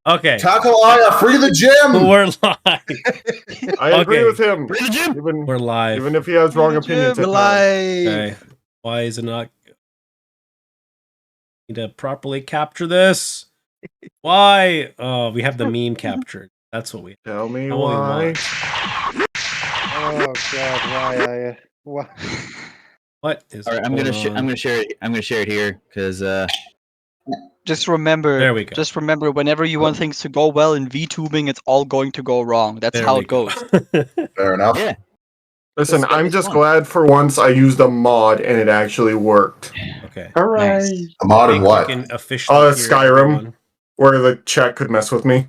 Okay. Takalaya, free the gym! We're live. I agree with him. Free the gym! We're live. Even if he has wrong opinions. We're at times. live! Okay. Why is it not? Need to properly capture this. Why? Oh, we have the meme captured. That's what we. Tell me That's what we why. want. Oh God, why? What is? All right, I'm gonna share it. I'm gonna share it here because Just remember, There we go. Just remember, whenever you want things to go well in VTubing, it's all going to go wrong. That's There how we it goes. Fair enough. yeah. Listen, This I'm is just fun. glad for once I used a mod and it actually worked. Okay. Hooray! A mod I of think what? we can officially hear Skyrim. everyone. Where the chat could mess with me.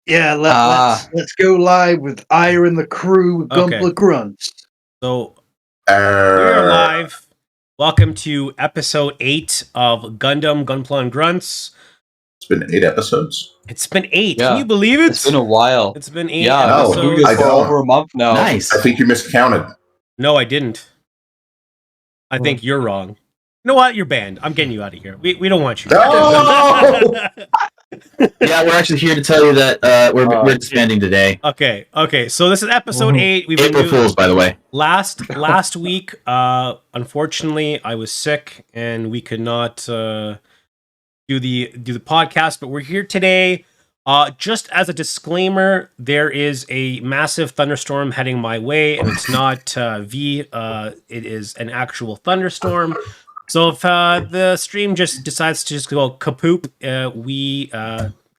Yeah, Ah. let's go live with Ire and the crew with Okay. Gunpla Grunts. So we're Err. live. Welcome to episode 8 of Gundam Gunpla Grunts. It's been 8 episodes. It's been 8. Yeah. Can you believe it? It's been a while. It's been 8 Yeah, No, episodes. I for don't. over a month now. Nice. I think you miscounted. No, I didn't. I think you're wrong. You know what? You're banned. I'm getting you out of here. We don't want you. No! Yeah, we're actually here to tell you that we're disbanding today. Okay. So this is episode 8. We've been April doing Fools, by the way. last week. Unfortunately, I was sick and we could not do the podcast. But we're here today. Just as a disclaimer, there is a massive thunderstorm heading my way, and it's not V. It is an actual thunderstorm. So if the stream just decides to just go kapoop,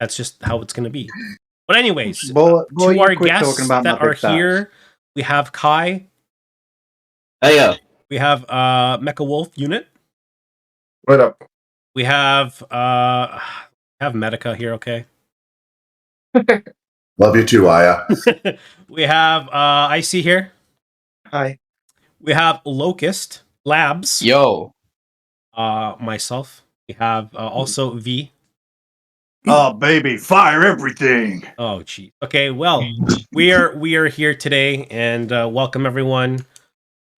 that's just how it's going to be. But anyways, Boy, to you our quit guests talking about that my are big thighs. here, we have Kai, Hey, we have Mecha Wolf Unit, What up? we have Medica here. Okay, Love you too, Aya. we have Icy here. Hi. We have Locust Labs. Yo. Myself. We have also V. Oh baby, fire everything! Oh, gee. Okay, well, we are here today, and welcome everyone.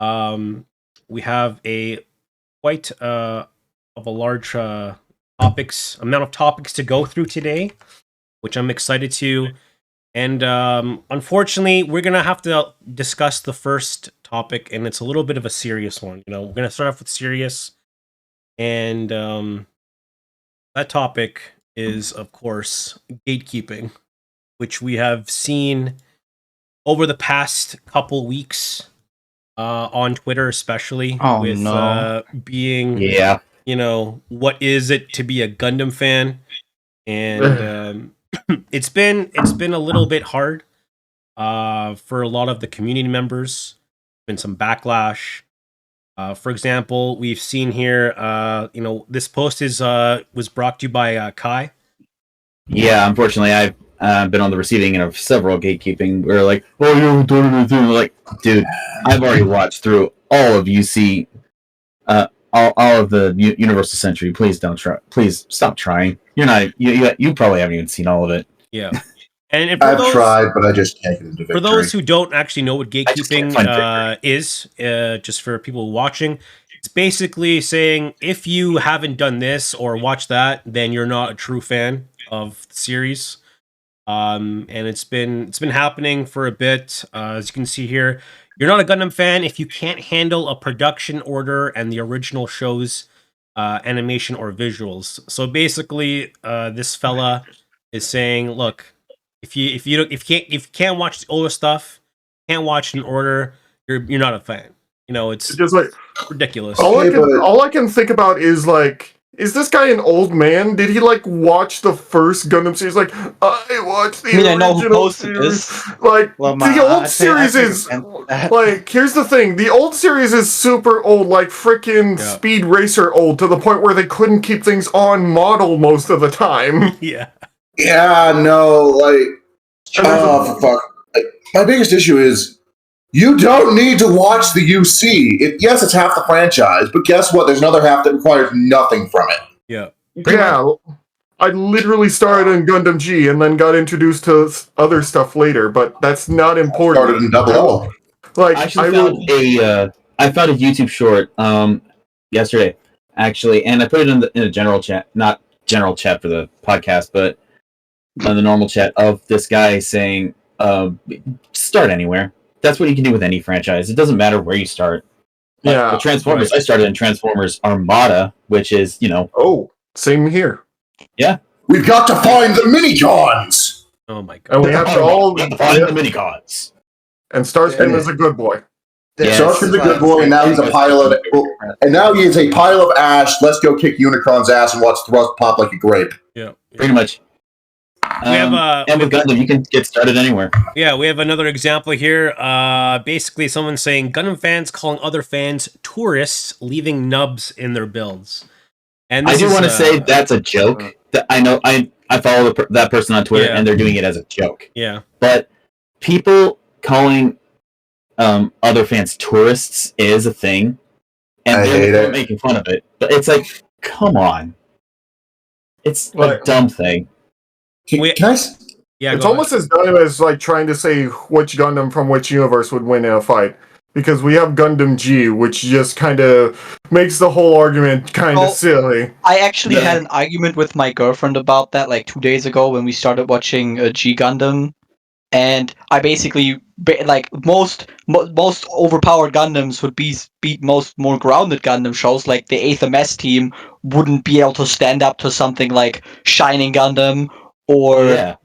We have a quite of a large amount of topics to go through today, which I'm excited to. And unfortunately, we're gonna have to discuss the first topic, and it's a little bit of a serious one. You know, we're gonna start off with serious, and that topic is, of course, gatekeeping, which we have seen over the past couple weeks on Twitter, especially Oh, with no. being, yeah. you know, what is it to be a Gundam fan, and it's been a little bit hard for a lot of the community members. Been some backlash. For example, we've seen here, this post was brought to you by Kai. Yeah, unfortunately, I've been on the receiving end of several gatekeeping. We're like, oh, you haven't done anything. We're like, dude, I've already watched through all of UC, all of the Universal Century. Please don't try. Please stop trying. You're not. You probably haven't even seen all of it. Yeah. And for I've tried, but I just can't get into victory. For those who don't actually know what I just can't find gatekeeping is, just for people watching, it's basically saying if you haven't done this or watched that, then you're not a true fan of the series. And it's been happening for a bit. As you can see here, you're not a Gundam fan if you can't handle a production order and the original show's animation or visuals. So basically, this fella is saying, look, if you can't watch the older stuff, can't watch in order, you're not a fan. You know, it's Just like ridiculous. all Okay, I can think about is like, is this guy an old man? Did he like watch the first Gundam series? Like, I watched the I know who original posted series. this. Like Well, the old series is like, here's the thing: the old series is super old, like freaking Yeah. Speed Racer old, to the point where they couldn't keep things on model most of the time. Yeah. Yeah, no, like, for fuck. Like, my biggest issue is you don't need to watch the UC. Yes, it's half the franchise, but guess what? There's another half that requires nothing from it. Yeah. Yeah, I literally started in Gundam G and then got introduced to other stuff later, but that's not important. Started in Double O. Like, I actually found a YouTube short yesterday, actually, and I put it in a general chat, not general chat for the podcast, but on the normal chat of this guy saying, "Start anywhere." That's what you can do with any franchise. It doesn't matter where you start. Like, Yeah. the Transformers. Right. I started in Transformers Armada, which is Oh, same here. We've got to find the minicons. Oh my god. And we have to all find the minicots. And Starscream is a good boy. Yes. Starscream's a good boy, and now he's a pile of and now he is a pile of ash. Let's go kick Unicron's ass and watch Thrust pop like a grape. Yeah. Pretty much. We have and with Gundam, you can get started anywhere. Yeah, we have another example here. Basically, someone saying Gundam fans calling other fans tourists, leaving nubs in their builds. And I do want to say that's a joke. That I know I follow that person on Twitter, and they're doing it as a joke. Yeah. But people calling other fans tourists is a thing, and they're making fun of it. But it's like, come on, it's a dumb thing. It's almost as dumb as like trying to say which Gundam from which universe would win in a fight. Because we have Gundam G, which just kind of makes the whole argument kind of silly. I actually had an argument with my girlfriend about that like 2 days ago when we started watching G Gundam. And I basically, like, most overpowered Gundams would beat most more grounded Gundam shows. Like, the 8th MS team wouldn't be able to stand up to something like Shining Gundam or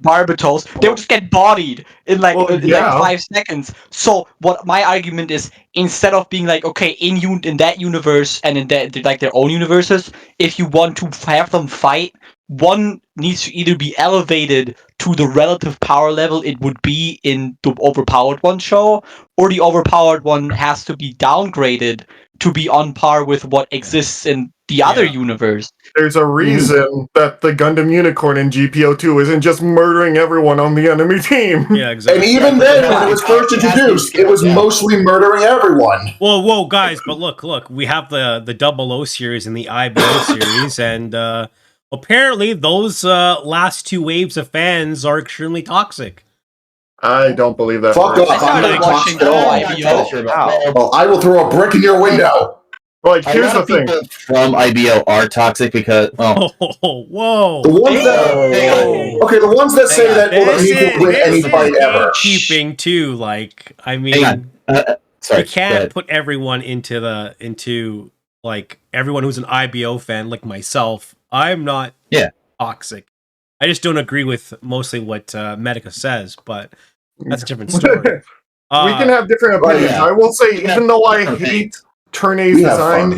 Barbatos. They would just get bodied in like 5 seconds. So what my argument is, instead of being like, okay, in that universe and in like their own universes, if you want to have them fight, one needs to either be elevated to the relative power level it would be in the overpowered one show, or the overpowered one has to be downgraded to be on par with what exists in the other universe. There's a reason that the Gundam Unicorn in GPO2 isn't just murdering everyone on the enemy team. Yeah, exactly. And even then, when it was first introduced, it was mostly murdering everyone. Whoa, guys! But look, we have the 00 series and the IBO series, and apparently those last 2 waves of fans are extremely toxic. I don't believe that. Fuck off! I'm not toxic at all. I will throw a brick in your window. Like, here's the thing. People from IBO are toxic because, whoa. The ones the ones that say that you can win any fight ever. Gatekeeping too, like, I mean, sorry, you can't put everyone into like everyone who's an IBO fan, like myself. I'm not toxic. I just don't agree with mostly what Medica says, but that's a different story. We can have different opinions. I will say, even though I hate Turn A's design,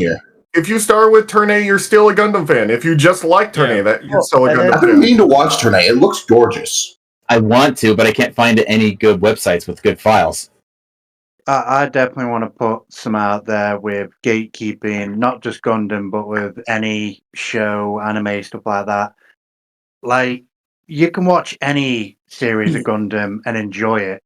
if you start with Turn A, you're still a Gundam fan. If you just like Turn A, that you're still a Gundam fan. I've been meaning to watch Turn A. It looks gorgeous. I want to, but I can't find any good websites with good files. I definitely want to put some out there with gatekeeping, not just Gundam, but with any show, anime, stuff like that. Like, you can watch any series of Gundam and enjoy it.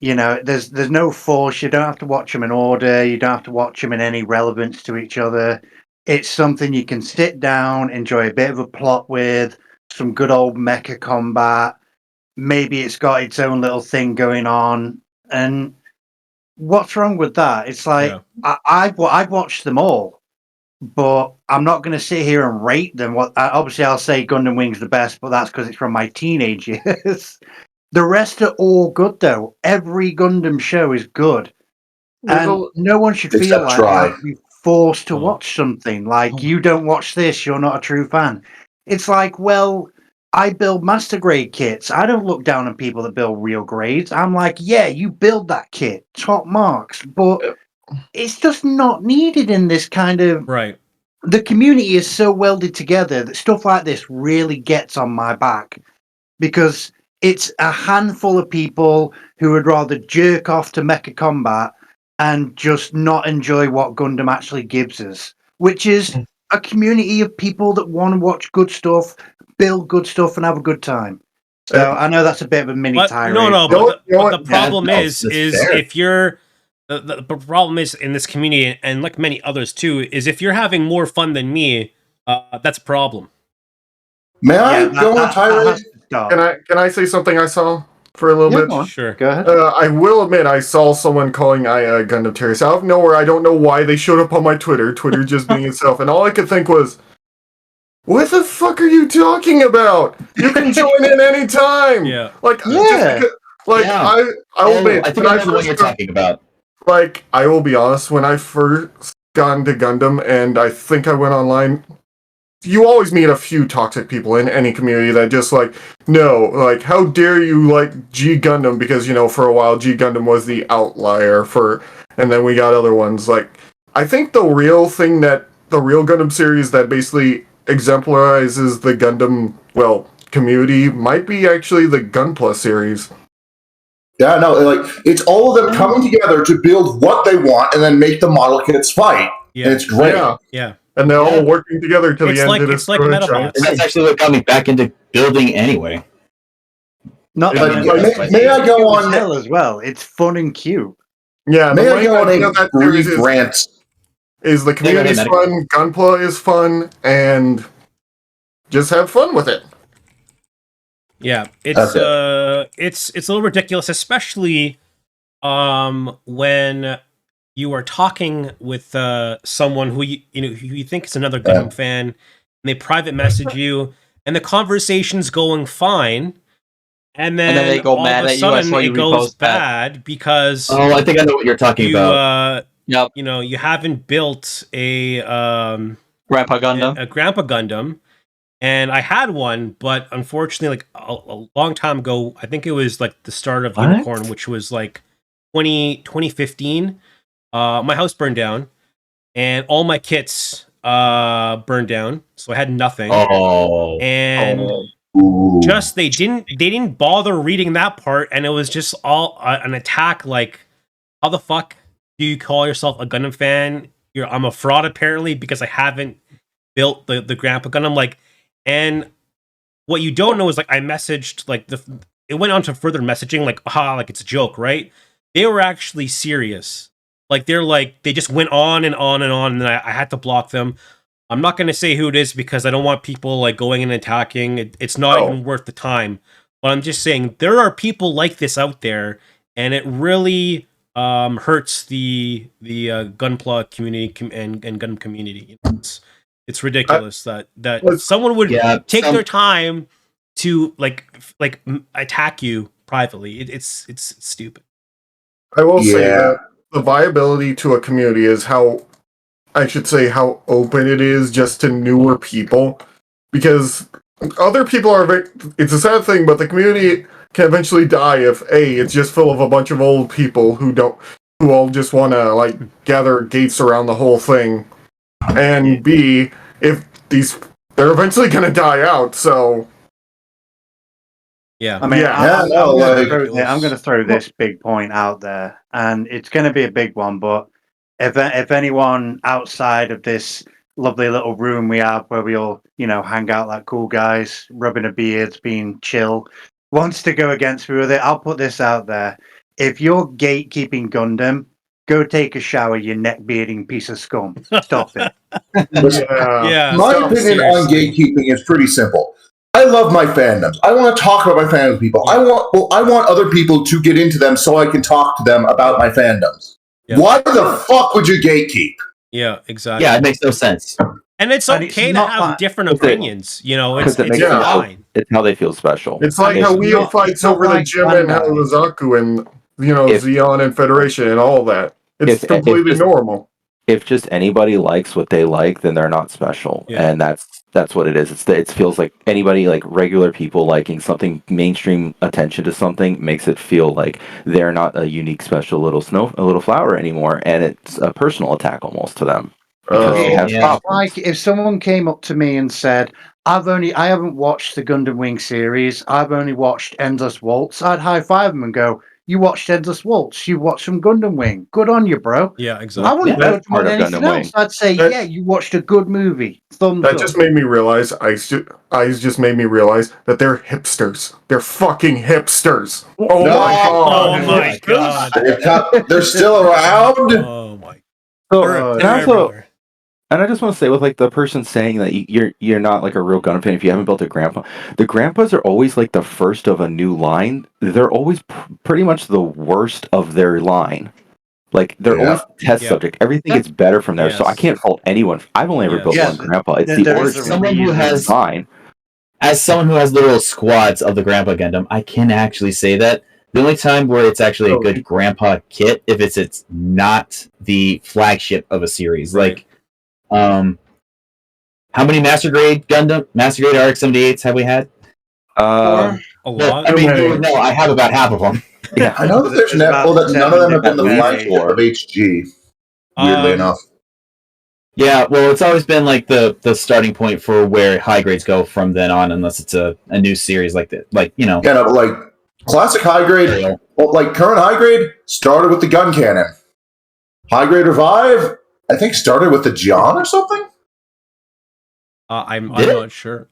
You know, there's no force. You don't have to watch them in order. You don't have to watch them in any relevance to each other. It's something you can sit down, enjoy a bit of a plot with, some good old mecha combat. Maybe it's got its own little thing going on. And what's wrong with that? It's like, I've watched them all, but I'm not going to sit here and rate them. Obviously, I'll say Gundam Wing's the best, but that's because it's from my teenage years. The rest are all good, though. Every Gundam show is good. And no one should feel like they have to be forced to watch something. Like, you don't watch this, you're not a true fan. It's like, well, I build master grade kits. I don't look down on people that build real grades. I'm like, yeah, you build that kit. Top marks. But it's just not needed in this kind of... Right. The community is so welded together that stuff like this really gets on my back. Because... it's a handful of people who would rather jerk off to mecha combat and just not enjoy what Gundam actually gives us, which is a community of people that want to watch good stuff, build good stuff, and have a good time. So I know that's a bit of a mini tirade. But the problem is if you're the problem is in this community, and like many others too, is if you're having more fun than me, that's a problem. May I go on tirade? Can I say something I saw for a little bit? Sure. Go ahead. I will admit I saw someone calling Aya a Gundam terrorist out of nowhere. I don't know why they showed up on my Twitter just being itself. And all I could think was, What the fuck are you talking about? You can join in anytime. Yeah. Like, Yeah. Yeah. I will be. I think I know the one you're talking about. Like, I will be honest, when I first got into Gundam, and I think I went online, you always meet a few toxic people in any community that just like, no, like, how dare you like G Gundam? Because, you know, for a while, G Gundam was the outlier and then we got other ones. Like, I think the real Gundam series that basically exemplarizes the Gundam, community might be actually the Gunpla series. Yeah, no, like it's all of them coming together to build what they want and then make the model kits fight. Yeah. And it's great. Yeah. And they're all working together to It's the end like- of it's this like franchise. Metabots. And that's actually what got me back into building anyway. Not Like, that may I go on- hell as well. It's fun and cute. Yeah, May the I go on main idea of a that series brief rant? is the community's ahead, fun, Gunpla is fun, and just have fun with it. Yeah, it's it's a little ridiculous, especially when you are talking with someone who who you think is another Gundam fan, and they private message you, and the conversation's going fine, and then they go all mad of a at you. I sudden saw you it goes repost that. bad because Oh, I think I know what you're talking about. Yep. you haven't built a Grandpa Gundam. a Grandpa Gundam. And I had one, but unfortunately, like a long time ago, I think it was like the start of What? Unicorn, which was like 2015. My house burned down, and all my kits burned down, so I had nothing. Oh. And Ooh. just they didn't bother reading that part, and it was just all an attack. Like, how the fuck do you call yourself a Gundam fan? I'm a fraud apparently because I haven't built the Grandpa Gundam. Like. And what you don't know is like I messaged like it went on to further messaging like like it's a joke, right? They were actually serious. Like they just went on and on and on, and then I had to block them. I'm not gonna say who it is because I don't want people like going and attacking. It's not even worth the time. But I'm just saying there are people like this out there, and it really hurts the Gunpla community and Gundam community. It's ridiculous that someone would take their time to like attack you privately. It's stupid. I will say that the viability to a community is how open it is just to newer people, because other people it's a sad thing, but the community can eventually die if it's just full of a bunch of old people who all just want to like gather gates around the whole thing. And B, if they're eventually going to die out, so... Yeah. I mean, Yeah. I'm going to throw this big point out there, and it's going to be a big one, but if anyone outside of this lovely little room we have where we all, hang out like cool guys, rubbing our beards, being chill, wants to go against me with it, I'll put this out there. If you're gatekeeping Gundam, go take a shower, you neck-bearding piece of scum. Stop it. Yeah. My opinion on gatekeeping is pretty simple. I love my fandoms. I want to talk about my fandom people. Yeah. I want other people to get into them so I can talk to them about my fandoms. Yeah. Why the fuck would you gatekeep? Yeah, exactly. Yeah, it makes no sense. And it's And okay it's to not have fun. different opinions. It's it makes them fine. It's how they feel special. It's like It's how we not- fights it's not over the like gym and Bandai. Harazaku and, If- Xeon and Federation and all that. It's If- completely if- normal. If just anybody likes what they like, then they're not special, Yeah. and that's what it is. It feels like anybody, like regular people liking something, mainstream attention to something makes it feel like they're not a unique, special little flower anymore, and it's a personal attack almost to them. Because they have yeah. problems. Like if someone came up to me and said, I haven't watched the Gundam Wing series, I've only watched Endless Waltz, I'd high five them and go, you watched Endless Waltz, you watched some Gundam Wing. Good on you, bro. Yeah, I exactly. wouldn't Yeah, go that's to on part of anything Gundam Wing. else. I'd say, That- yeah, you watched a good movie. Thumbs That up. just made me realize, Ice just made me realize that they're hipsters. They're fucking hipsters. Oh No. my god. Oh my god. They're still around. Oh my. So, They're and also, everywhere. and I just want to say, with like the person saying that you're not like a real Gundam fan if you haven't built a grandpa. The grandpas are always like the first of a new line. They're always pretty much the worst of their line. Like they're always test Yeah. subject. Everything gets better from there, so I Yes. can't fault anyone. I've only ever Yes. built Yeah, one Grandpa. It's there the is origin. a Someone who reason. has Fine. As someone who has literal squads of the Grandpa Gundam, I can actually say that the only time where it's actually a good Grandpa kit if it's not the flagship of a series. Right. Like, how many Master Grade RX-78s have we had? A lot. I mean, no, I have about half of them. Yeah, I know that there's There's about that none of them have been the 7 flagship of HG. Weirdly enough. Yeah, well, it's always been like the starting point for where high grades go from then on, unless it's a new series like that. Like, you know. Yeah, no, but like classic high grade, well, like current high grade started with the gun cannon. High grade revive, I think, started with the John or something. I'm not sure.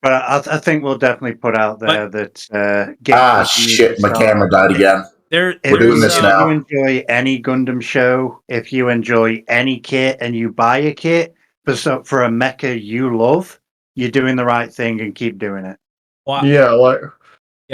But I think we'll definitely put out there that Shit, my camera died again. We're doing this if now. you enjoy any Gundam show, if you enjoy any kit and you buy a kit for a mecha you love, you're doing the right thing and keep doing it. Wow. Yeah, like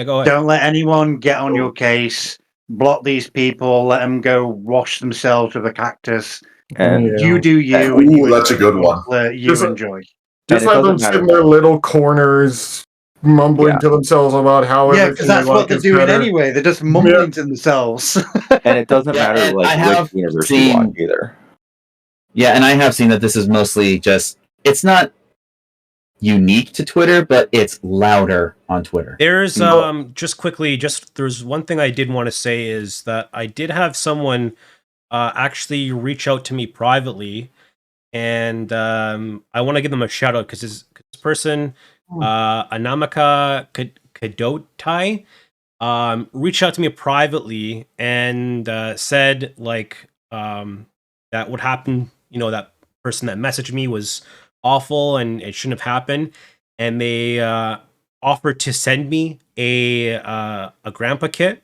Go ahead. Don't let anyone get on your case. Block these people. Let them go wash themselves with a cactus. and You do you. Ooh, that's a good one. You enjoy. just it let doesn't them sit matter in their what- little corners, mumbling to themselves about how Yeah, everything because that's they what like they're is doing better. anyway. They're just mumbling to themselves. and it doesn't Yeah, matter and like I have which universe seen- you watch either. Yeah, and I have seen that this is mostly just, it's not unique to Twitter, but it's louder on Twitter. There's just quickly, there's one thing I did want to say is that I did have someone actually reach out to me privately, and I want to give them a shout out because this person, Anamika Kadotai, reached out to me privately and said like that what happened, that person that messaged me was awful and it shouldn't have happened, and they offered to send me a Grandpa kit,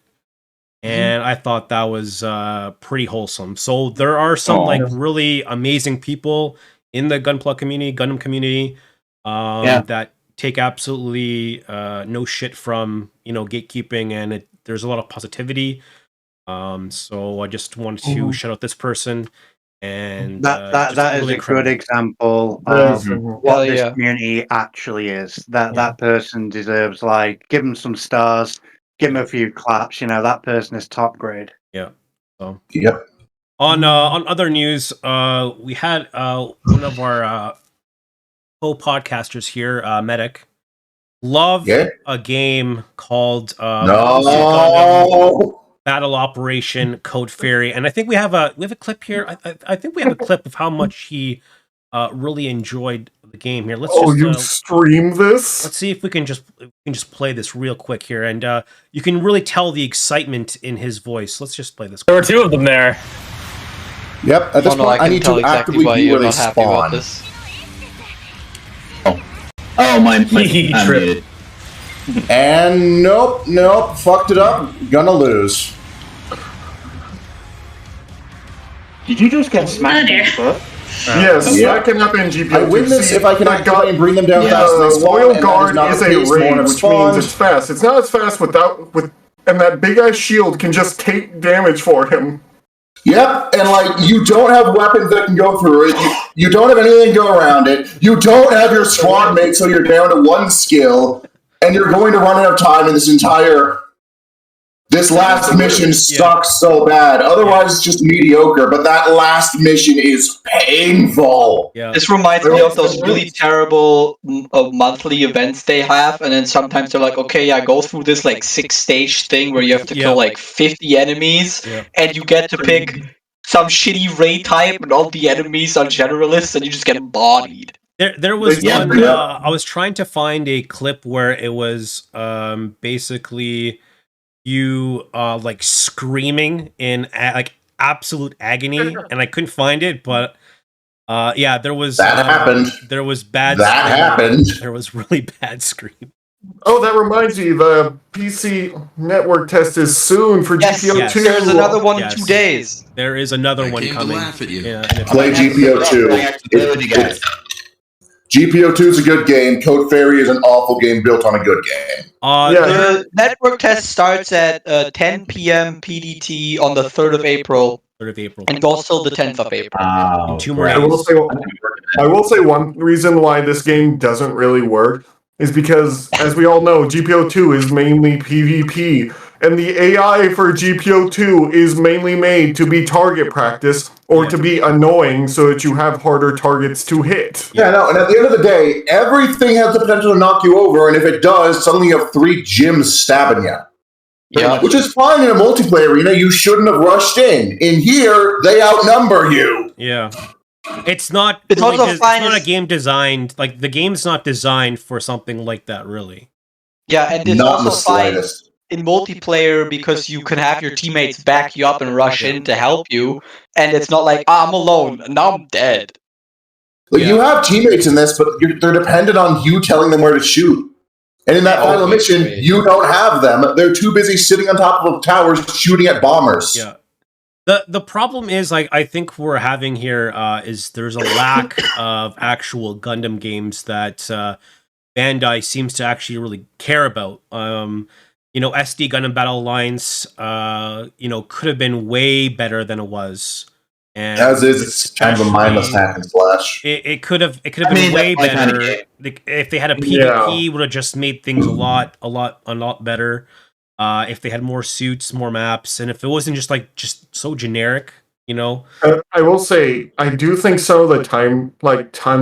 and I thought that was pretty wholesome. So there are some like really amazing people in the Gunpla community, Gundam community, that take absolutely no shit from gatekeeping, and there's a lot of positivity. So I just wanted to shout out this person. And that is really a good example Yes. of what this community actually is. That person deserves give them some stars, give them a few claps. That person is top grade. Yeah. So Yep. on other news, we had one of our co-podcasters here, Medic, love a game called No. Battle Operation Code Fairy, and I think we have a clip here. I think we have a clip of how much he really enjoyed the game here. Let's you stream this? Let's see if we can just play this real quick here, and you can really tell the excitement in his voice. Let's just play this. There were two of them there. Yep. At this point, I need to actively be where they spawn. Oh, my I'm muted. And nope, fucked it up. Gonna lose. Did you just get smacked? Yes, that can happen in GPO. I win this if I can activate and bring them down fast. The They spawn, Loyal and that Guard not is the a case. More raid, have which spawned. means it's fast. It's not as fast and that big ass shield can just take damage for him. Yep, and you don't have weapons that can go through it. You don't have anything to go around it. You don't have your squad mate, so you're down to one skill, and you're going to run out of time in this last mission sucks so bad. Otherwise, it's just mediocre, but that last mission is painful. Yeah. This reminds me of those really terrible monthly events they have, and then sometimes they're like, okay, go through this 6-stage thing where you have to kill 50 enemies, and you get to pick some shitty raid type, and all the enemies are generalists, and you just get bodied. There was one. I was trying to find a clip where it was basically you screaming in absolute agony, and I couldn't find it, but there was happened. There was bad. That happened. There was really bad scream. Oh, that reminds me, the PC network test is soon for GPO 2. There's another one in 2 days. There is another one coming. Play GPO 2. GPO 2 is a good game. Code Fairy is an awful game built on a good game. The network test starts at 10 p.m. PDT on the 3rd of April. 3rd of April. And also the 10th of April. Oh, 2 more I will days. say, one reason why this game doesn't really work is because, as we all know, GPO2 is mainly PvP, and the AI for GPO2 is mainly made to be target practice or to be annoying so that you have harder targets to hit. Yeah, no, and at the end of the day, everything has the potential to knock you over, and if it does, suddenly you have 3 gyms stabbing you. Yeah. Which is fine in a multiplayer arena. You shouldn't have rushed in. In here, they outnumber you. Yeah. It's not. It's really also fine It's not a as- game designed. Like the game's not designed for something like that, really. Yeah, and it's Not in the also fine slightest. in multiplayer because you can have your teammates back you up and rush in to help you, and it's not like, I'm alone, now I'm dead. Like, you have teammates in this, but they're dependent on you telling them where to shoot. And in that final mission, you don't have them. They're too busy sitting on top of towers shooting at bombers. Yeah. The problem is, like, I think we're having here is there's a lack of actual Gundam games that Bandai seems to actually really care about. SD Gundam Battle Alliance, could have been way better than it was. And As is, it's kind of a mindless hack and slash. It could have been way better if they had a PvP. Would have just made things a lot better. If they had more suits, more maps, and if it wasn't just so generic, I will say, I do think some of the time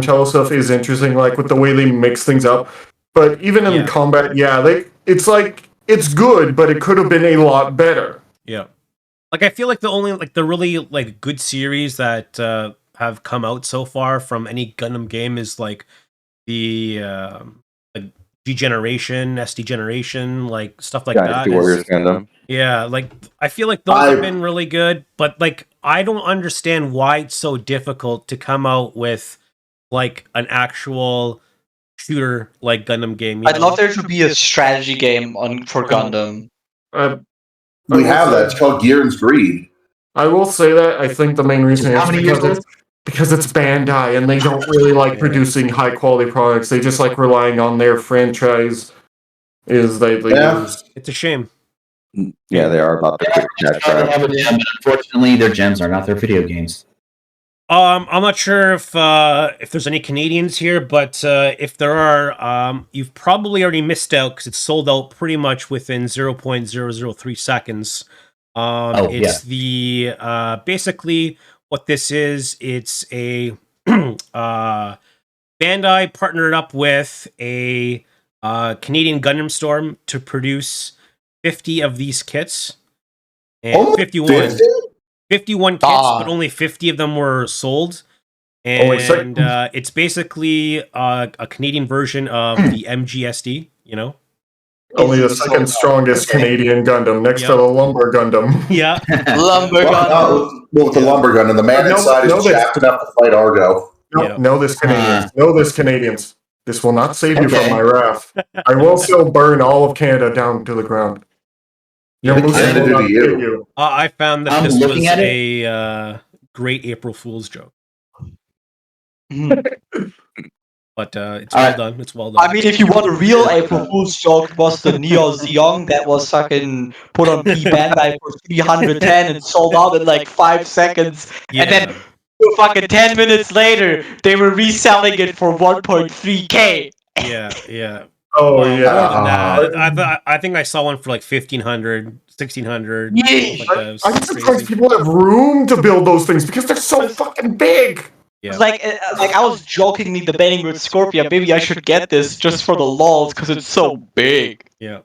travel stuff is interesting, like with the way they mix things up. But even in combat, it's good, but it could have been a lot better. Yeah. Like, I feel like the really good series that have come out so far from any Gundam game is like the G Generation, SD Generation, like stuff like Dynasty that. Warriors Gundam. Yeah, like I feel like those have been really good, but like I don't understand why it's so difficult to come out with like an actual shooter like Gundam game. I'd love there to be a strategy game for Gundam. We have that. It's called Gearin's Greed. I will say that I think the main reason is because it's Bandai and they don't really like producing high quality products. They just like relying on their franchise. Use. It's a shame. Yeah, they are about their cash grab. But unfortunately, their gems are not their video games. I'm not sure if there's any Canadians here, but if there are, you've probably already missed out because it's sold out pretty much within 0.003 seconds. It's the basically what this is. It's a Bandai partnered up with a Canadian Gundam Storm to produce 50 of these kits. And 51. 51 kits, but only 50 of them were sold. And it's basically a Canadian version of the MGSD, Only the second strongest Canadian Gundam, next to the Lumber Gundam. Yeah. Lumber Gundam. With the Lumber Gundam, the man inside is jacked enough to fight Argo. Know this, Canadians. Know this, Canadians. This will not save you from my wrath. I will still burn all of Canada down to the ground. I found that this was a great April Fool's joke. But it's well done. It's well done. I mean, if you want a real April Fool's joke, it was the Neo Zeong that was fucking put on Bandai for 310 and sold out in like 5 seconds. Yeah. And then fucking 10 minutes later, they were reselling it for 1.3k. Yeah. Oh, yeah. I think I saw one for like 1,500, 1,600. Yeah. I'm surprised people have room to build those things because they're so fucking big. Yeah. Like I was jokingly debating with Scorpia, maybe I should get this just for the lols because it's so big. Yeah.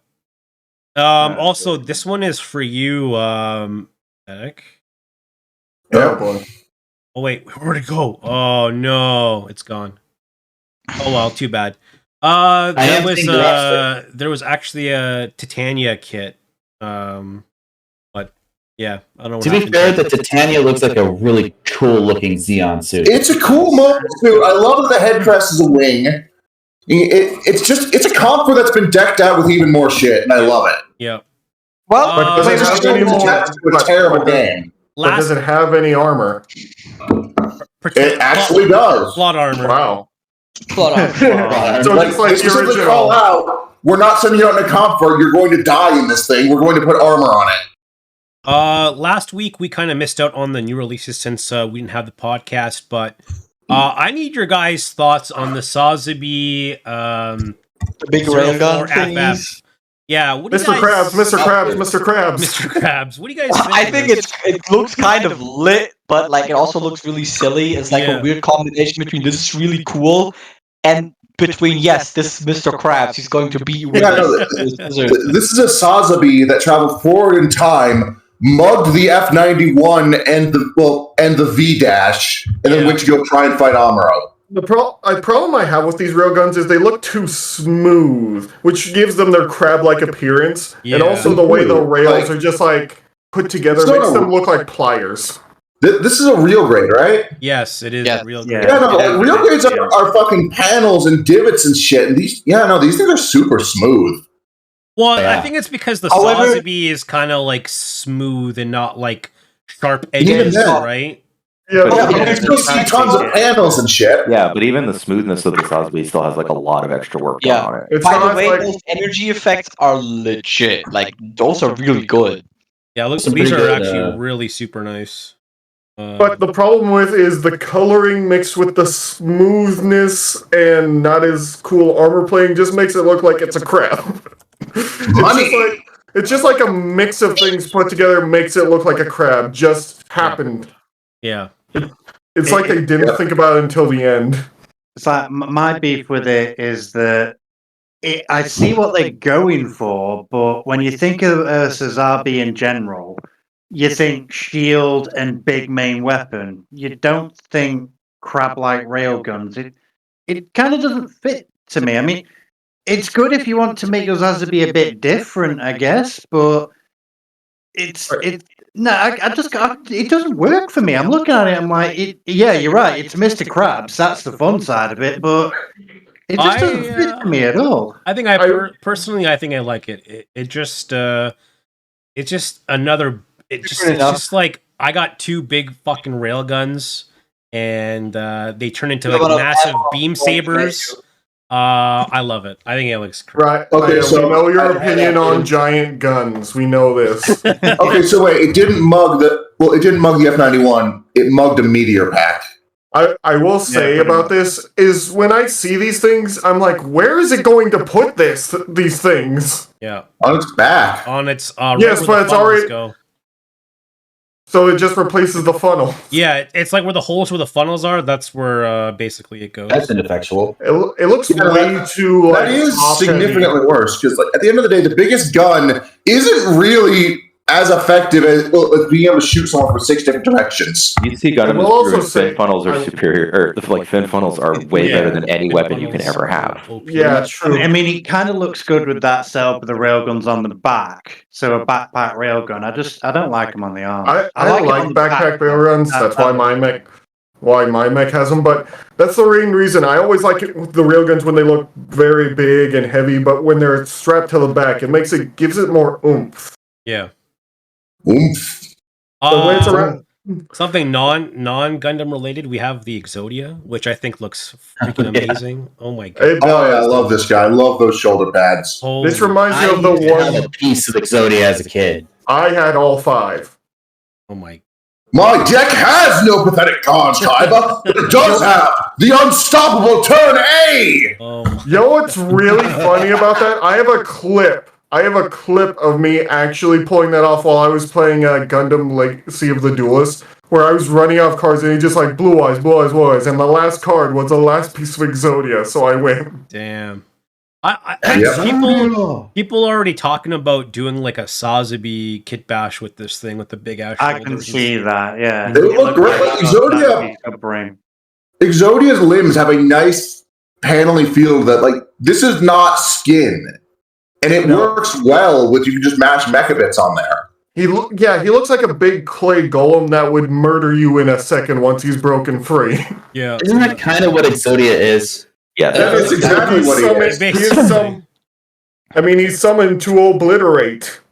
Also, this one is for you, Eric. Oh boy. Oh wait, where'd it go? Oh no, it's gone. Oh well, too bad. There was actually a Titania kit. But yeah, I don't know. To be fair, the Titania looks like a really cool looking Xeon suit. It's a cool mobile suit. I love that the head crest is a wing. It's a conquer that's been decked out with even more shit, and I love it. Yeah. Well, but a terrible game. But does it have any armor? It actually does. Plot armor. Wow. Plot armor. So just like the original. Call out, we're not sending you out in a comfort. You're going to die in this thing. We're going to put armor on it. Last week we kind of missed out on the new releases since we didn't have the podcast, but I need your guys' thoughts on the Sazabi The big railgun thingies. Yeah, what do you Mr. guys... Krabs, Mr. Krabs, Mr. Krabs. Mr. Krabs. What do you guys think? I think it looks kind of lit, but like it also looks really silly. It's like a weird combination between this is really cool and between this is Mr. Krabs. He's going to beat you with this is a Sazabi that traveled forward in time, mugged the F-91 and the V-Dash, and then went to go try and fight Amuro. The problem I have with these railguns is they look too smooth, which gives them their crab-like appearance, and also the way the rails are just like put together makes them look like pliers. This is a real grade, right? Yes, it is a real grade. Yeah, no, real grades are fucking panels and divots and shit, and these things are super smooth. Well, I think it's because the Sazabi is kind of like smooth and not like sharp edges, right? Yeah, you can still see tons of panels and shit. Yeah, but even the smoothness of the Sazabi still has like a lot of extra work done on it. By the way, those energy effects are legit. Like those are really good. Yeah, these are actually really super nice. But the problem with is the coloring mixed with the smoothness and not as cool armor plating just makes it look like it's a crab. It's just like a mix of things put together makes it look like a crab. Just happened. Yeah. It's like they didn't think about it until the end. It's like my beef with it is that I see what they're going for, but when you think of Sazabi in general, you think shield and big main weapon. You don't think crab-like railguns. It kind of doesn't fit to me. I mean, it's good if you want to make your Sazabi a bit different, I guess, but it doesn't work for me. I'm looking at it, I'm like, you're right, it's Mr. Krabs, that's the fun side of it, but it just doesn't fit for me at all. I think personally, I think I like it. It's just another. It's just like I got two big fucking railguns, and they turn into like massive beam sabers. I love it. I think it looks great. Right. Okay, so we know your opinion on giant guns. We know this. Okay, so wait, it didn't mug the F-91. It mugged a meteor pack. I will say about this is when I see these things, I'm like, where is it going to put these things? Yeah. On its back. On its yes, but it's already. So it just replaces the funnel. Yeah, it's like where the holes where the funnels are. That's where basically it goes. That's ineffectual. It looks way too. That is significantly worse because, like, at the end of the day, the biggest gun isn't really as effective as being able to shoot someone from 6 different directions. You see, Gundam fin funnels are superior, or like fin funnels are way better than any weapon you can ever have. Yeah, true. I mean, it kind of looks good with that setup with the railguns on the back. So a backpack railgun. I don't like them on the arm. I like backpack railguns. That's why my mech has them. But that's the main reason. I always like it with the railguns when they look very big and heavy. But when they're strapped to the back, gives it more oomph. Yeah. Oomph. Something non Gundam related. We have the Exodia, which I think looks freaking amazing. Oh my god! Oh yeah, I love this guy. I love those shoulder pads. This reminds me of the one. Had a piece of Exodia as a kid. I had all 5. Oh my! My deck has no pathetic cards, Kaiba, but it does have the unstoppable turn A. Oh. You know what's really funny about that? I have a clip of me actually pulling that off while I was playing Gundam Legacy of the Duelist, where I was running off cards and he just like blue eyes, and the last card was the last piece of Exodia, so I win. Damn. People are already talking about doing like a Sazabi kit bash with this thing with the big ash. I can see that, yeah. They look great. Exodia's limbs have a nice paneling feel that, like, this is not skin. And it works well with, you can just mash mecha bits on there. He looks like a big clay golem that would murder you in a second once he's broken free. Yeah. Isn't that kind of what Exodia is? Yeah, that's exactly what he is. He's summoned to obliterate.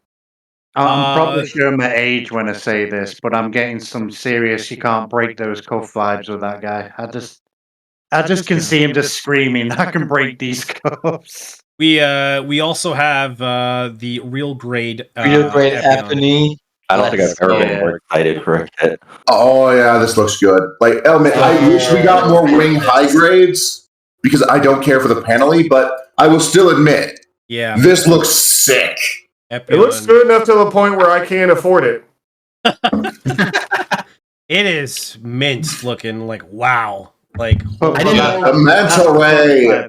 I'm probably showing my age when I say this, but I'm getting some serious you can't break those cuff vibes with that guy. I just can see him just screaming, I can break these cuffs. We also have the real grade Ebony. I don't think I've ever been Yeah. more excited for a kit. Oh yeah, this looks good. Like, I wish we got more wing high grades because I don't care for the penalty, but I will still admit, Yeah. this looks sick. It looks good enough to the point where I can't afford it. It is mint looking. Like, wow. Like, But I didn't A mental way.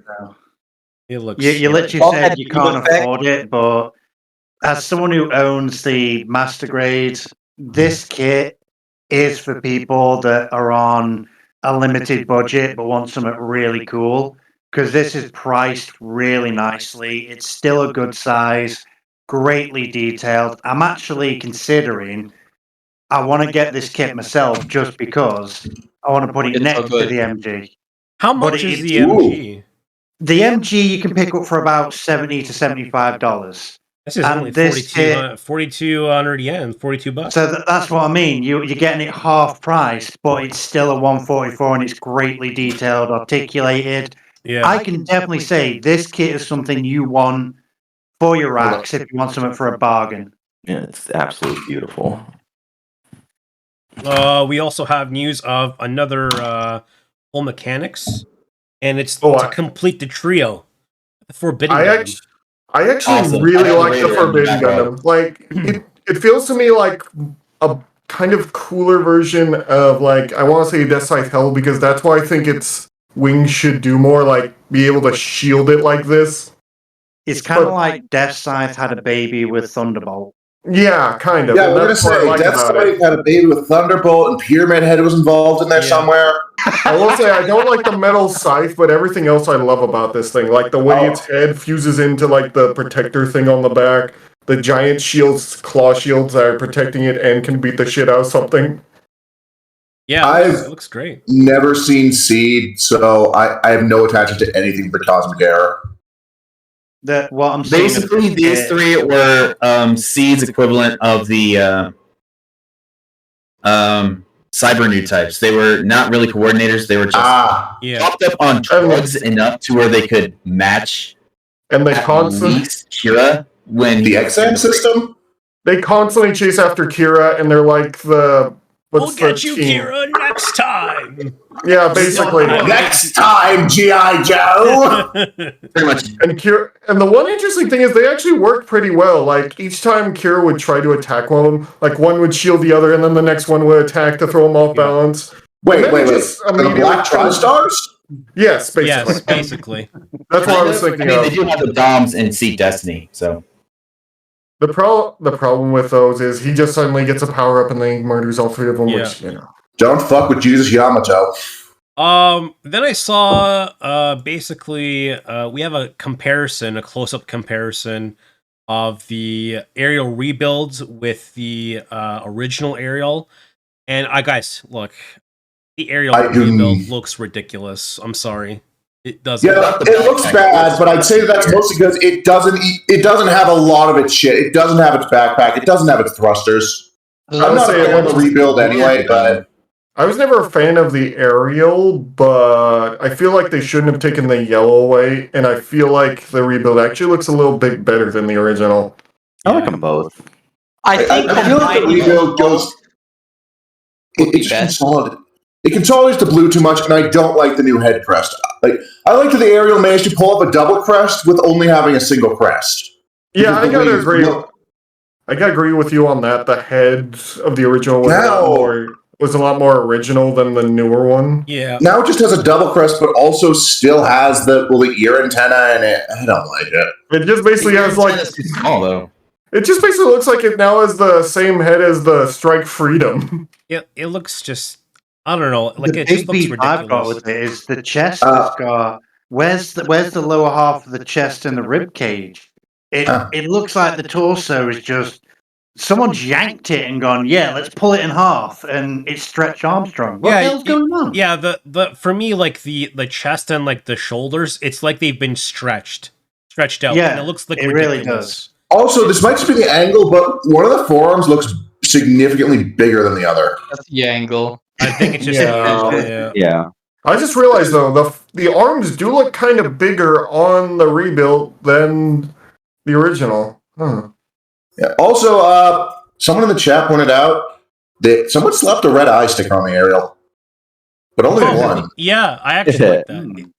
it looks. You literally All said that you can't effect. afford it, but as someone who owns the master grade, this kit is for people that are on a limited budget but want something really cool. Because this is priced really nicely. It's still a good size, greatly detailed. I'm actually considering I want to get this kit myself just because I want to put it It's so next to good. the MG. How but much is it- the MG? The MG you can pick up for about $70 to $75. This is and only this 4,200 yen, $42. So that's what I mean. You're getting it half price, but it's still a 144 and it's greatly detailed, articulated. Yeah. I can definitely say this kit is something you want for your racks if you want something for a bargain. Yeah, it's absolutely beautiful. We also have news of another full mechanics, and it's Oh, to complete the trio. The Forbidden I Gundam. actually Awesome. really I like the rated it Forbidden back up. Gundam. Like it feels to me like a kind of cooler version of, like, I want to say Death Scythe Hell, because that's why I think its wings should do more, like be able to shield it like this. It's kind of like Death Scythe had a baby with Thunderbolt. Yeah, kind of. Yeah, and we're gonna that's what I say like Death about it. Scythe had a baby with Thunderbolt, and Pyramid Head was involved in there Yeah. somewhere. I will say I don't like the metal scythe, but everything else I love about this thing. Like the way its head fuses into like the protector thing on the back, the giant shields, claw shields that are protecting it and can beat the shit out of something. Yeah, it looks great. Never seen Seed, so I have no attachment to anything for Cosmic Era. What I'm saying is- Basically, these three were Seed's equivalent of the cyber new types. They were not really coordinators. They were just Yeah. popped up on drugs enough to where they could match And they at constantly least Kira when The XM system? chase after Kira, and they're like the We'll get you, Kira, next time. Yeah, basically. Next time, G.I. Joe! Pretty much. And Kira, and the one interesting thing is they actually worked pretty well. Like each time Kira would try to attack one of them, like one would shield the other, and then the next one would attack to throw them off balance. Wait. Just The immediately- Black Tri-Stars? Yes, basically. Yes, basically. That's what I was thinking They of. do have the Doms in Seed Destiny, so The problem with those is he just suddenly gets a power up and then he murders all three of them, which, you know. Don't fuck with Jesus Yamato. Then I saw basically we have a comparison, a close-up comparison of the aerial rebuilds with the original aerial. And guys, look, the aerial rebuild looks ridiculous. I'm sorry. It doesn't. Yeah, it looks bad, but I'd say that's mostly because it doesn't have a lot of its shit. It doesn't have its backpack. It doesn't have its thrusters. I'm not a fan of the rebuild anyway, but I was never a fan of the aerial, but I feel like they shouldn't have taken the yellow away, and I feel like the rebuild actually looks a little bit better than the original. I like them both. I think I feel like the rebuild goes. It's consolidated. It consolidates the blue too much, and I don't like the new head crest. Like I like that the aerial managed to pull up a double crest with only having a single crest. Yeah, I Because the gotta wings agree. look- I gotta agree with you on that. The head of the original Now- was a lot more original than the newer one. Yeah. Now it just has a double crest, but also still has the ear antenna in it. I don't like it. It just basically has like it's too small though. it just basically looks like it now has the same head as the Strike Freedom. It looks just, I don't know, like the it just big looks beef ridiculous. I've got with it is the chest has got where's the lower half of the chest and the rib cage? It looks like the torso is just someone's yanked it and gone, yeah, let's pull it in half, and it's Stretch Armstrong. What the hell's going on? Yeah, the for me, like the chest and like the shoulders, it's like they've been stretched out. Yeah, and it looks like it ridiculous. really does. Also, this might just be the angle, but one of the forearms looks significantly bigger than the other. That's the angle. I think it's just Yeah. I just realized though the arms do look kind of bigger on the rebuild than the original. Huh. Yeah. Also, someone in the chat pointed out that someone slapped a red eye sticker on the Ariel, but only one. Yeah, I actually like that.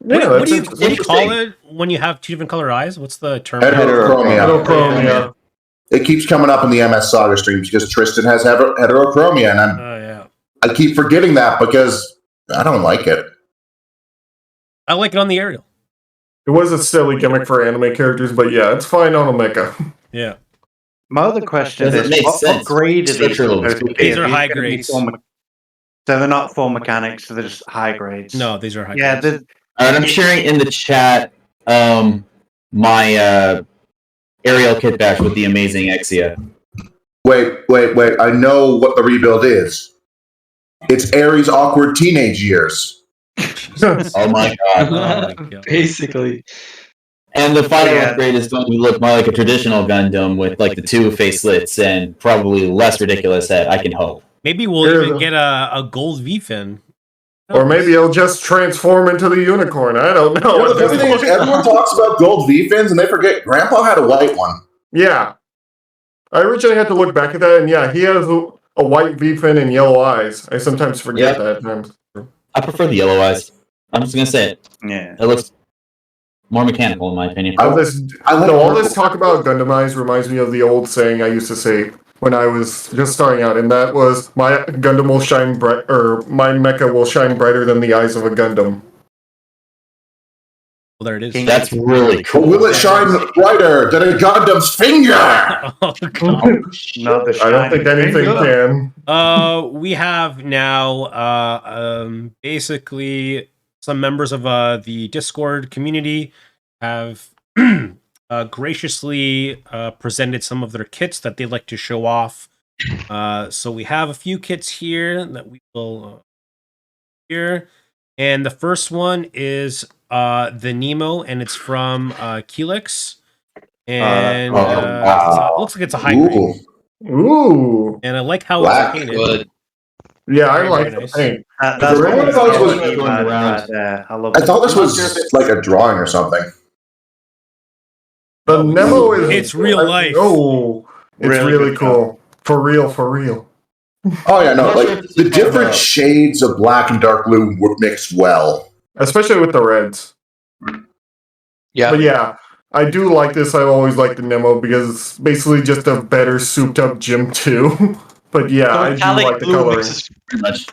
What do you call it when you have two different color eyes? What's the term? Heterochromia. Heterochromia. It keeps coming up in the MS Saga streams because Tristan has heterochromia, and I keep forgetting that because I don't like it. I like it on the Ariel. It was a silly gimmick for anime characters, but yeah, it's fine on a mecha. Yeah. My other question Does it is, make what sense? grade are these supposed to be? These are Are high gonna be grades. So they're not full mechanics, so they're just high grades. No, these are high Yeah, grades. And I'm sharing in the chat my Ariel kit bash with the amazing Exia. Wait. I know what the rebuild is. It's Aries' awkward teenage years. Oh my god. Basically. And the final upgrade is going to look more like a traditional Gundam with like the two face slits and probably less ridiculous head, I can hope. Maybe we'll even get a gold V-fin. Or maybe it'll just transform into the unicorn. I don't know. The thing is, everyone talks about gold V-fins and they forget Grandpa had a white one. Yeah. I originally had to look back at that, and yeah, he has a white V-fin and yellow eyes. I sometimes forget that at times. I prefer the yellow eyes. I'm just going to say it. Yeah. It looks more mechanical, in my opinion. All this talk about Gundam eyes reminds me of the old saying I used to say when I was just starting out, and that was, my Gundam will shine bright, or my mecha will shine brighter than the eyes of a Gundam. Well, there it is. That's really cool. Will it shine brighter than a Gundam's finger? Oh, God. I don't think anything can. We have now basically some members of the Discord community have graciously presented some of their kits that they'd like to show off. So we have a few kits here that we will here, and the first one is the Nemo, and it's from Keelix, and wow. it looks like it's a high grade. Ooh. And I like how Black. it's painted. Good. Yeah, I Very, like very the nice. paint. That's The red what I thought was going around. there. I thought this was like a drawing or something. The Nemo is... It's real life. Oh, it's really good cool. For real. Oh yeah, no, like the different shades of black and dark blue were mixed well. Especially with the reds. Yeah. But yeah, I do like this. I always like the Nemo because it's basically just a better souped up Gym 2. But yeah, I do like the coloring. mixes pretty much.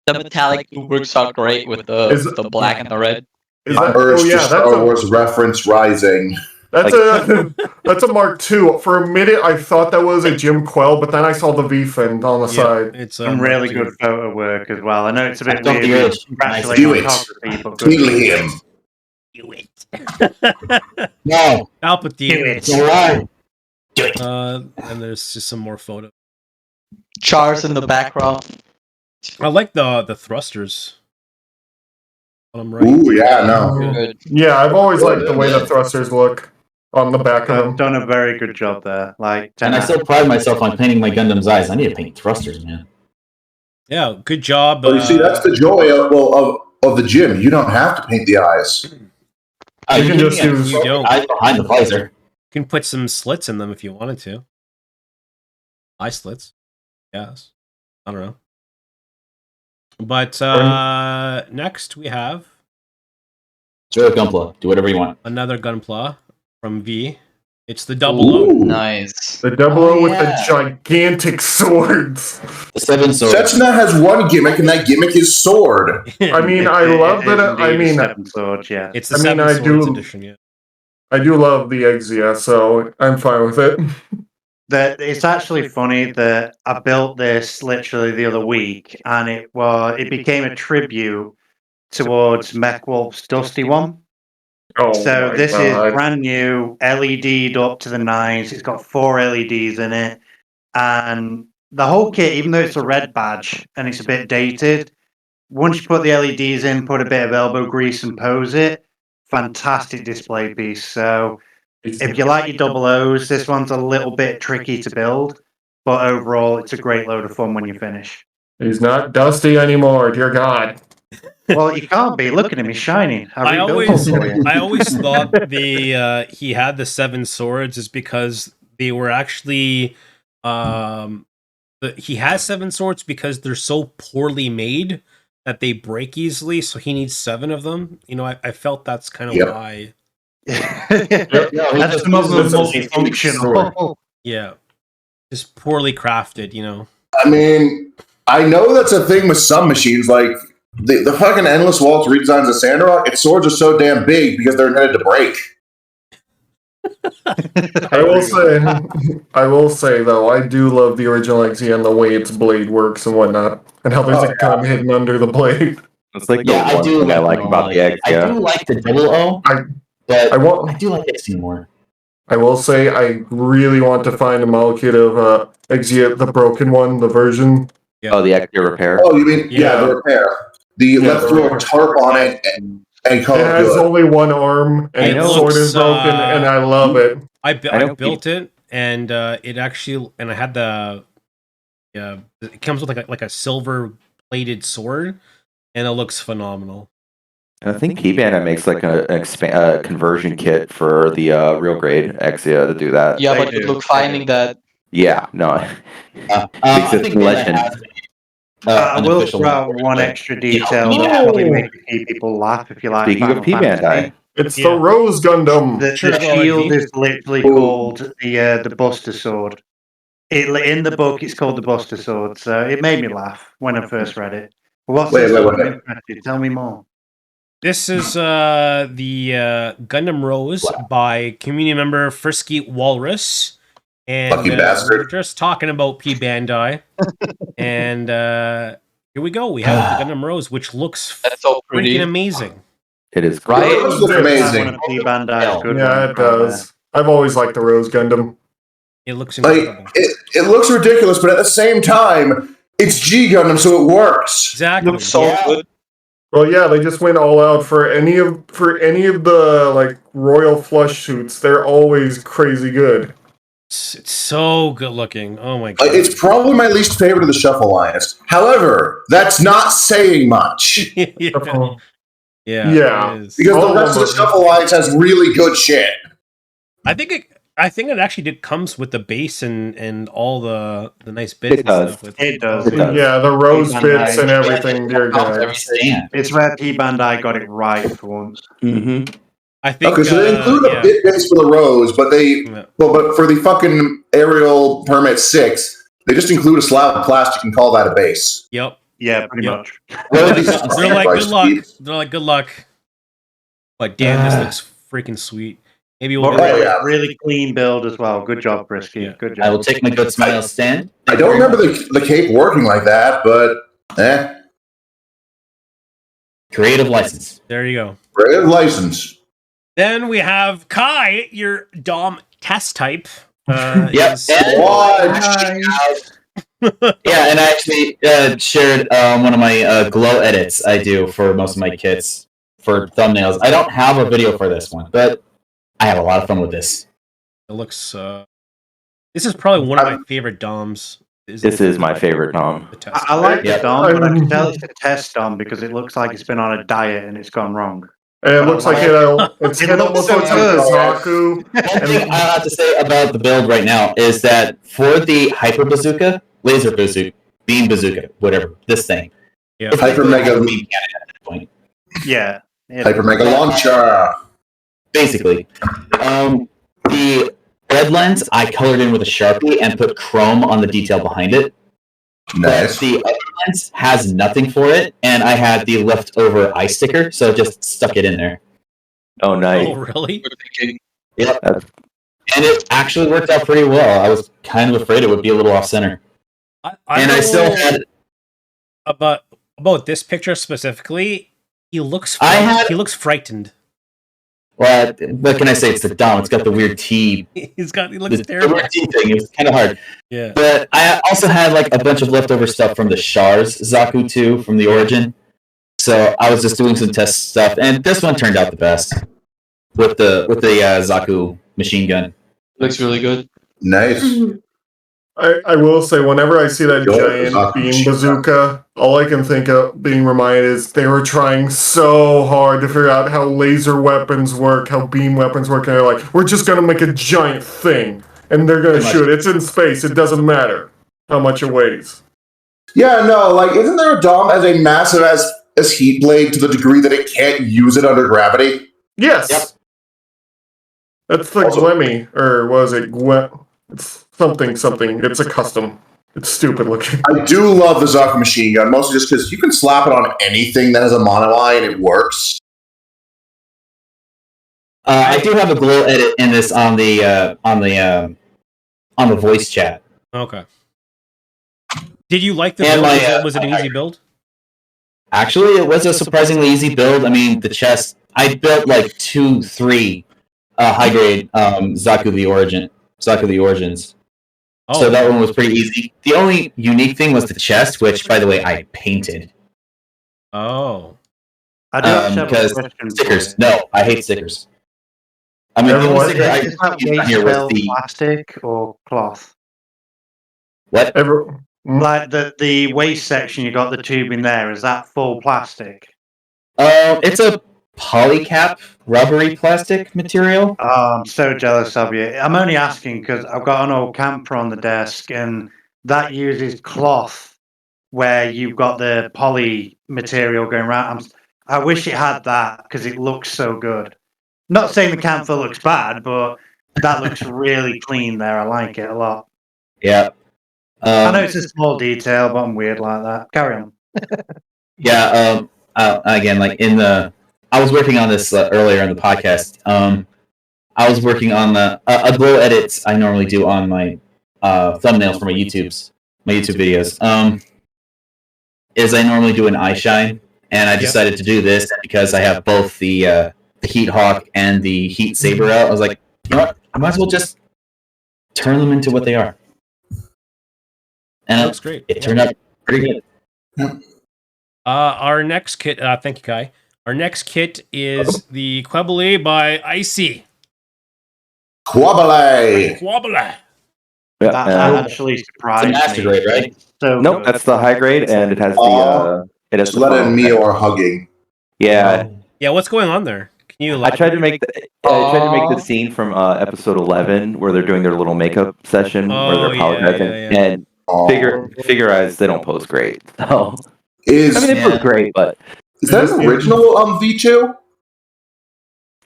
The metallic blue works out great with the black and the red. Is that, Urge oh yeah, to Star Wars reference rising. that's a Mark II. For a minute, I thought that was a Jim Quell, but then I saw the V-fin on the side. It's Some really good photo work as well. I know it's a bit I thought the weird. edge. Congratulations Do on it. photography, but good. Helium. Do it. No, Palpatine. it's a lie. And there's just some more photos. Chars in the background. I like the thrusters. I'm right. Ooh, yeah, no. Good. Yeah, I've always liked the way the thrusters look on the back of I've them. done a very good job there. Like, 10 And I out. still pride myself on painting my Gundam's eyes. I need to paint thrusters, man. Yeah, good job. But you see, that's the joy of the gym. You don't have to paint the eyes. You can just use... You don't. Eyes behind the visor. You can put some slits in them if you wanted to. Eye slits. Yes. I don't know. But next we have Joe Gunpla. Do whatever you want. another Gunpla from V. It's the double O. Ooh. Nice. The double O with the yeah. gigantic swords. The 7 swords. Setsuna has one gimmick, and that gimmick is sword. I mean, I love that. I mean, Seven Swords, yeah. It's the I mean, Seven I Swords do- edition, yeah. I do love the Exia, so I'm fine with it. That it's actually funny that I built this literally the other week, and it became a tribute towards MechWolf's Dusty one. Oh, So my this God. is brand new, LED'd up to the nines. It's got 4 LEDs in it, and the whole kit, even though it's a red badge and it's a bit dated, once you put the LEDs in, put a bit of elbow grease and pose it, fantastic display piece. So if you like your double O's, this one's a little bit tricky to build, but overall, it's a great load of fun when you finish. He's not dusty anymore, dear God. Well, you can't be. Look at him; he's shining. I rebuilt always, him for you. I always thought he had the 7 swords is because they were actually He has 7 swords because they're so poorly made that they break easily, so he needs 7 of them. You know, I felt that's kind of why. That's some of them multifunctional. Yeah, just poorly crafted. You know. I mean, I know that's a thing with some machines, like the fucking Endless Waltz redesigns of Sandrock. Its swords are so damn big because they're intended to break. I will say though, I do love the original XE and the way its blade works and whatnot, and how there's a gun hidden under the blade. It's like the one thing I like about the X. I do like the double O, but I do like XE more. I will say I really want to find a molecule of XE, the broken one, the version. Yeah. Oh, the XE repair. Oh, you mean the repair? Let's throw a tarp on it and call it has only one arm, and its sword is broken, and I love it. I built it, and it actually, and I had the, it comes with like a silver plated sword, and it looks phenomenal. And I think P-Bandai makes like a conversion kit for the real grade Exia to do that. Yeah, but good luck finding that. Yeah, no. I think legend. I will throw out one extra detail that probably makes people laugh if you like. Speaking of P-Bandai, it's the Rose Gundam. The shield is literally called the Buster Sword. In the book, it's called the Buster Sword, so it made me laugh when I first read it. Wait. Tell me more. This is the Gundam Rose by community member Frisky Walrus. And we're just talking about P Bandai. And here we go. We have the Gundam Rose, which looks so freaking amazing. It is great. It looks amazing. Yeah, it does. I've always liked the Rose Gundam. It looks incredible. It looks ridiculous, but at the same time, it's G Gundam, so it works. Exactly. Looks so good. Well, yeah, they just went all out for any of the like royal flush suits. They're always crazy good. It's so good looking. Oh my god! It's probably my least favorite of the Shuffle Alliance. However, that's not saying much. yeah. Because the rest of the Shuffle Alliance has really good shit. I think it actually comes with the base and all the nice bits. It does. It does. Yeah, the rose bits and everything. Dear guys. It's where P Bandai got it right for once. Mm-hmm. I think so they include a bit base for the Rose, but but for the fucking aerial permit 6, they just include a slab of plastic and call that a base. Yep. Yeah, pretty much. They're like good luck. They're like good luck. But damn, this looks freaking sweet. Maybe we'll really clean build as well. Good job, Brisky. Yeah. Good job. I will take my good smile stand. I don't remember the cape working like that, but Creative license. There you go. Creative license. Then we have Kai, your Dom test type. Yeah, and I actually shared one of my glow edits I do for most of my kits for thumbnails. I don't have a video for this one, but I have a lot of fun with this. It looks. This is probably one of my favorite DOMs. This is my favorite DOM. I like the DOM, but I can tell it's a test DOM because it looks like it's been on a diet and it's gone wrong. And it looks like it looks so good. One thing I have to say about the build right now is that for the Hyper Bazooka, Laser Bazooka, Beam Bazooka, whatever, this thing. Yeah. Hyper Mega Beam Cannon at that point. Yeah. Hyper Mega Launcher. Basically. The red lens, I colored in with a Sharpie and put chrome on the detail behind it. Nice. But the other lens has nothing for it, and I had the leftover eye sticker, so just stuck it in there. Oh, nice. Oh, really? Yep. And it actually worked out pretty well. I was kind of afraid it would be a little off-center. I still had... About this picture specifically, he looks frightened. Well, what can I say? It's the DOM. It's got the weird T. He looks terrible. The weird T thing. It was kind of hard. Yeah. But I also had like a bunch of leftover stuff from the Shars Zaku 2 from the Origin. So I was just doing some test stuff, and this one turned out the best with the Zaku machine gun. Looks really good. Nice. I will say, whenever I see that giant beam bazooka, all I can think of being reminded is they were trying so hard to figure out how laser weapons work, how beam weapons work, and they're like, we're just going to make a giant thing. and they're gonna Pretty much. shoot. It's in space. It doesn't matter how much it weighs. Yeah, no, like, isn't there a dom as a massive as heat blade to the degree that it can't use it under gravity? Yes. Yep. That's the Also- Glemmy, or was it It's something. It's a custom. It's stupid looking. I do love the Zuck machine gun, mostly just because you can slap it on anything that has a mono-eye and it works. I do have a glow edit in this on the voice chat. Okay. Did you like the And build? my, Was it an easy build? Actually, it was a surprisingly easy build. I mean, the chest. I built like 2-3 high grade Zaku the Origins. Oh, So that one was pretty easy. The only unique thing was the chest, which, by the way, I painted. Oh. I do actually have a Because question for stickers. you. No, I hate stickers. I mean, the Everyone- only sticker I Is that used on here was waste the plastic or cloth? what? Like the waste section, you got the tube in there. Is that full plastic? It's a polycap rubbery plastic material. Oh, I'm so jealous of you. I'm only asking because I've got an old camper on the desk, and that uses cloth where you've got the poly material going around. I wish it had that because it looks so good. Not saying the camper looks bad, but that looks really clean there. I like it a lot. Yeah. I know it's a small detail, but I'm weird like that. Carry on. Yeah. Again, like I was working on this earlier in the podcast. I was working on a glow edits I normally do on my thumbnails for my YouTube videos. Is I normally do an eye shine, and I decided to do this because I have both the Heat Hawk and the Heat Saber out. I was like, you know what? I might as well just turn them into what they are. And Looks great. it turned out pretty good. Our next kit, thank you, Kai. Our next kit is the Quebele by Icy. Quabale! Quebele. Yeah, That actually It's a surprised master me. grade, right? So nope, good. that's the high grade, and it has it has the Sled funnel. and Mio are hugging. Yeah, Yeah, what's going on there? Can you I tried to make the scene from episode 11 where they're doing their little makeup session where they're apologizing, and figure eyes they don't pose great. So Is I mean they pose great, but is that an original V2?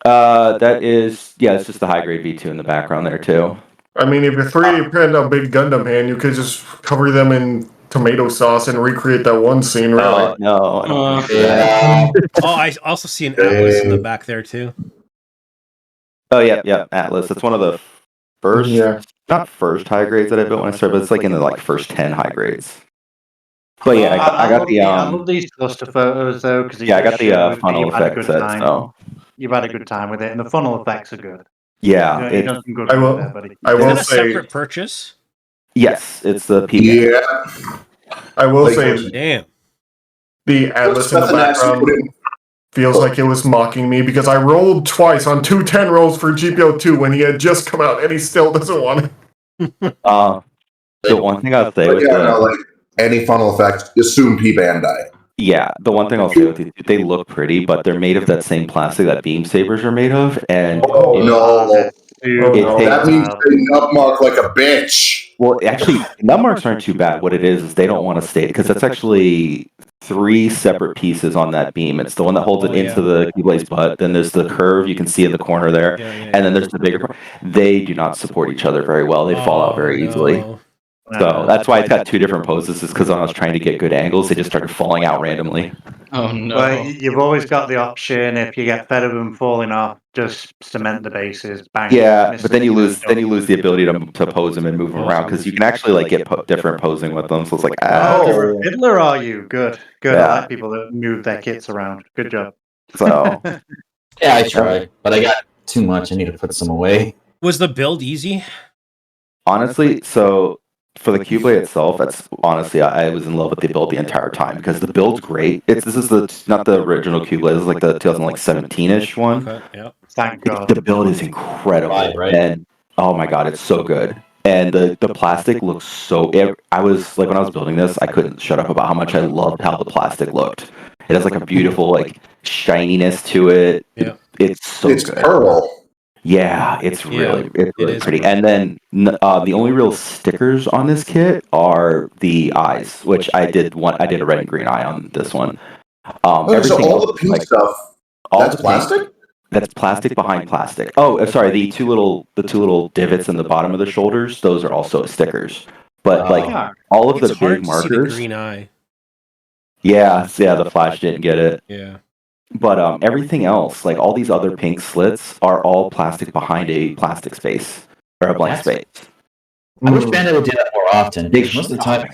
that is it's just the high grade V2 in the background there too. I mean, if you're 3D print a big Gundam hand, you could just cover them in tomato sauce and recreate that one scene, really. No, I don't think so. Yeah. Oh, I also see an Atlas in the back there too. Oh yeah, Atlas. It's one of the first, not first high grades that I built when I started, but it's like in the first 10 high grades. But yeah, I got the I love these cluster photos though because I got the funnel effect set. So you've had a good time with it, and the funnel effects are good. yeah, You've done some good I will- work there, buddy. I Is will that a say, separate purchase? yes, it's the PB. Yeah. I will Like, say, Damn. the Atlas in the background feels like it was mocking me because I rolled twice on 210 rolls for GPO2 when he had just come out, and he still doesn't want it. The one thing I'll say But with yeah, no, like any funnel effect, assume P Bandai. the one thing I'll say with these, they look pretty, but they're made of that same plastic that beam sabers are made of, and Oh no. no. That means they nut mark like a bitch. well, actually, nut marks aren't too bad. What it is they don't want to stay because that's actually 3 separate pieces on that beam. It's the one that holds it into the Keyblade's butt. Then there's the curve you can see in the corner there, and then there's the bigger part. They do not support each other very well. They fall out very easily. So that's why it's got 2 different poses. Is because when I was trying to get good angles, they just started falling out randomly. Oh no. Well, you've always got the option if you get fed of them falling off, just cement the bases. Bang. Yeah, but then you lose the ability to pose them and move them around because you can actually like get different posing with them. So it's like Oh, Fiddler, are you? Good. Yeah. I like people that move their kits around. Good job. so. Yeah, I tried, but I got too much. I need to put some away. Was the build easy? Honestly, so for the Keyblade itself, that's honestly I was in love with the build the entire time because the build's great. This is not the original Keyblade. This is like the 2017-ish one. Okay, yeah. Thank God. The build is incredible, Right. and oh my god, it's so good. And the plastic looks so. I was like when I was building this, I couldn't shut up about how much I loved how the plastic looked. It has like a beautiful like shininess to it. Yeah. It's so It's good. Pearl. Yeah, it's really is pretty. pretty. And then the only real stickers on this kit are the eyes, which I did a red and green eye on this one. So all the pink stuff, that's plastic? That's plastic behind plastic. Oh, sorry, the two little divots in the bottom of the shoulders, those are also stickers. But like all of It's the hard big to see the markers. green eye. Yeah, the flash didn't get it. Yeah. But everything else, like all these other pink slits, are all plastic behind a plastic space or a blank space. I wish Bandai would do that more often. Because most of the time,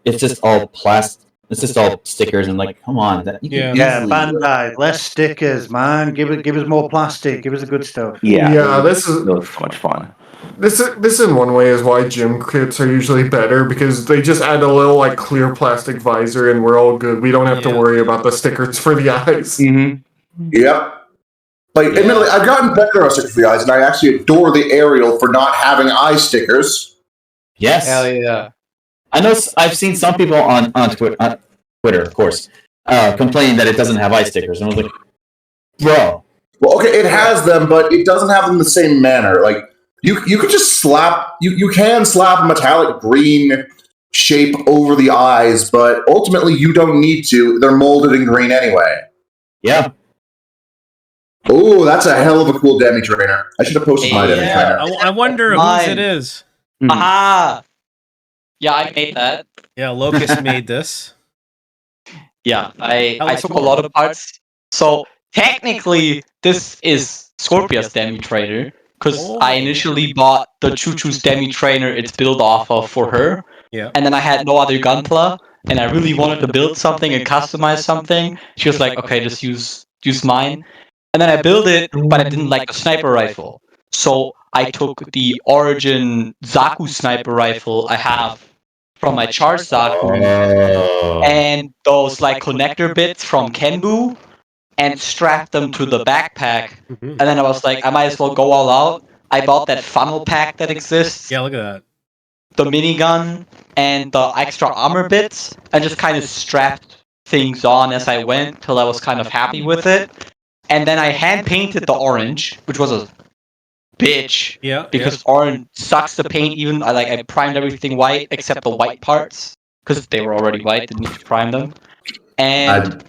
it's just all plastic. It's just all stickers and like, come on, that you can Yeah, easily- Bandai, less stickers, man. Give us more plastic. Give us the good stuff. Yeah, this is so much fun. This in one way is why gym kits are usually better because they just add a little like clear plastic visor and we're all good. We don't have to worry about the stickers for the eyes. Mm-hmm. Yep. Like, admittedly, I've gotten better at stickers for the eyes, and I actually adore the Ariel for not having eye stickers. Yes. Hell yeah. I know. I've seen some people on Twitter, of course, complaining that it doesn't have eye stickers, and I was like, bro. Well, okay, it has them, but it doesn't have them in the same manner. Like, you could just slap, you can slap a metallic green shape over the eyes, but ultimately you don't need to. They're molded in green anyway. Yeah. Oh, that's a hell of a cool demi trainer. I should have posted my demi trainer. I wonder whose it is. Aha! Yeah, I made that. Yeah, Locust made this. Yeah, I took a lot of parts. So technically, this is Scorpia's demi trainer because I initially bought the Choo Choo's demi trainer it's built off of for her. Yeah. And then I had no other Gunpla, and I really wanted to build something and customize something. She was like, "Okay, just use mine." And then I built it, but I didn't like the sniper rifle. So I took the Origin Zaku sniper rifle I have from my Charge Zaku and those like connector bits from Kenbu and strapped them to the backpack. And then I was like, I might as well go all out. I bought that funnel pack that exists. Yeah, look at that. The minigun and the extra armor bits and just kind of strapped things on as I went till I was kind of happy with it. And then I hand painted the orange, which was a bitch. Yeah. Because orange sucks to paint. Even I primed everything white except the white parts because they were already white. Didn't need to prime them. And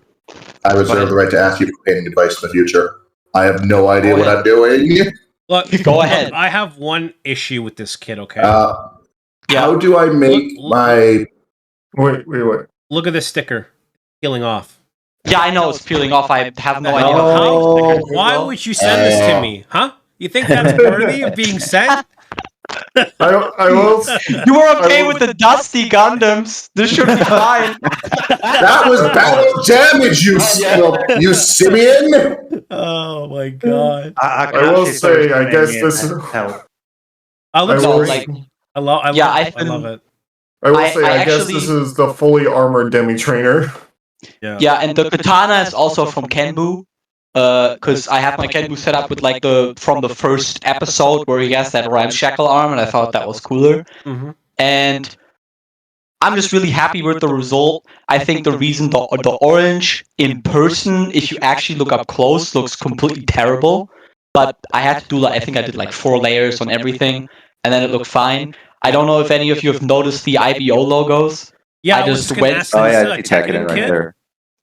I reserve the right to ask you for painting advice in the future. I have no idea what I'm doing. Look, go ahead. I have one issue with this kit. Okay. How do I make my? Wait. Look at this sticker peeling off. Yeah, I know it's peeling off. I have no idea. How? Why would you send this to me? Huh? You think that's worthy of being sent? I will. You were okay with the dusty Gundams. This should be fine. That was battle damage, you simian. Oh my god! I will say, I guess this is. I love it. I love it. I will say, I guess actually- this is the fully armored demi trainer. Yeah, and the katana is also from Kenbu. Because I have my Kenbu set up with from the first episode where he has that ramshackle arm, and I thought that was cooler. Mm-hmm. And I'm just really happy with the result. I think the reason the orange in person, if you actually look up close, looks completely terrible. But I had to do I think I did 4 layers on everything, and then it looked fine. I don't know if any of you have noticed the IBO logos. Yeah, I just went. Oh yeah, you tagged it in right there.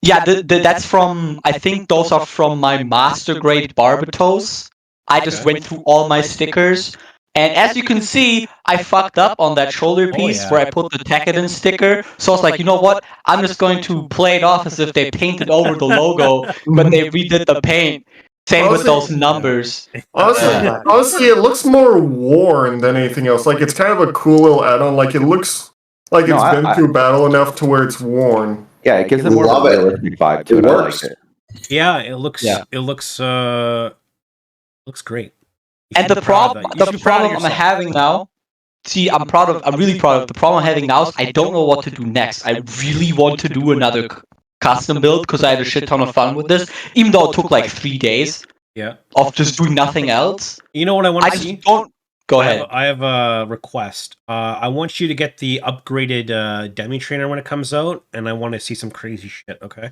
Yeah, that's from. I think those are from my master grade Barbatos. I just went through all my stickers, and as you can see, I fucked up on that shoulder piece where I put the Tekkadan sticker. So I was like, you know what? I'm just going to play it off as if they painted over the logo, but they redid the paint. Same with those numbers. Honestly, it looks more worn than anything else. It's kind of a cool little add-on. It looks like it's been through battle enough to where it's worn. Yeah, it gives it more of a realistic vibe to it. I like it. Yeah, it looks. Yeah. It looks great. And the problem I'm having now. See, I'm really proud of the problem I'm having now. Is I don't know what to do next. I really want to do another custom build because I had a shit ton of fun with this, even though it took 3 days. Yeah. Of just doing nothing else. You know what I want to see? Go ahead. I have a request. I want you to get the upgraded demi trainer when it comes out, and I want to see some crazy shit. Okay.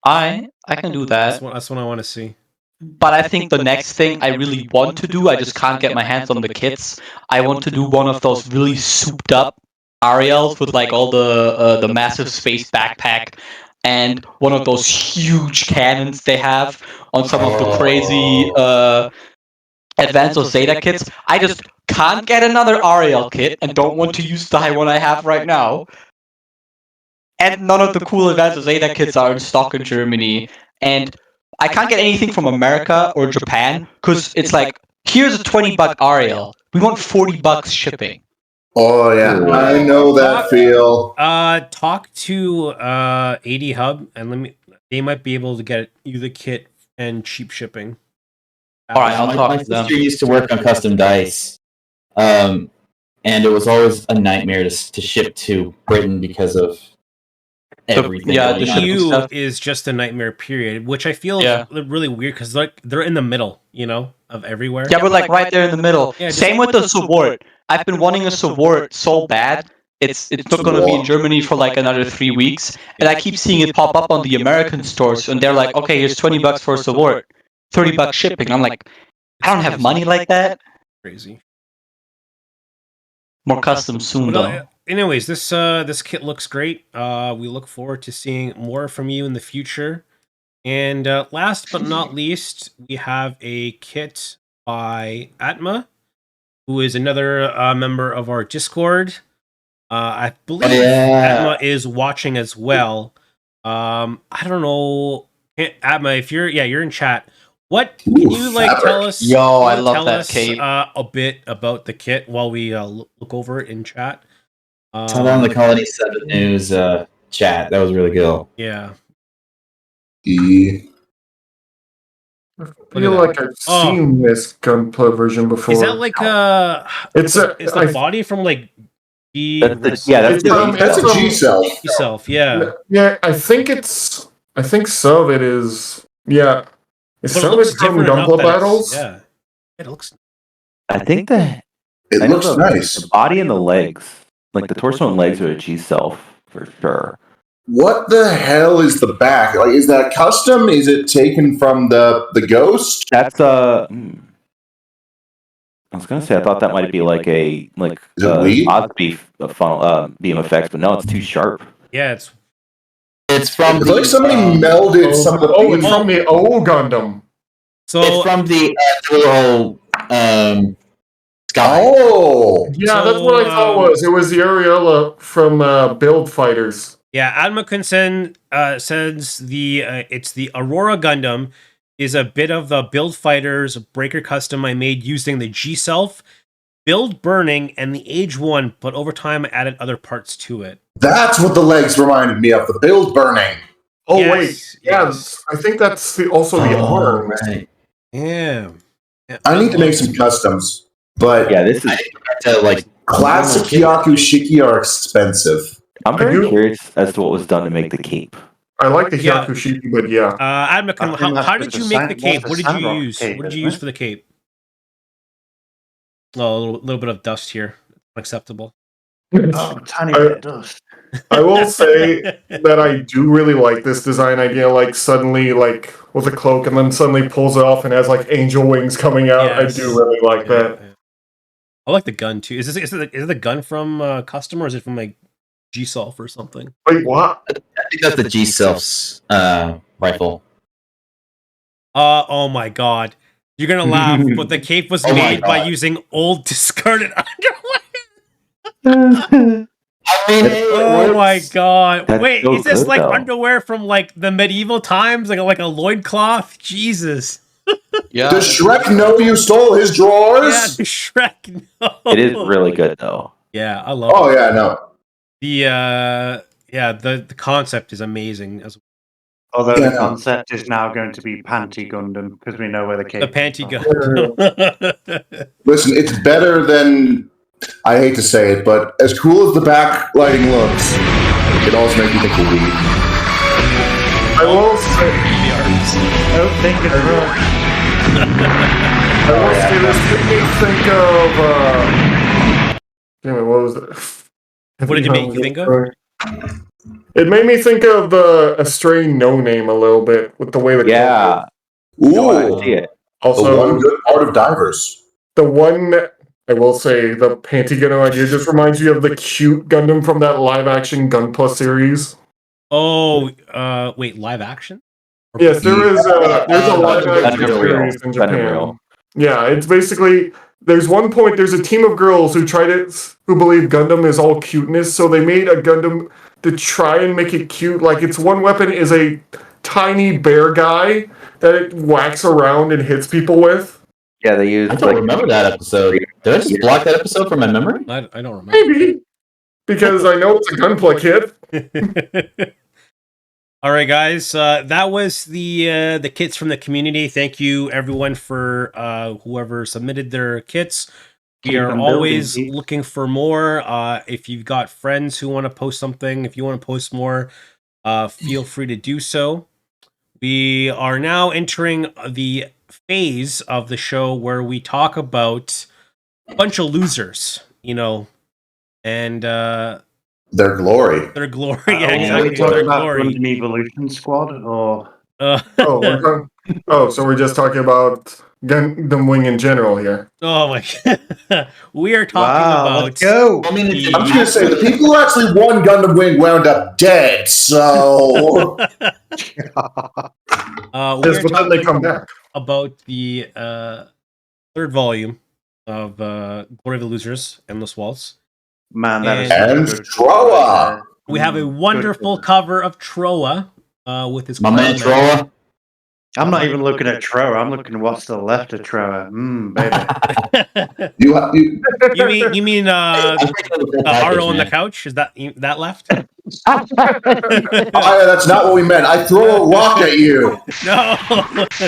I can do that. That's what I want to see. But I think the next thing I really want to do, I just can't get my hands on the kits. I want to do one of those really souped up Ariels with like all the massive space backpack and one of those huge cannons they have on some of the crazy Advanced or Zeta kits. I just can't get another Ariel kit and don't want to use the one I have right now. And none of the cool Advanced or Zeta kits are in stock in Germany. And I can't get anything from America or Japan because it's like, here's a $20 Ariel. We want $40 shipping. Oh yeah, I know that feel. Talk to 80 Hub and they might be able to get you the kit and cheap shipping. All right, I'll talk My to them. sister used to work on custom dice, and it was always a nightmare to ship to Britain because of everything. the going on. shipping EU stuff. is just a nightmare period, which I feel Yeah. is really weird because they're in the middle, of everywhere. Yeah, we're like right there in the middle. Yeah, just- Same with the Sword. I've been wanting a Sword so bad. It's not going to be in Germany for like another 3 weeks, and I keep seeing it pop up on the American stores, and they're like, okay, here's $20 for a Sword, $30 shipping. I'm like, I don't have money like that. Crazy. More custom soon though. Anyways, this kit looks great. We look forward to seeing more from you in the future. And last but not least, we have a kit by Atma, who is another member of our Discord. I believe Atma is watching as well. I don't know, Atma, if you're in chat. What can you tell us? Yo, I love tell that us, cape. a bit about the kit while we look over it in chat. Turn on the Colony 7 News chat. That was really cool. Yeah. I feel like I've seen this Gunpla version before. Is that like It's the body from like G? That's a G self. G self, yeah. Yeah, I think some of it is. Yeah, But some of it's from Gunpla battles. Yeah, it looks. I think that It looks nice. the body and the legs, like the torso and legs, are a G self for sure. What the hell is the back? Like, is that custom? Is it taken from the Ghost? That's I was gonna say I thought that might be like a Is it weeb? Osby funnel beam effects, but no, it's too sharp. Yeah, It's from It's like somebody melded some of the it's from the old Gundam. so. It's from the little sky. Oh, Yeah, So, that's what I thought it was. It was the Ariella from Build Fighters. Yeah, Adma Kunsen says it's the Aurora Gundam is a bit of the Build Fighters breaker custom I made using the G Self, Build Burning, and the Age 1, but over time I added other parts to it. that's what the legs reminded me of. The build burning. Oh Yes, wait, yes. I think that's also the arm. Right. Yeah. I need to make some customs, but Yeah, this is. classic Hyaku Shiki are expensive. I'm very curious as to what was done to make the cape. I like the Yeah. Hyakushiki, but yeah. Adma Kun, I think that's how with did the you make the sand- cape? the What did you sandrock use? cape, What did you isn't use it? for the cape? Oh, a little bit of dust here. Unacceptable. Oh, tiny bit of dust. I will say that I do really like this design idea. Like suddenly, like with a cloak, and then suddenly pulls it off and has like angel wings coming out. Yes. I do really like that. Yeah. I like the gun too. Is it the gun from Custom or is it from like G-Solf or something? Wait, what? I think that's the G Self's rifle. Oh my god. You're gonna laugh, but the cape was Oh my made by God. using old discarded underwear. I mean, Oh my god. That's Wait, so is this good, like though. underwear from like the medieval times? Like a loincloth? Jesus. Yeah. Does Shrek know you stole his drawers? Yeah, Shrek. No. It is really good though. Yeah, I love Oh it. yeah, no. The concept is amazing as Although Yeah. the concept is now going to be Panty Gundam because we know where the cape the panty is from. gun. Listen, it's better than, I hate to say it, but as cool as the backlighting looks, it also makes me think of weed. I will say, I don't think it's wrong. I will say this made me think of. Damn it, what was it? What did it make you think of? It made me think of a Stray No Name a little bit with the way the Yeah, Ooh, No, I see it. the Also, one good part of divers. the one, I will say, the panty Gundam idea just reminds me of the cute Gundam from that live-action Gunpla series. Oh, wait, live action? Yes, there's a live-action Gundam Real. series in Gundam Japan. Real. Yeah, it's basically there's one point there's a team of girls who believe Gundam is all cuteness, so they made a Gundam to try and make it cute. Like its one weapon is a tiny bear guy that it whacks around and hits people with. Yeah, they use. I don't remember that episode. Did I just block that episode from my memory? I don't remember. Maybe because I know it's a Gunpla kid. All right, guys. That was the kits from the community. Thank you, everyone, for whoever submitted their kits. We Keep are them always building, Pete. looking for more. If you've got friends who want to post something, if you want to post more, feel free to do so. We are now entering the phase of the show where we talk about a bunch of losers, and Their glory. their glory. Are Yeah, we exactly. talking Their about glory. Gundam Evolution Squad or? So we're just talking about Gundam Wing in general here. Oh my god. We are talking Wow, about let's go. I mean, it's the- I'm just gonna say the people who actually won Gundam Wing wound up dead. So we Yes, are but then they talking come back. about the third volume of Glory of the Losers, Endless Waltz. Man, that is And such a good Troa. We have a Good wonderful good. cover of Troa with his my man clan Troa. I'm not even looking at Troa. I'm looking at what's to the left of Troa. Baby. you you mean Aro on the couch? Is that left? that's not what we meant. I throw a rock at you. No.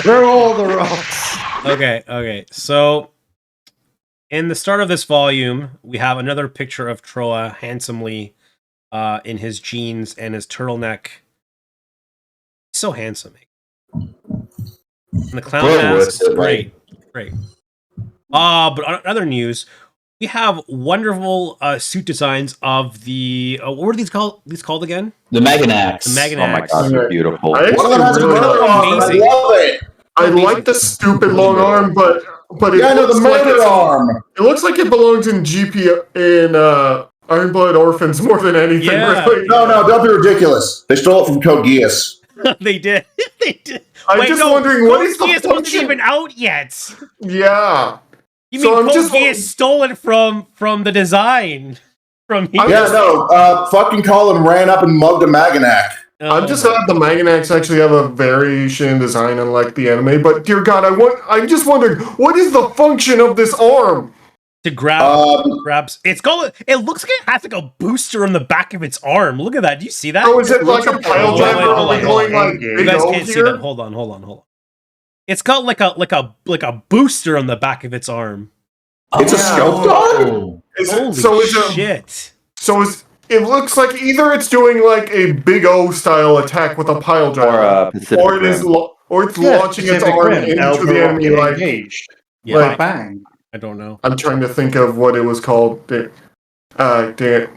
Throw all the rocks. Okay. So, in the start of this volume, we have another picture of Troa handsomely in his jeans and his turtleneck. So handsome. And the clown Troa mask was is it, great. Great. But on other news, we have wonderful suit designs of the what were these called? again? The Maganax. The Maganax. Oh my god, they're beautiful. I One of them has a really murder like arm. and I amazing. love it. I like the stupid long arm, but Yeah, I know the looks like murder arm. it looks like it belongs in Iron Blood Orphans more than anything. Yeah. Really. No, don't be ridiculous. They stole it from Code Geass. They did. They did. I'm just wondering what is the Geass wasn't function? even out yet. Yeah. You So mean I'm Code just- Geass stole it from the design from here? I'm Yeah, no. Fucking Colin ran up and mugged a Maganac. I'm just glad the Maganax actually have a variation in design unlike the anime, but dear God, I'm just wondering, what is the function of this arm? to grabs. It looks like it has like a booster on the back of its arm. Look at that. Do you see that? Oh, is it like a pile Hold on, driver hold on, going hold on. like You You big guys O can't see here? that. Hold on. It's got like a booster on the back of its arm. It's a scalp dog? Holy shit! It looks like either it's doing like a big O style attack with a pile Or driver, Pacific or it is Rim. or it's launching its Pacific arm Rim, into Elbow the enemy. Rocket Like engaged. Yeah, Like- Bang. I don't know. I'm trying to think of what it was called. Damn it.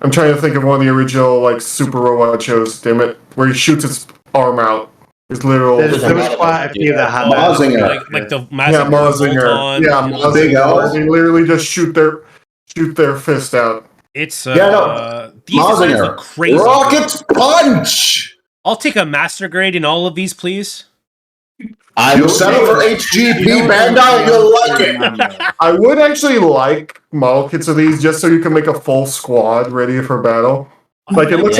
I'm trying to think of one of the original like Super Robot shows. Damn it, where he shoots his arm out. His literal. There was quite a few that had that. Mazinger. Like the Yeah, massive Mazinger. Yeah, Big Mazinger. L. They literally just shoot their fist out. It's Yeah, no. these designs Mazinger. look crazy. Rocket punch! I'll take a master grade in all of these, please. You'll settle for HGP Bandai, you'll like it. I would actually like model kits of these just so you can make a full squad ready for battle. Like it looks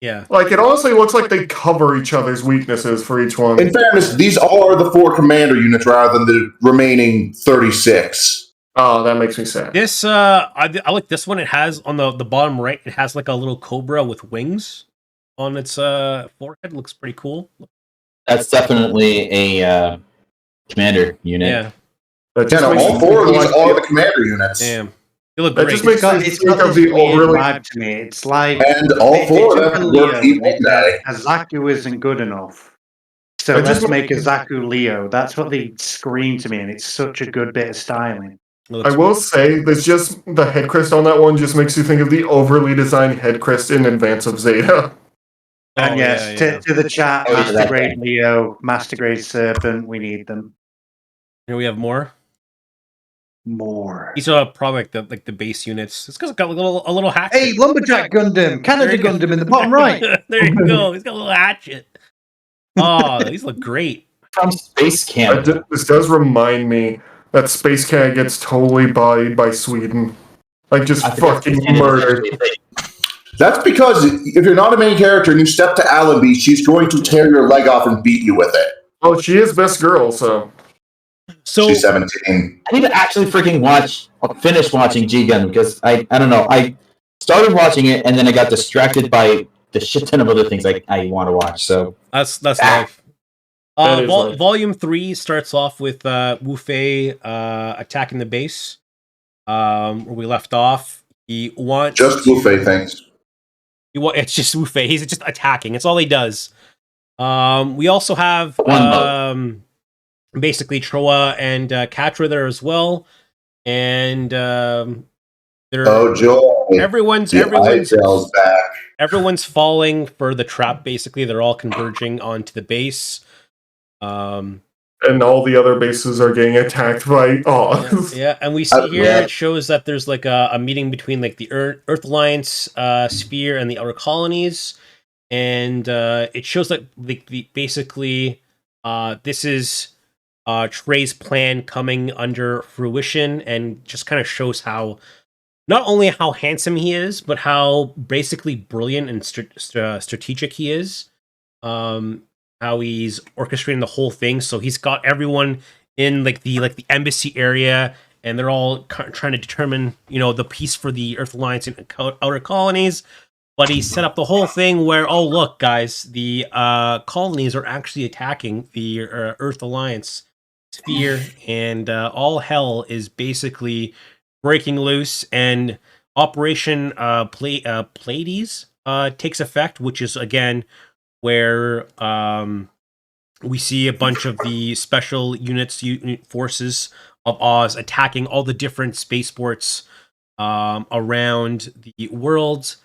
Yeah. like it honestly looks like they cover each other's weaknesses for each one. In fairness, these are the 4 commander units rather than the remaining 36. Oh, that makes me sad. This I like this one. It has on the bottom right. It has like a little cobra with wings on its forehead. Looks pretty cool. That's definitely a commander unit. Yeah. That Yeah, just no, makes all me 4 of think these like are the commander units. Damn. They look That great. just makes me It's think got of this the weird overly. vibe to me. It's like And all they 4 took of a them Leo work and equal they day. said, Azaku isn't good enough. So I just let's make Azaku Leo. That's what they scream to me, and it's such a good bit of styling. Looks I will say, there's just the head crest on that one just makes you think of the overly designed head crest in Advance of Zeta. And Oh, yes, yeah. to the chat, Oh, yeah, Master that Grade thing. Leo, Master Grade Serpent, we need them. Here we have more. More. These are probably like the base units. It's got a little hatchet. Hey, Lumberjack Gundam, Canada There you go. Gundam in the bottom right. There you go. He's got a little hatchet. Oh, these look great. From Space Camp. This does remind me that Space Cat gets totally bodied by Sweden. Like, just I forgot fucking to say murdered. That's because if you're not a main character and you step to Allenby, she's going to tear your leg off and beat you with it. Well, she is best girl, so. So She's 17. I need to actually freaking finish watching G Gundam because I don't know. I started watching it and then I got distracted by the shit ton of other things I want to watch. So that's life. That is life. Volume 3 starts off with Wu Fei attacking the base. Where we left off. He wants Just Wu Fei things. It's just Wu Fei. He's just attacking. It's all he does. We also have basically Troa and Katra there as well, and Joy. everyone's back. everyone's falling for the trap. Basically, they're all converging onto the base. And all the other bases are getting attacked by Oz. Yeah, and we see here it shows that there's like a meeting between like the Earth Alliance sphere and the outer colonies, and it shows that basically this is Trey's plan coming under fruition, and just kind of shows how not only how handsome he is, but how basically brilliant and strategic he is. How he's orchestrating the whole thing. So he's got everyone in like the embassy area, and they're all trying to determine, the peace for the Earth Alliance and outer colonies. But he set up the whole thing where, oh look, guys, the colonies are actually attacking the Earth Alliance sphere, and all hell is basically breaking loose. And Operation Pleiades takes effect, which is again where we see a bunch of the special forces of Oz attacking all the different spaceports around the world.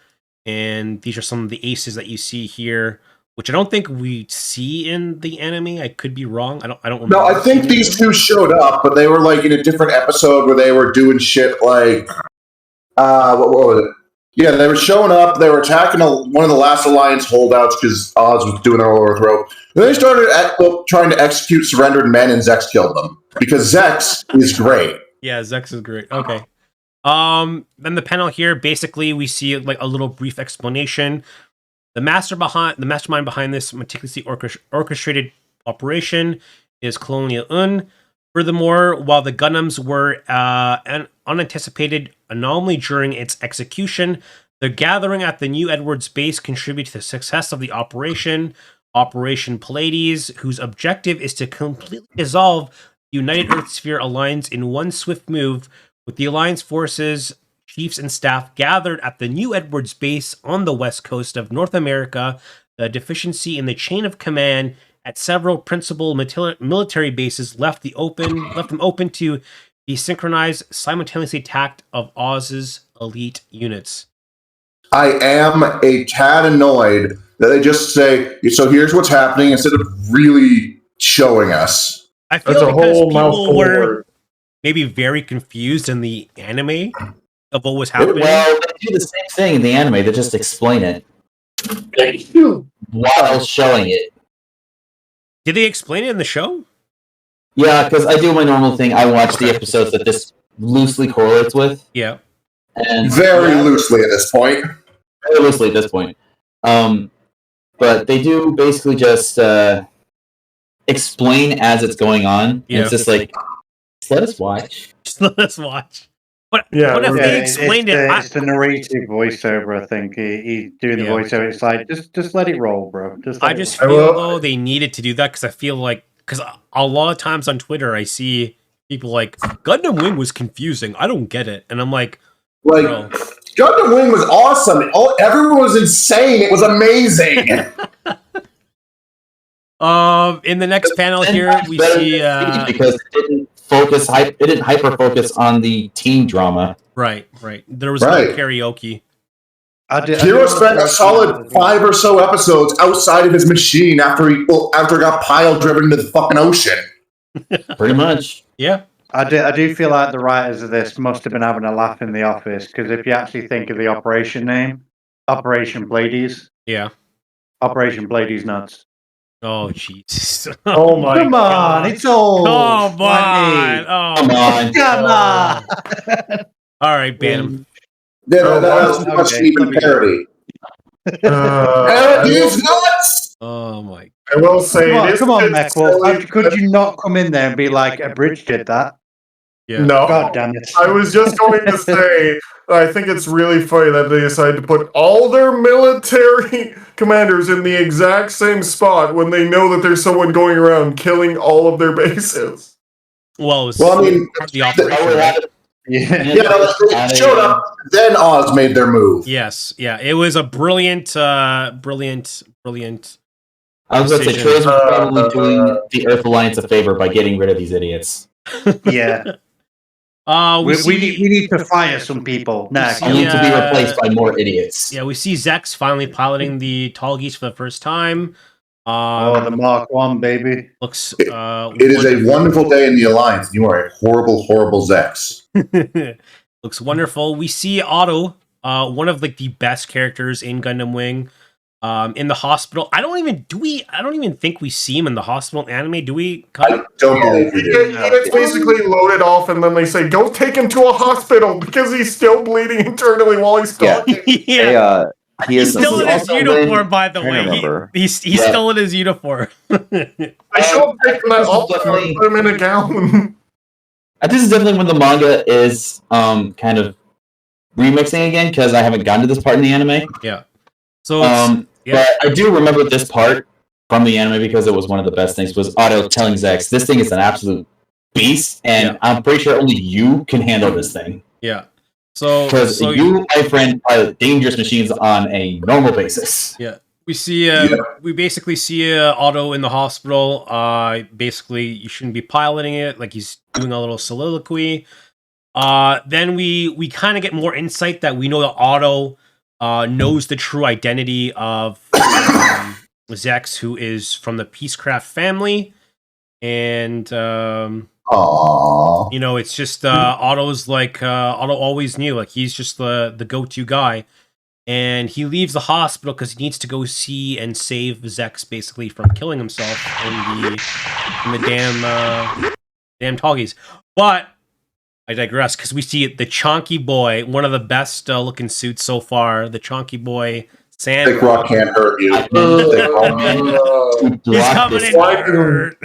And these are some of the aces that you see here, which I don't think we see in the anime. I could be wrong. I don't remember. No, I think these two showed up, but they were like in a different episode where they were doing shit like what was it? Yeah, they were showing up. They were attacking one of the last Alliance holdouts because Oz was doing their overthrow. And they started trying to execute surrendered men, and Zex killed them because Zex is great. Yeah, Zex is great. Okay. Then the panel here, basically, we see like a little brief explanation. The mastermind behind this meticulously orchestrated operation is Colonial Un. Furthermore, while the Gundams were an unanticipated anomaly during its execution, the gathering at the New Edwards base contributed to the success of the operation, Operation Pleiades, whose objective is to completely dissolve the United Earth Sphere Alliance in one swift move, with the Alliance forces, chiefs, and staff gathered at the New Edwards base on the west coast of North America. The deficiency in the chain of command at several principal military bases left them open to the synchronized, simultaneously attack of Oz's elite units. I am a tad annoyed that they just say, so here's what's happening, instead of really showing us. I feel That's a because whole people mouthful were word. maybe very confused in the anime of what was happening. Well, they do the same thing in the anime. They just explain it while showing it. Did they explain it in the show? Yeah, because I do my normal thing. I watch the episodes that this loosely correlates with. Yeah. And Very loosely at this point. Very loosely at this point. But they do basically just explain as it's going on. Yeah. And it's just like, just let us watch. Just let us watch. But Yeah, what if yeah, they explained it? It's the narrative voiceover, I think. He's doing the voiceover. It's like, just let it roll, bro. I just feel though they needed to do that because I feel like a lot of times on Twitter I see people like Gundam Wing was confusing. I don't get it, and I'm like, bro. Gundam Wing was awesome. Everyone was insane. It was amazing. In the next panel here, we see because it didn't hyper focus on the teen drama. Right. There was no karaoke. Heero spent a solid 5 or so episodes outside of his machine after it got pile driven into the fucking ocean. Pretty much. Yeah. I do feel like the writers of this must have been having a laugh in the office, because if you actually think of the operation name, Operation Blades. Yeah. Operation Blades nuts. Oh, Jesus. Oh my Come god. on, it's old. Come on. Oh, Come on. Come on. all right, ban him. Yeah, that's too much even parody. He's nuts! Oh, my. I will say, Come on, Mechwolf. Could you not come in there and be like, a bridge did that? Yeah. No. God damn it. I was just going to say, I think it's really funny that they decided to put all their military commanders in the exact same spot when they know that there's someone going around killing all of their bases. Well, it was Well, I mean, part of the operation. Right? Yeah. They showed up, then Oz made their move. Yes. Yeah. It was a brilliant. I was going to say, decision. Troy's probably doing the Earth Alliance a favor by getting rid of these idiots. Yeah. We need to fire some people next. see- Only to be Yeah. replaced by more idiots. Yeah, we see Zex finally piloting the tall geese for the first time. The Mark 1, baby. Looks. It is a wonderful day in the Alliance. You are a horrible, horrible Zex. Looks wonderful. We see Otto, one of like the best characters in Gundam Wing, in the hospital. I don't even think we see him in the hospital anime. Do we? I don't believe you He do. gets basically loaded off, and then they say, go take him to a hospital because he's still bleeding internally while he's Yeah. talking. Yeah. He He's is still in his also uniform, by the trying to way. remember. He's still in his uniform. I should have taken that off definitely- and put him in a gown. This is definitely when the manga is kind of remixing again, because I haven't gotten to this part in the anime. Yeah. So it's, But I do remember this part from the anime because it was one of the best things, was Otto telling Zex, this thing is an absolute beast, and I'm pretty sure only you can handle this thing. yeah. So you, my friend, pilot dangerous machines on a normal basis. Yeah. We see we basically see Otto in the hospital. Basically you shouldn't be piloting it, like he's doing a little soliloquy. Then we kind of get more insight that we know that Otto knows the true identity of Zex, who is from the Peacecraft family. And Aww. you know, it's just Otto's like Otto always knew, like he's just the go-to guy. And he leaves the hospital because he needs to go see and save Zex basically from killing himself in the damn Toggies. But I digress, because we see the Chonky Boy, one of the best looking suits so far. The Chonky Boy Thick rock can't hurt you. Thick rock. He's coming in hard.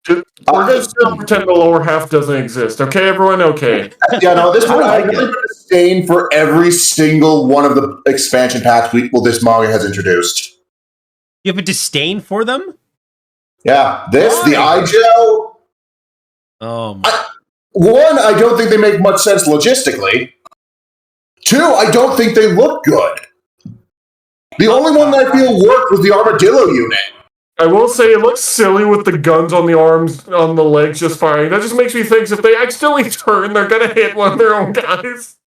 We're just going to pretend the lower half doesn't exist. Okay, everyone? Okay. Yeah, no, this one I really put a disdain for every single one of the expansion packs this manga has introduced. You have a disdain for them? Yeah, the Why? eye gel. One, I don't think they make much sense logistically. Two, I don't think they look good. The only one that I feel worked was the armadillo unit. I will say it looks silly with the guns on the arms, on the legs just firing. That just makes me think if they accidentally turn, they're going to hit one of their own guys.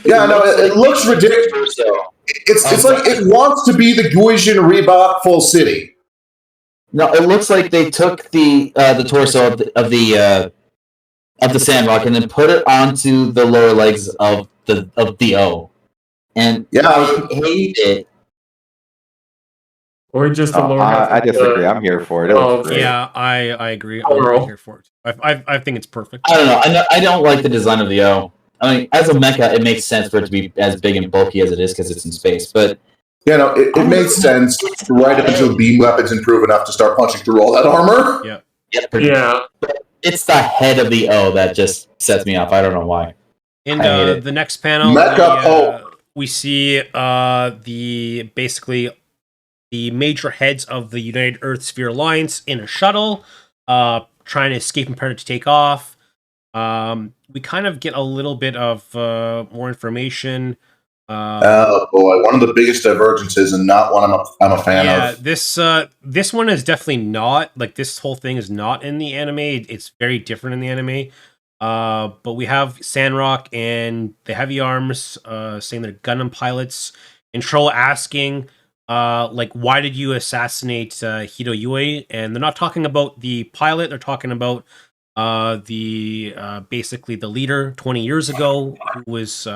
Yeah, no, it looks ridiculous. It's like it wants to be the Guijin Reebok Full City. No, it looks like they took the torso of the Sandrock and then put it onto the lower legs of the O. And Yeah, I hate it. Or just the lower half. I disagree. I'm here for it. It looks great. Yeah, I agree. I'm Overall. here for it. I think it's perfect. I don't know. I don't like the design of the O. I mean, as a mecha, it makes sense for it to be as big and bulky as it is because it's in space. But yeah, no, it makes sense right up until beam weapons improve enough to start punching through all that armor. Yeah. Yeah. It's the head of the O that just sets me off. I don't know why. In I hate it. the next panel, we see the major heads of the United Earth Sphere Alliance in a shuttle, trying to escape and prepare to take off. We kind of get a little bit of more information. Oh boy, one of the biggest divergences, and not one I'm a fan of. This one is definitely not, like, this whole thing is not in the anime. It's very different in the anime. But we have Sandrock and the Heavy Arms saying they're Gundam pilots, and Troll asking, like, why did you assassinate Heero Yui? And they're not talking about the pilot; they're talking about the basically the leader 20 years ago who was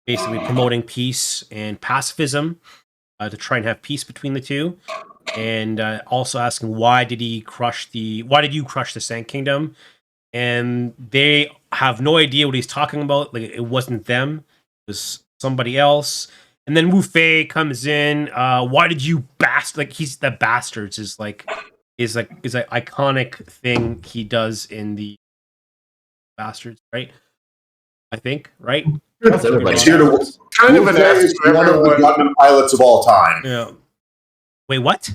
basically promoting peace and pacifism to try and have peace between the two, and also asking why did you crush the Sand Kingdom? And they have no idea what he's talking about. Like, it wasn't them, it was somebody else. And then Wu Fei comes in. Why did you like, he's the bastards is an iconic thing he does in the bastards, right? I think, right? That's everybody. It's here to Kind of Wu an Fei ass is for one of the everyone. Gundam pilots of all time. Yeah. Wait, what?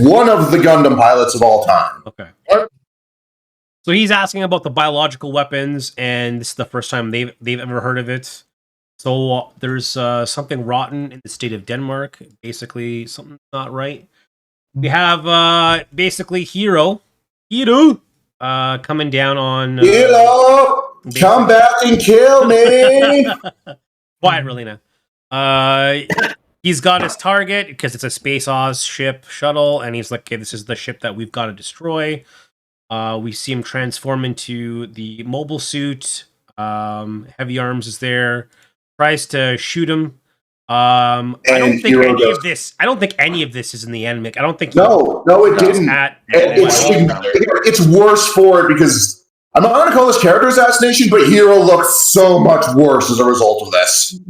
One of the Gundam pilots of all time. Okay. What? So he's asking about the biological weapons, and this is the first time they've ever heard of it. So there's something rotten in the state of Denmark. Basically, something's not right. We have basically Heero coming down on. Hello, come back and kill me. Quiet, Relina. He's got his target because it's a Space Oz ship shuttle, and he's like, okay, this is the ship that we've got to destroy. We see him transform into the mobile suit. Heavy Arms is there, tries to shoot him. I don't think any of this is in the anime. I don't think. No, it didn't. It's worse for it because I'm not going to call this character assassination, but Heero looks so much worse as a result of this.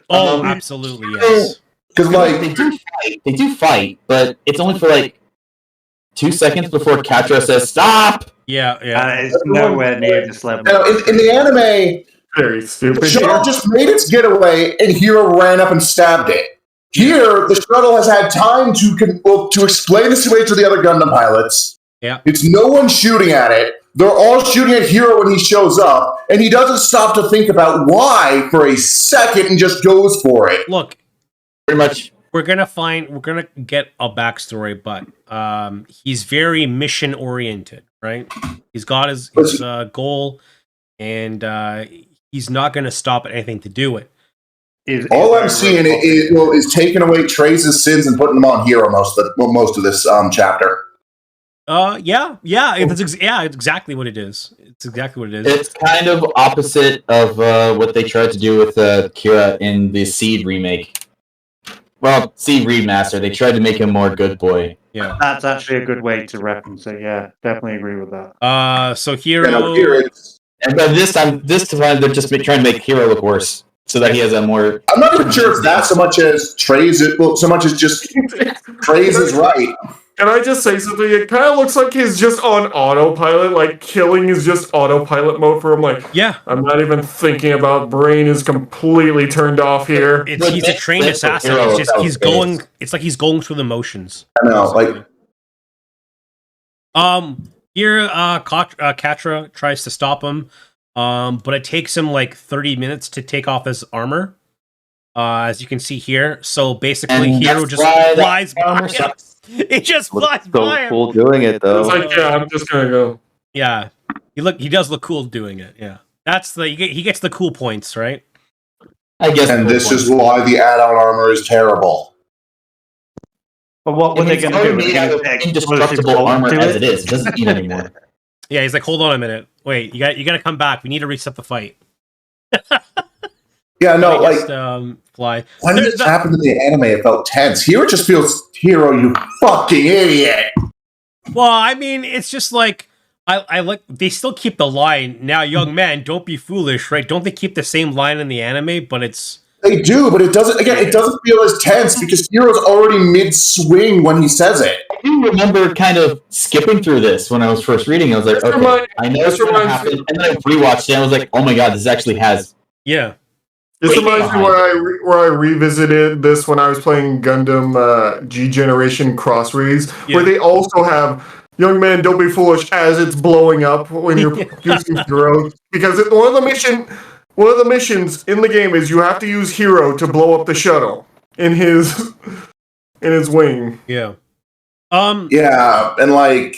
Oh, absolutely, yes. Because like they do fight, but it's only for like 2 seconds before Catra says stop. Yeah. It's nowhere near this level. In the anime, Very stupid. the shuttle just made its getaway, and Heero ran up and stabbed it. Here, the shuttle has had time to explain the situation to the other Gundam pilots. Yeah, it's no one shooting at it. They're all shooting at Heero when he shows up, and he doesn't stop to think about why for a second and just goes for it. Look, pretty much. We're gonna get a backstory, but he's very mission oriented, right? He's got his goal, and he's not gonna stop at anything to do it. All I'm seeing is taking away Trace's sins and putting them on Heero most of this chapter. It's exactly what it is. It's exactly what it is. It's kind of opposite of what they tried to do with Kira in the Seed remake. Well, Seed remaster. They tried to make him more good boy. Yeah, that's actually a good way to reference it. Yeah, definitely agree with that. So Heero, and but this time they're just trying to make Heero look worse, so that he has a more. I'm not even sure if that's so much as so much as just Trace is right. Can I just say something? It kind of looks like he's just on autopilot. Like, killing is just autopilot mode for him. Like, yeah, I'm not even thinking about. Brain is completely turned off here. He's a trained assassin. It's just he's going. It's like he's going through the motions. I know, like. Here, Catra tries to stop him, but it takes him like 30 minutes to take off his armor. As you can see here, so basically, Heero just flies by him. It just flies by him. Cool doing it though. It's like, yeah, I'm just gonna go. Yeah, he does look cool doing it. Yeah, that's he gets the cool points, right? I guess. And this is why the add-on armor is terrible. But what were they going to do? Indestructible armor as it is. It doesn't need anymore. Yeah, he's like, hold on a minute. Wait, you got to come back. We need to reset the fight. Yeah, no, like fly. When this happened in the anime, it felt tense. Here, it just feels Heero, you fucking idiot. Well, I mean, it's just like I like they still keep the line. Now, young man, don't be foolish, right? Don't they keep the same line in the anime? But they do, but it doesn't. Again, it doesn't feel as tense because Hero's already mid-swing when he says it. I do remember kind of skipping through this when I was first reading. I was like, okay, I know it's going to happen, and then I rewatched it. And I was like, oh my god, this actually has. Yeah. This reminds me where I revisited this when I was playing Gundam G Generation Cross Reads, where they also have "Young man, don't be foolish" as it's blowing up when you're using Heero. Because one of the missions in the game is you have to use Heero to blow up the shuttle in his wing. Yeah. Yeah, and like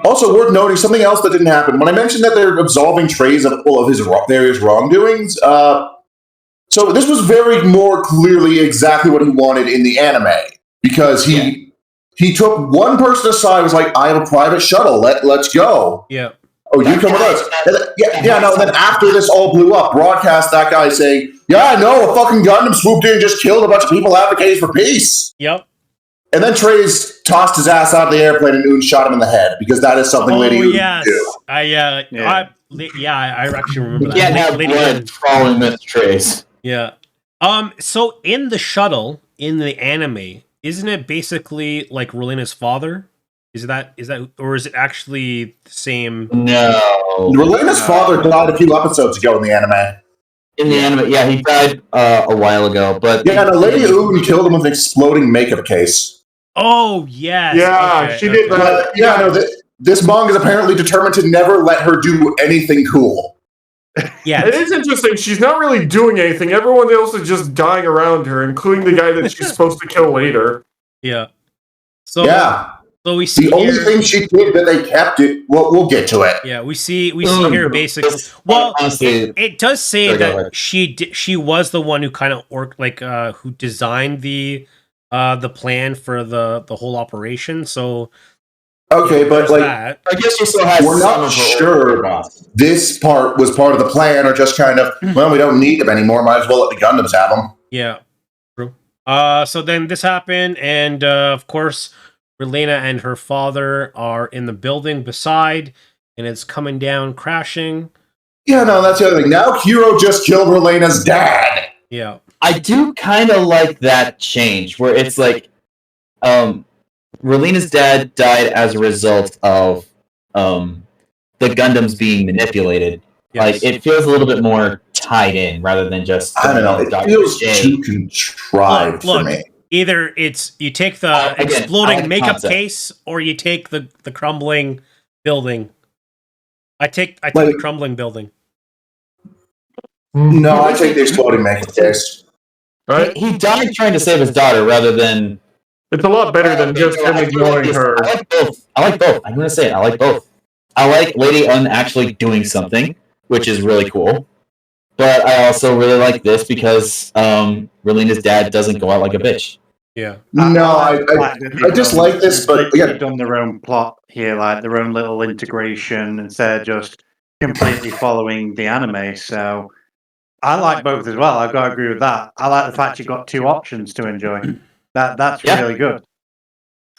Also, worth noting something else that didn't happen. When I mentioned that they're absolving Treize of all of his various wrongdoings, so this was very more clearly exactly what he wanted in the anime, because he took one person aside, was like, I have a private shuttle, let's go. Yeah. Oh, you come with us. And then after this all blew up, broadcast that guy saying, yeah, no, a fucking Gundam swooped in and just killed a bunch of people advocating for peace. Yep. And then Treize tossed his ass out of the airplane and Un shot him in the head, because that is something Lady Un yes. do. I actually remember that. You can't have blood following Mr. Treize. Yeah. So in the shuttle, in the anime, isn't it basically like Relena's father? Is that, or is it actually the same? No. Relena's father died a few episodes ago in the anime. In the anime, yeah, he died a while ago, but Lady Un killed him with an exploding makeup case. Oh yes. Yeah, okay, she did that. This manga is apparently determined to never let her do anything cool. Yeah, It is interesting. She's not really doing anything. Everyone else is just dying around her, including the guy that she's supposed to kill later. Yeah. So So we see the only thing she did that they kept it. Well, we'll get to it. Yeah, we see here basically. Well, it does say that she was the one who kind of who designed the plan for the whole operation. So okay, but like that. I guess she still has. We're not sure this part was part of the plan or just kind of we don't need them anymore. Might as well let the Gundams have them. Yeah, true. So then this happened, and of course, Relena and her father are in the building beside, and it's coming down, crashing. Yeah, no, that's the other thing. Now Heero just killed Relena's dad. Yeah. I do kind of like that change, where it's like, Relena's dad died as a result of the Gundams being manipulated. Yes. Like, it feels a little bit more tied in rather than just. I don't know. It feels too contrived for me. Either it's you take the exploding makeup case, or you take the crumbling building. I take the crumbling building. No, I take the exploding makeup case. Right? He died trying to save his daughter rather than. It's a lot better than just him ignoring her. I like both. I'm gonna say it. I like both. I like Lady Un actually doing something, which is really cool. But I also really like this because Relena's dad doesn't go out like a bitch. Yeah. No, I just like this, but they've done their own plot here, like their own little integration instead of just completely following the anime. So I like both as well. I've got to agree with that. I like the fact you've got two options to enjoy. That's really good.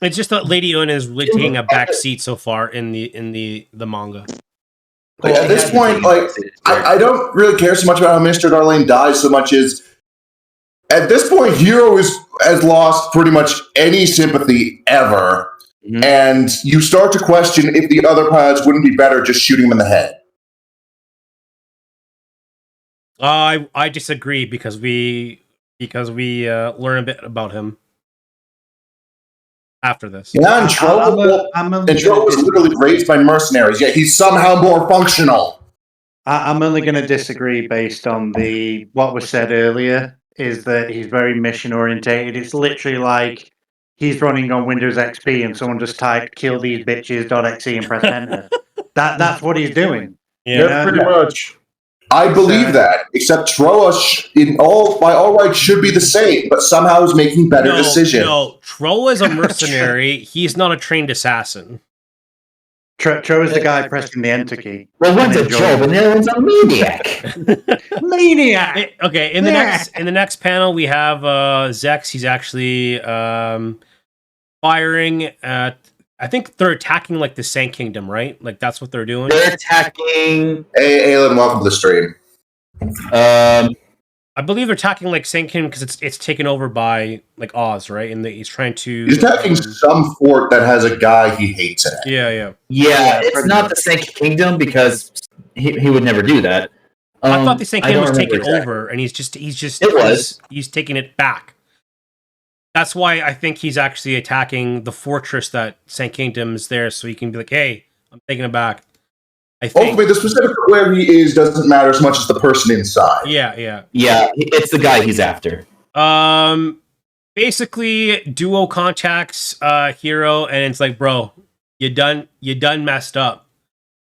It's just that Lady Un is really taking a back seat so far in the manga. Like, at this point, I don't really care so much about how Mr. Darlene dies so much as at this point, Heero has lost pretty much any sympathy ever, and you start to question if the other pilots wouldn't be better just shooting him in the head. I disagree because we learn a bit about him after this. Yeah, and Tro was literally raised by mercenaries, yet he's somehow more functional. I'm only going to disagree based on what was said earlier, is that he's very mission orientated. It's literally like he's running on Windows XP and someone just typed "kill these bitches.exe" and press enter. That's what he's doing. Yeah, pretty much. I believe that, except Troa by all rights should be the same, but somehow is making better decisions. No, Troa is a mercenary. He's not a trained assassin. Tro is the guy pressing the enter key. Well, one's a Job and the other one's a maniac. Maniac. Okay, in the next panel we have Zex. He's actually firing at. I think they're attacking like the Sand Kingdom, right? Like that's what they're doing. They're attacking. Hey, Alan, welcome to the stream. I believe they're attacking like Sand Kingdom because it's taken over by like Oz, right? And he's trying to. He's attacking some fort that has a guy he hates in it. Yeah. It's not the Sand Kingdom because he would never do that. I thought the Sand Kingdom was taken over, and he's taking it back. That's why I think he's actually attacking the fortress that Sand Kingdom is there, so he can be like, "Hey, I'm taking it back." I think. Ultimately, the specific where he is doesn't matter as much as the person inside. Yeah. It's the guy he's after. Basically, Duo contacts Heero, and it's like, "Bro, you done messed up.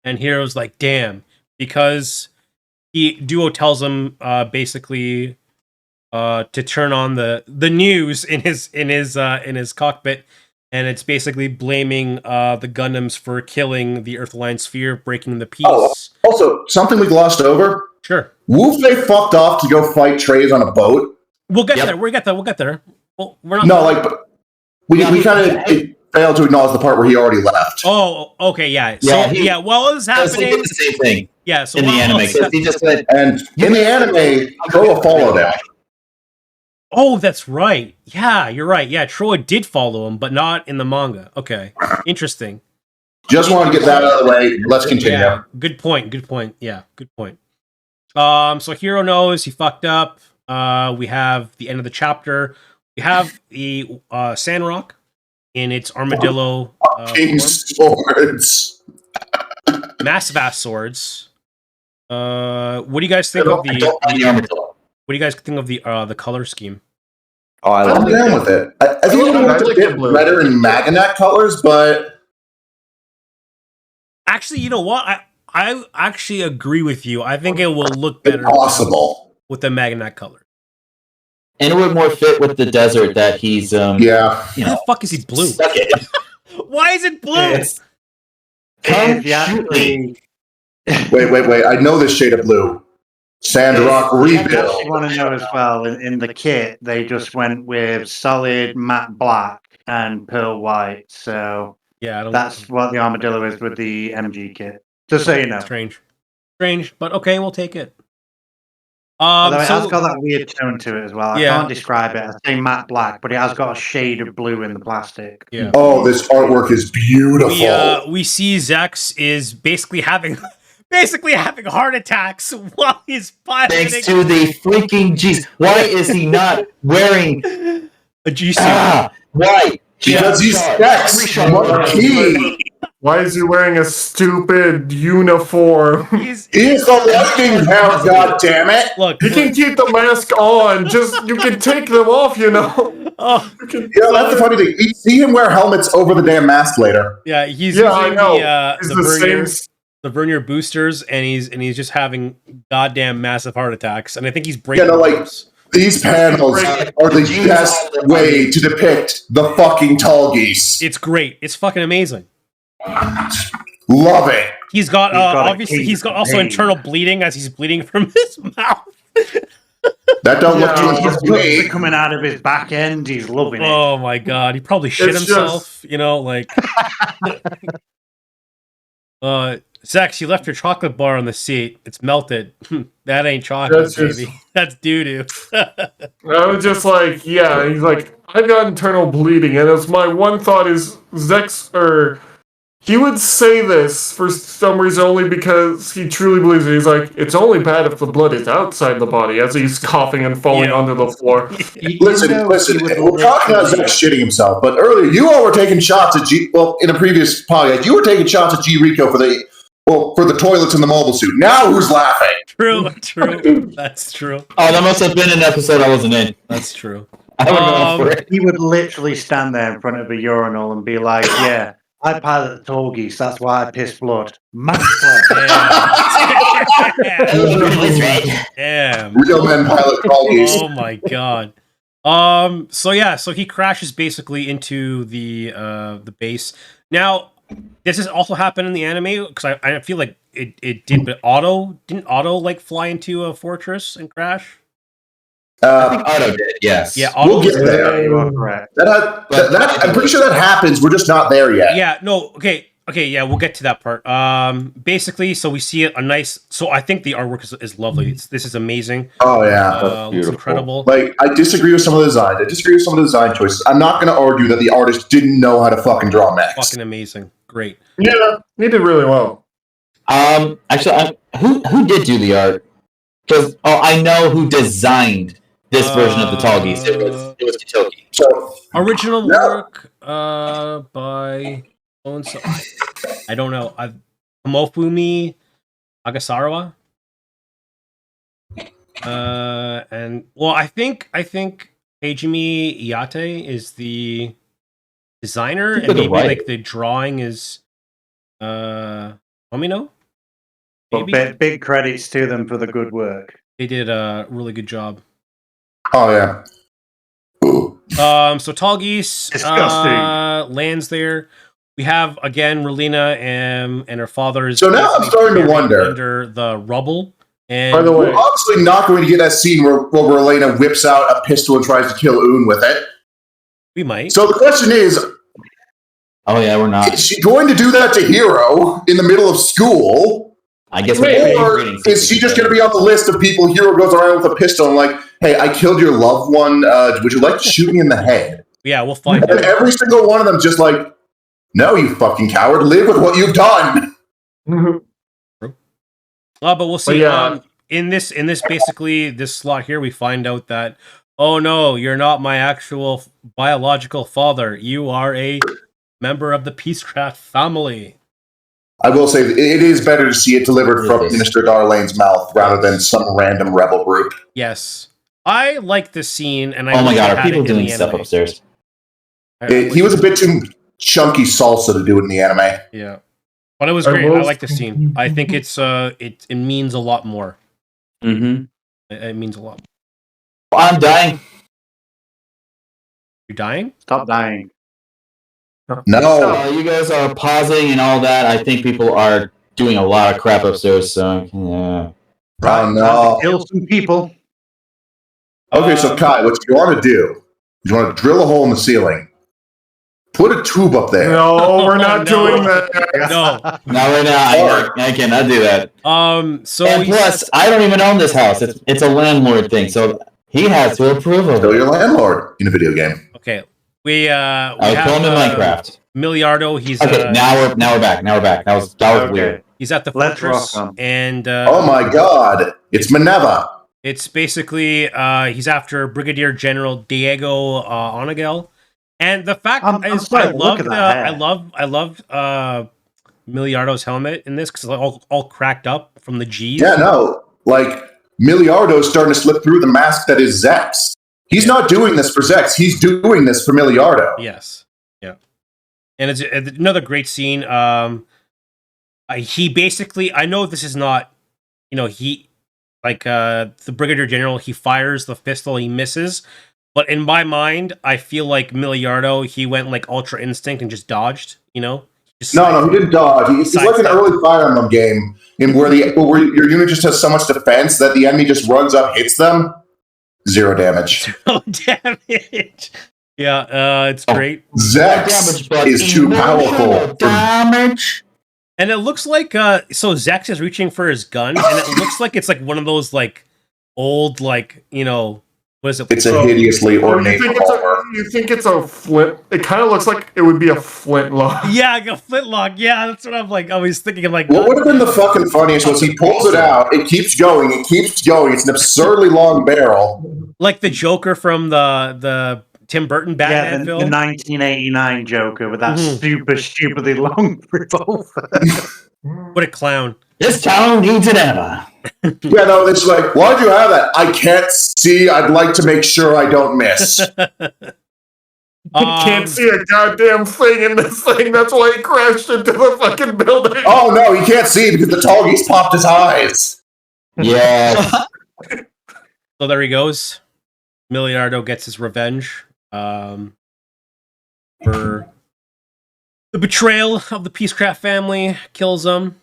And Hero's like, damn, because Duo tells him basically to turn on the news in his cockpit, and it's basically blaming the Gundams for killing the Earth Alliance sphere, breaking the peace. Oh, also, something we glossed over. Sure. Wu Fei fucked off to go fight Treize on a boat. We'll get there. We'll get there. Well, we're not. No, like we kind of failed to acknowledge the part where he already left. Oh, okay, yeah. Yeah, So while it was happening, the same thing. Yeah, so in the anime, because he just said, and in the anime, Troa followed him. Oh, that's right. Yeah, you're right. Yeah, Troa did follow him, but not in the manga. Okay, interesting. Just want to get that out of the way. Let's continue. Yeah, good point. Yeah, good point. So Heero knows he fucked up. We have the end of the chapter. We have the Sandrock in its armadillo King swords. massive ass swords. What do you guys think of the armadillo. What do you guys think of the color scheme? Oh, I I'm love down it. with it. I think it's a bit redder in Maganet colors, but actually, you know what? I actually agree with you. I think it will look better possible with the Maganet color. And it would more fit with the desert that he's yeah. How the fuck is he blue? stuck in. Why is it blue? Wait. I know this shade of blue. Sandrock I rebuild. want to know as well, in the kit, they just went with solid matte black and pearl white. So Yeah, that's what the armadillo is with the MG kit. Just so you know. Strange, but okay, we'll take it. Although it has got that weird tone to it as well. I Yeah. can't describe it. I say matte black, but it has got a shade of blue in the plastic. Yeah. Oh, this artwork is beautiful. We see Zex is basically having heart attacks while he's piloting. Thanks to the freaking G's. Why is he not wearing a G suit? Why? Because he's Zex. Monkey. Why is he wearing a stupid uniform? He's the lightning hound, goddammit. Look, You can keep the mask on. You can take them off, you know. Oh, Yeah, that's the funny thing. You see him wear helmets over the damn mask later. yeah, he's Yeah, using I know. It's the Vernier boosters, and he's just having goddamn massive heart attacks, and I think he's breaking. Yeah, no, like ropes. these panels are the best way to depict the fucking tall geese. It's great. It's fucking amazing. Love it. He's got a obviously case he's got of also pain. internal bleeding as he's bleeding from his mouth. That don't look too His good to blood's me. coming out of his back end. He's loving it. Oh my god, he probably shit It's himself. You know, like. Zex, you left your chocolate bar on the seat. It's melted. That ain't chocolate, That's just- baby. That's doo doo. I was just like, yeah. He's like, I've got internal bleeding, and it's my one thought is Zex, or he would say this for some reason only because he truly believes it. He's like, it's only bad if the blood is outside the body, as he's coughing and falling Yeah. onto the floor. Listen. We're talking about Zex shitting himself, but earlier you all were taking shots at G. Well, in a previous podcast, you were taking shots at G Rico for the toilets in the mobile suit. Now who's laughing? True. That's true. Oh, that must have been an episode I wasn't in. That's true. I would have for it. He would literally stand there in front of a urinal and be like, "Yeah, I pilot the tall geese. That's why I piss blood." Master. Damn. Real men pilot tall geese. Oh my god. So he crashes basically into the base. Now, does this also happen in the anime? Because I feel like it did, but didn't Otto like fly into a fortress and crash? I think Otto did, yes. Yeah, Otto We'll get was there. You are correct. That I'm pretty sure that happens. We're just not there yet. Yeah, no, okay, yeah, we'll get to that part. Basically, so we see a nice. So I think the artwork is lovely. This is amazing. Oh yeah. Looks beautiful. incredible. Like, I disagree with some of the designs. I disagree with some of the design choices. I'm not going to argue that the artist didn't know how to fucking draw mechs. Fucking amazing. Great. Yeah, he did really well. Actually, who did do the art? Because I know who designed this version of the tall geese. It was Kitoki. So Original Yeah. work by so I don't know. Tomofumi Agasarawa. And well, I think Eijimi Iate is the designer, and maybe like the drawing is Tomino? But big credits to them for the good work. They did a really good job. Oh yeah. Ooh. So Tall Geese lands there. We have again Relina and her father is. So now I'm starting to wonder under the rubble. And by the way, we're obviously not going to get that scene where Elena whips out a pistol and tries to kill Un with it. We might. So the question is, oh yeah, we're not. is she going to do that to Heero in the middle of school? I guess. Or is she just going to be on the list of people Heero goes around with a pistol and like, hey, I killed your loved one. Would you like to shoot me in the head? Yeah, we'll find out. And every single one of them just like, no, you fucking coward. Live with what you've done. But we'll see. Yeah. In this basically this slot here, we find out that, oh no, you're not my actual biological father. You are a member of the Peacecraft family. I will say it is better to see it delivered from Minister Darlane's mouth rather than some random rebel group. Yes, I like this scene, and oh my god, are people doing stuff upstairs? He was a bit too chunky salsa to do it in the anime. Yeah. But it was great. I like the scene. I think it means a lot more. Mm-hmm. It means a lot. I'm dying. You're dying? Stop dying. No. You guys are pausing and all that. I think people are doing a lot of crap upstairs. So yeah. Oh no. Kill some people. Okay, so Kai, what you want to do is you want to drill a hole in the ceiling. Put a tube up there. No, we're not doing that. No. Not right now. I cannot do that. So and plus, I don't even own this house. It's a landlord thing, so he has to approve of it. Still your landlord in a video game. Okay. We I was calling him Minecraft. Miliardo, he's okay. Now we're back. That was weird. He's at the fortress, and oh my god, it's Minerva. It's basically he's after Brigadier General Diego Onagel. And the fact is, I love Miliardo's helmet in this because it's all cracked up from the G's. Yeah, no, like Miliardo's starting to slip through the mask that is Zex. He's not doing this for Zex. He's doing this for Miliardo. Yes, yeah, and it's another great scene. He basically, I know this is not, he like the Brigadier General. He fires the pistol, he misses. But in my mind, I feel like Miliardo, he went like Ultra Instinct and just dodged, No, he didn't dodge. It's like an early Fire Emblem game where your unit just has so much defense that the enemy just runs up, hits them, 0 damage. 0 damage. Yeah, it's great. Zex is too powerful. Damage. And it looks like so Zex is reaching for his gun, and it looks like it's like one of those like old what is it? It's a hideously ornate revolver. You think it's a flint? It kind of looks like it would be a flintlock. Yeah, like a flintlock. Yeah, that's what I'm like. I was thinking of like. What would have been the fucking funniest was he pulls it out, it keeps going. It's an absurdly long barrel. Like the Joker from the Tim Burton Batman film. The 1989 Joker with that stupidly long revolver. What a clown. This town needs an Emma. Yeah, no, it's like, why'd you have that? I can't see. I'd like to make sure I don't miss. Can't see a goddamn thing in this thing. That's why he crashed into the fucking building. Oh, no, he can't see because the tall geese popped his eyes. Yes. So there he goes. Miliardo gets his revenge for the betrayal of the Peacecraft family, kills them.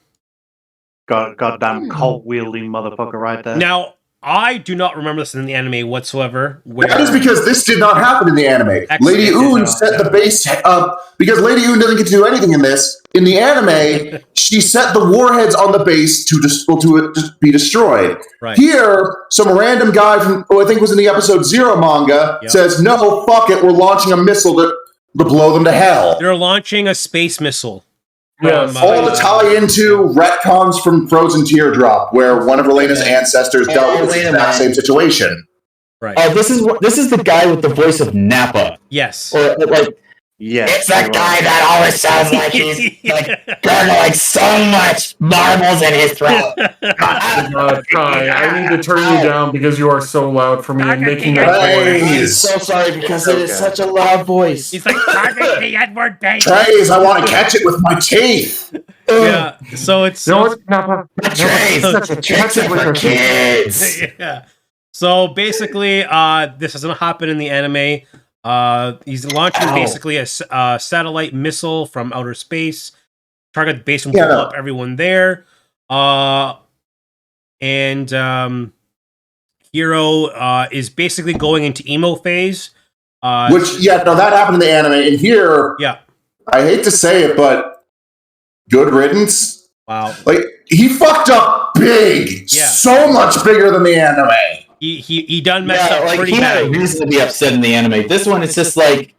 Goddamn cult-wielding motherfucker right there. Now, I do not remember this in the anime whatsoever. That is because this did not happen in the anime. Lady Un set the base up because Lady Un doesn't get to do anything in this. In the anime, she set the warheads on the base to be destroyed. Right. Here, some random guy from, I think was in the episode 0 manga, says, no, fuck it, we're launching a missile to blow them to hell. They're launching a space missile. Yes. All to tie into retcons from Frozen Teardrop, where one of Elena's ancestors dealt with the exact same situation. Right. Oh, this is the guy with the voice of Nappa. Yes. Or like Yes, It's that guy that always sounds like he's like gargling so much marbles in his throat. Kai, I need to turn you down because you are so loud for me and making that Trays. voice. I'm so sorry because it is such a loud voice. He's like, target the Edward baby. Trays, I want to catch it with my teeth. Yeah, so it's No, it's not. Trays, tricks are for kids. yeah. So basically, this doesn't happen in the anime. He's launching basically a satellite missile from outer space. Target the base and blow up everyone there. And Heero is basically going into emo phase. That happened in the anime. And here, I hate to say it, but good riddance. Wow. Like, he fucked up big. Yeah. So much bigger than the anime. He done messed up like pretty he had a bad. reason to be upset in the anime. This one is just like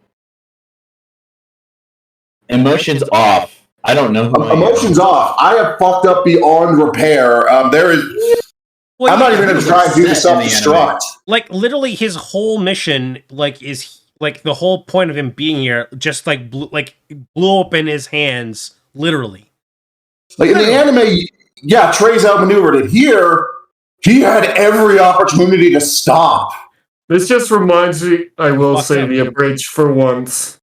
emotions off. I don't know who Emotions off. I have fucked up beyond repair. There is. Well, I'm not even going to try and do the self-destruct. Like, literally, his whole mission, is like the whole point of him being here, just like blew open his hands, literally. Like in the anime, Trey's outmaneuvered it. Here, he had every opportunity to stop. This just reminds me, I will say the abridged for once.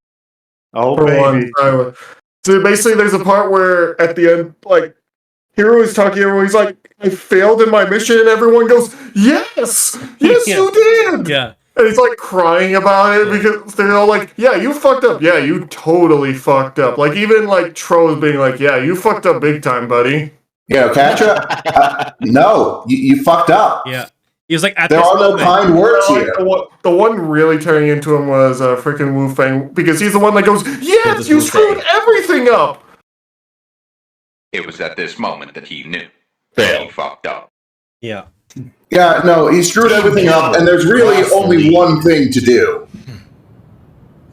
Oh, for baby. once. So basically, there's a part where at the end, like, Heero is talking to everyone, he's like, I failed in my mission, and everyone goes, yes! Yes, you did! Yeah. And he's like crying about it because they're all like, yeah, you fucked up. Yeah, you totally fucked up. Like, even like Tro's being like, yeah, you fucked up big time, buddy. Katra, no, you fucked up. Yeah. He was like, there are no kind words here. The one really tearing into him was freaking Wu Feng, because he's the one that goes, yes, you screwed everything up. It was at this moment that he knew. Fail. He fucked up. Yeah. Yeah, no, he screwed everything up, and there's really only one thing to do.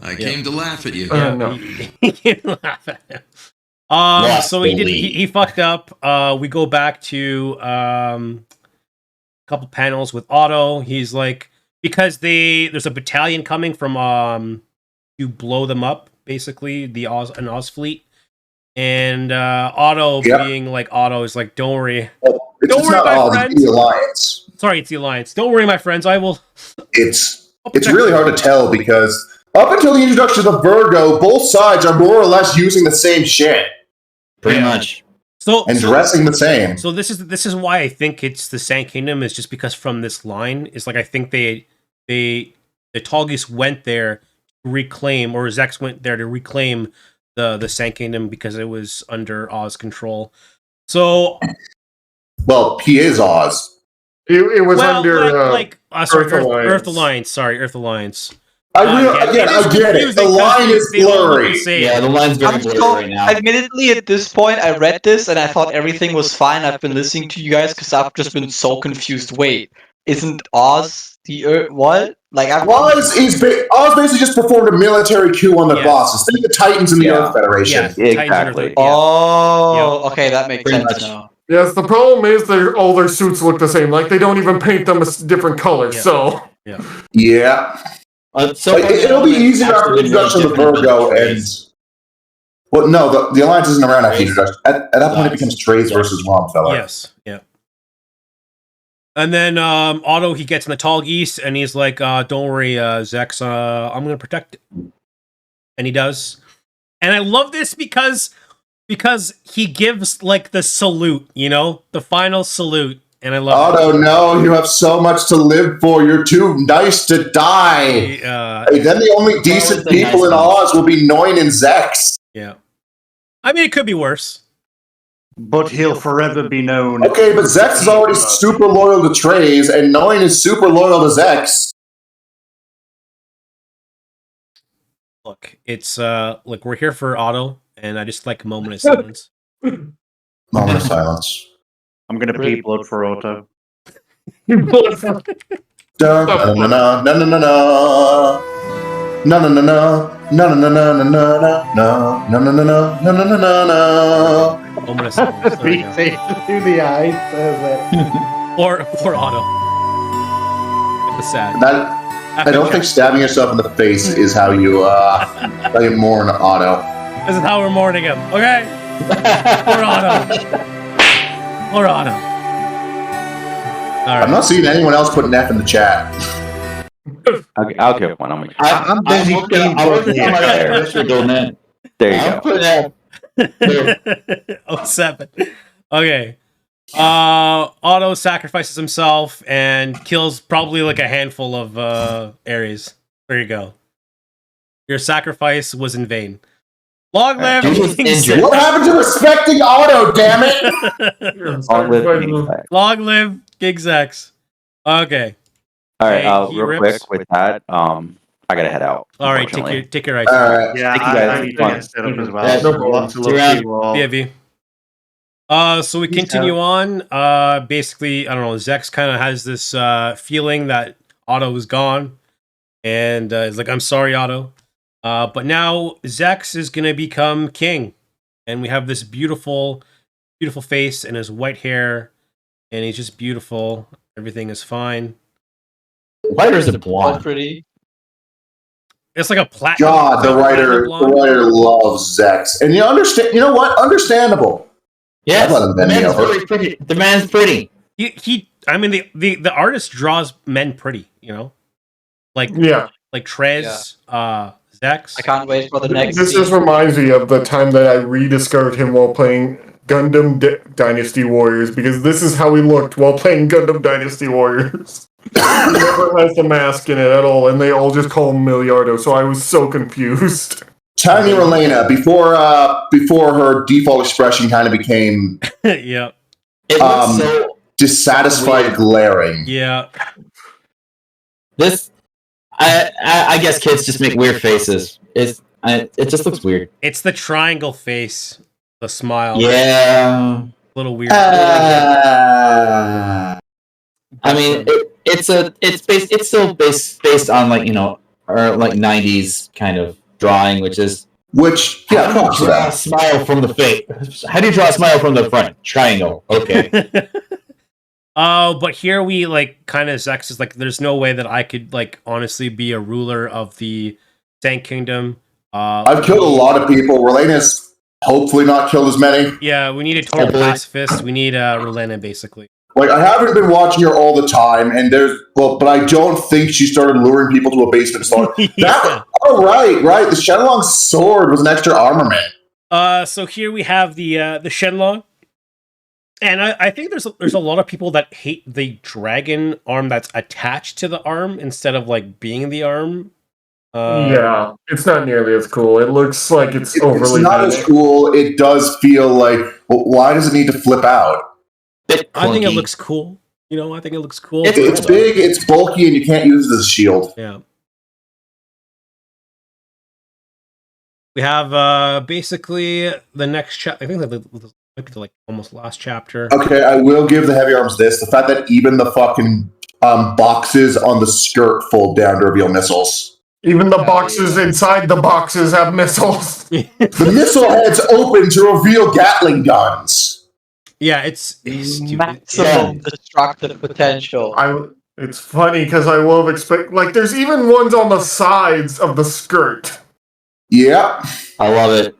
I came to laugh at you. No. He came to laugh at him. So he fucked up. We go back to a couple panels with Otto. He's like, because there's a battalion coming from to blow them up, basically, an Oz fleet. And Otto being like Otto is like, don't worry. Don't worry, my friends. It's the Alliance. Sorry, it's the Alliance. Don't worry, my friends. I will. It's really hard to tell because up until the introduction of the Virgo, both sides are more or less using the same shit. Pretty much. Dressing the same. So this is why I think it's the Sand Kingdom, is just because from this line is like, I think the Tallgeese went there to reclaim, or Zex went there to reclaim the Sand Kingdom because it was under Oz control. So, well, he is Oz. It was under Earth Alliance. Sorry, Earth Alliance. I get it. The line is blurry. Yeah, the line's very blurry right now. Admittedly, at this point, I read this and I thought everything was fine. I've been listening to you guys because I've just been so confused. Wait, isn't Oz the Earth? What? Like, Oz basically just performed a military coup on their bosses. Think the Titans in the Earth Federation. Yeah, exactly. Oh, okay, that makes sense now. Yes, the problem is all their suits look the same. Like, they don't even paint them a different color, so... Yeah. It'll be easier after the introduction of the Virgo and... Well, no, the Alliance isn't around after the introduction. At that point, it becomes Trace versus Romfeller. Yes, yeah. And then Otto, he gets in the Tallgeese, and he's like, don't worry, Zex, I'm going to protect it. And he does. And I love this because he gives, like, the salute, the final salute. And I love Otto, no, you have so much to live for. You're too nice to die. Then the only decent people in Oz will be Noin and Zex. Yeah. I mean, it could be worse. But he'll forever be known. Okay, but Zex is already super loyal to Trays, and Noin is super loyal to Zex. Look, it's we're here for Otto, and I just like a moment of silence. Moment of silence. I'm gonna pee blood for Otto. Moment of silence. To the eyes. Poor Otto. It's sad. I don't think stabbing yourself in the face is how you mourn Otto. This is how we're mourning him. Okay. Poor Otto. Poor Otto. All right. I'm not seeing anyone else put an F in the chat. I'll give one. I'm busy being There you go. 07. Okay. Otto sacrifices himself and kills probably like a handful of Ares. There you go. Your sacrifice was in vain. Long live King Zex. What happened to respecting Otto, damn it? Long live King Zex. Okay. All right, Hey, real quick with that, I gotta head out. All right, take your ice. All right. Yeah, Thank you guys. I need to get set up as well. Yeah, So no problem. lots of love to you all. Yeah, V. So we continue on. Basically, I don't know. Zex kind of has this feeling that Otto is gone, and is like, "I'm sorry, Otto." But now Zex is gonna become king, and we have this beautiful, beautiful face and his white hair, and he's just beautiful. Everything is fine. White or is it All blonde? pretty. It's like a platinum. God, the writer loves Zex, and you understand. You know what? Understandable. Yes, I'd let him the bend me man's over. very pretty. The man's pretty. I mean, the artist draws men pretty. You know, like Trez, Zex. I can't wait for the next. This just reminds me of the time that I rediscovered him while playing Gundam Dynasty Warriors, because this is how he looked while playing Gundam Dynasty Warriors. He never has the mask in it at all, and they all just call him Miliardo, so I was so confused. Tiny Relena, before her default expression kind of became Yeah. It looks so dissatisfied, weird. glaring. Yeah. This, I guess kids just make weird faces. It just looks weird. It's the triangle face, the smile. Yeah. A little weird. I mean, it's still based on like, you know, or like 90s kind of drawing, which is how do you draw a smile from the face? How do you draw a smile from the front? Triangle. Okay. But here we like kind of Zex is like, there's no way that I could like honestly be a ruler of the Sand Kingdom. I've killed a lot of people. Relena's hopefully not killed as many. Yeah, we need a total pacifist. We need Relena basically. Like, I haven't been watching her all the time, and but I don't think she started luring people to a basement store. Yeah. Right. The Shenlong sword was an extra armament. So here we have the Shenlong. And I think there's a lot of people that hate the dragon arm that's attached to the arm instead of like being the arm. Yeah, it's not nearly as cool. It looks like it's overly. It's not as cool. It does feel like, well, why does it need to flip out? I think it looks cool. You know, I think it looks cool. It's big, it's bulky, and you can't use it as a shield. Yeah. We have basically the next chapter. I think that might be the like almost last chapter. Okay, I will give the heavy arms this: the fact that even the fucking boxes on the skirt fold down to reveal missiles. Even the boxes inside the boxes have missiles. The missile heads open to reveal Gatling guns. Yeah, it's stupid. Maximum destructive potential. It's funny because I love like there's even ones on the sides of the skirt. Yeah, I love it.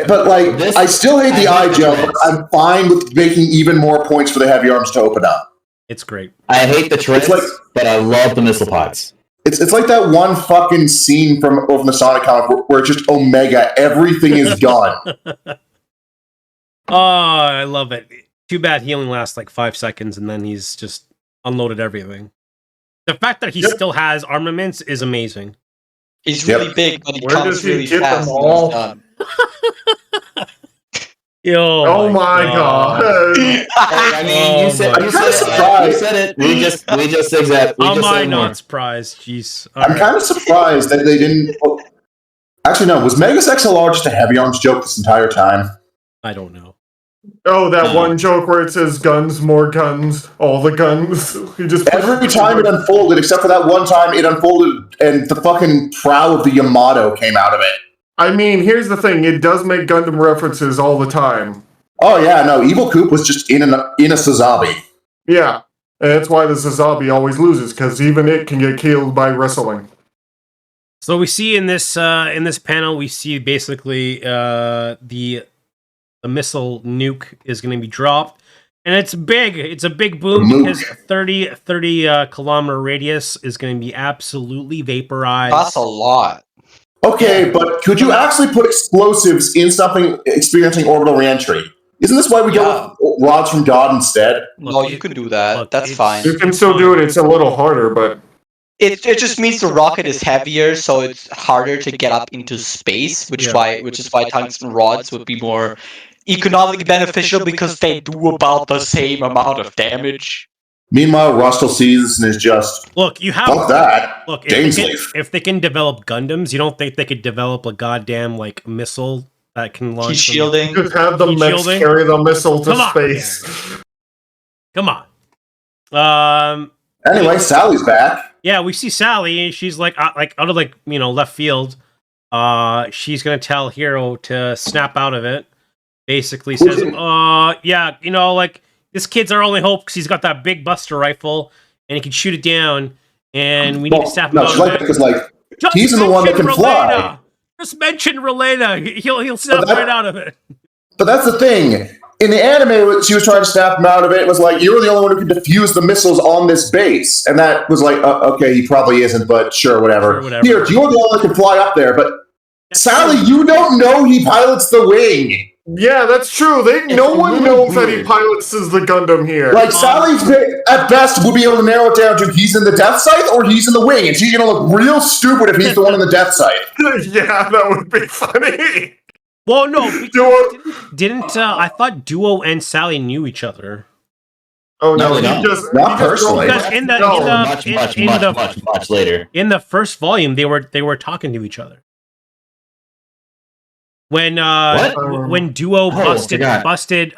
But like, I still hate the eye gel, but I'm fine with making even more points for the heavy arms to open up. It's great. I hate the treads, but I love the missile pods. It's like that one fucking scene from the Sonic comic where it's just Omega, everything is gone. Oh, I love it. Too bad he only lasts like 5 seconds and then he's just unloaded everything. The fact that he still has armaments is amazing. He's really big, but he Where comes does he really get fast. them when he's all? done. Oh my god! I mean, you said it. We just exact. How am I not surprised? Jeez. I'm kind of surprised that they didn't. Actually, no. Was Megas XLR just a heavy arms joke this entire time? I don't know. Oh, that one joke where it says guns, more guns, all the guns. He just every time it unfolded, except for that one time it unfolded and the fucking prow of the Yamato came out of it. I mean, here's the thing: it does make Gundam references all the time. Oh yeah, no, Evil Coop was just in a Sazabi. Yeah, And that's why the Zazabi always loses, because even it can get killed by wrestling. So we see in this panel, we see basically the missile nuke is going to be dropped, and it's big. It's a big boom because 30 kilometer radius is going to be absolutely vaporized. That's a lot. Okay, but could you actually put explosives in something experiencing orbital reentry? Isn't this why we go with rods from God instead? No, you can do that. That's fine. You can still do it. It's a little harder, but It just means the rocket is heavier, so it's harder to get up into space, which is why tungsten rods would be more economically beneficial because they do about the same amount of damage. Meanwhile, Rustle sees this and is just fuck that. Look, Dainsleif. if they can develop Gundams, you don't think they could develop a goddamn like missile that can launch? Heat shielding. you could have the mechs carry the missile to space. Come on. Anyway, Sally's back. Yeah, we see Sally, and she's like out of left field. She's gonna tell Heero to snap out of it. Basically says, this kid's our only hope because he's got that big Buster rifle and he can shoot it down, and we need to snap him out of it. Because he's the one that can fly. Just mention Relena. He'll snap right out of it. But that's the thing. In the anime, she was trying to snap him out of it. It was like, you're the only one who can defuse the missiles on this base. And that was like, okay, he probably isn't, but sure, whatever. Here, you're the only one that can fly up there. But Sally, you don't know he pilots the wing. Yeah, that's true. No one knows that he pilots the Gundam here. Like, Sally, at best, would be able to narrow it down to he's in the Death Scythe or he's in the wing. And she's going to look real stupid if he's the one in the Death Scythe. Yeah, that would be funny. Well, no, didn't I thought Duo and Sally knew each other? Oh no, not personally. Because much later. In the first volume, they were talking to each other. When Duo busted Heero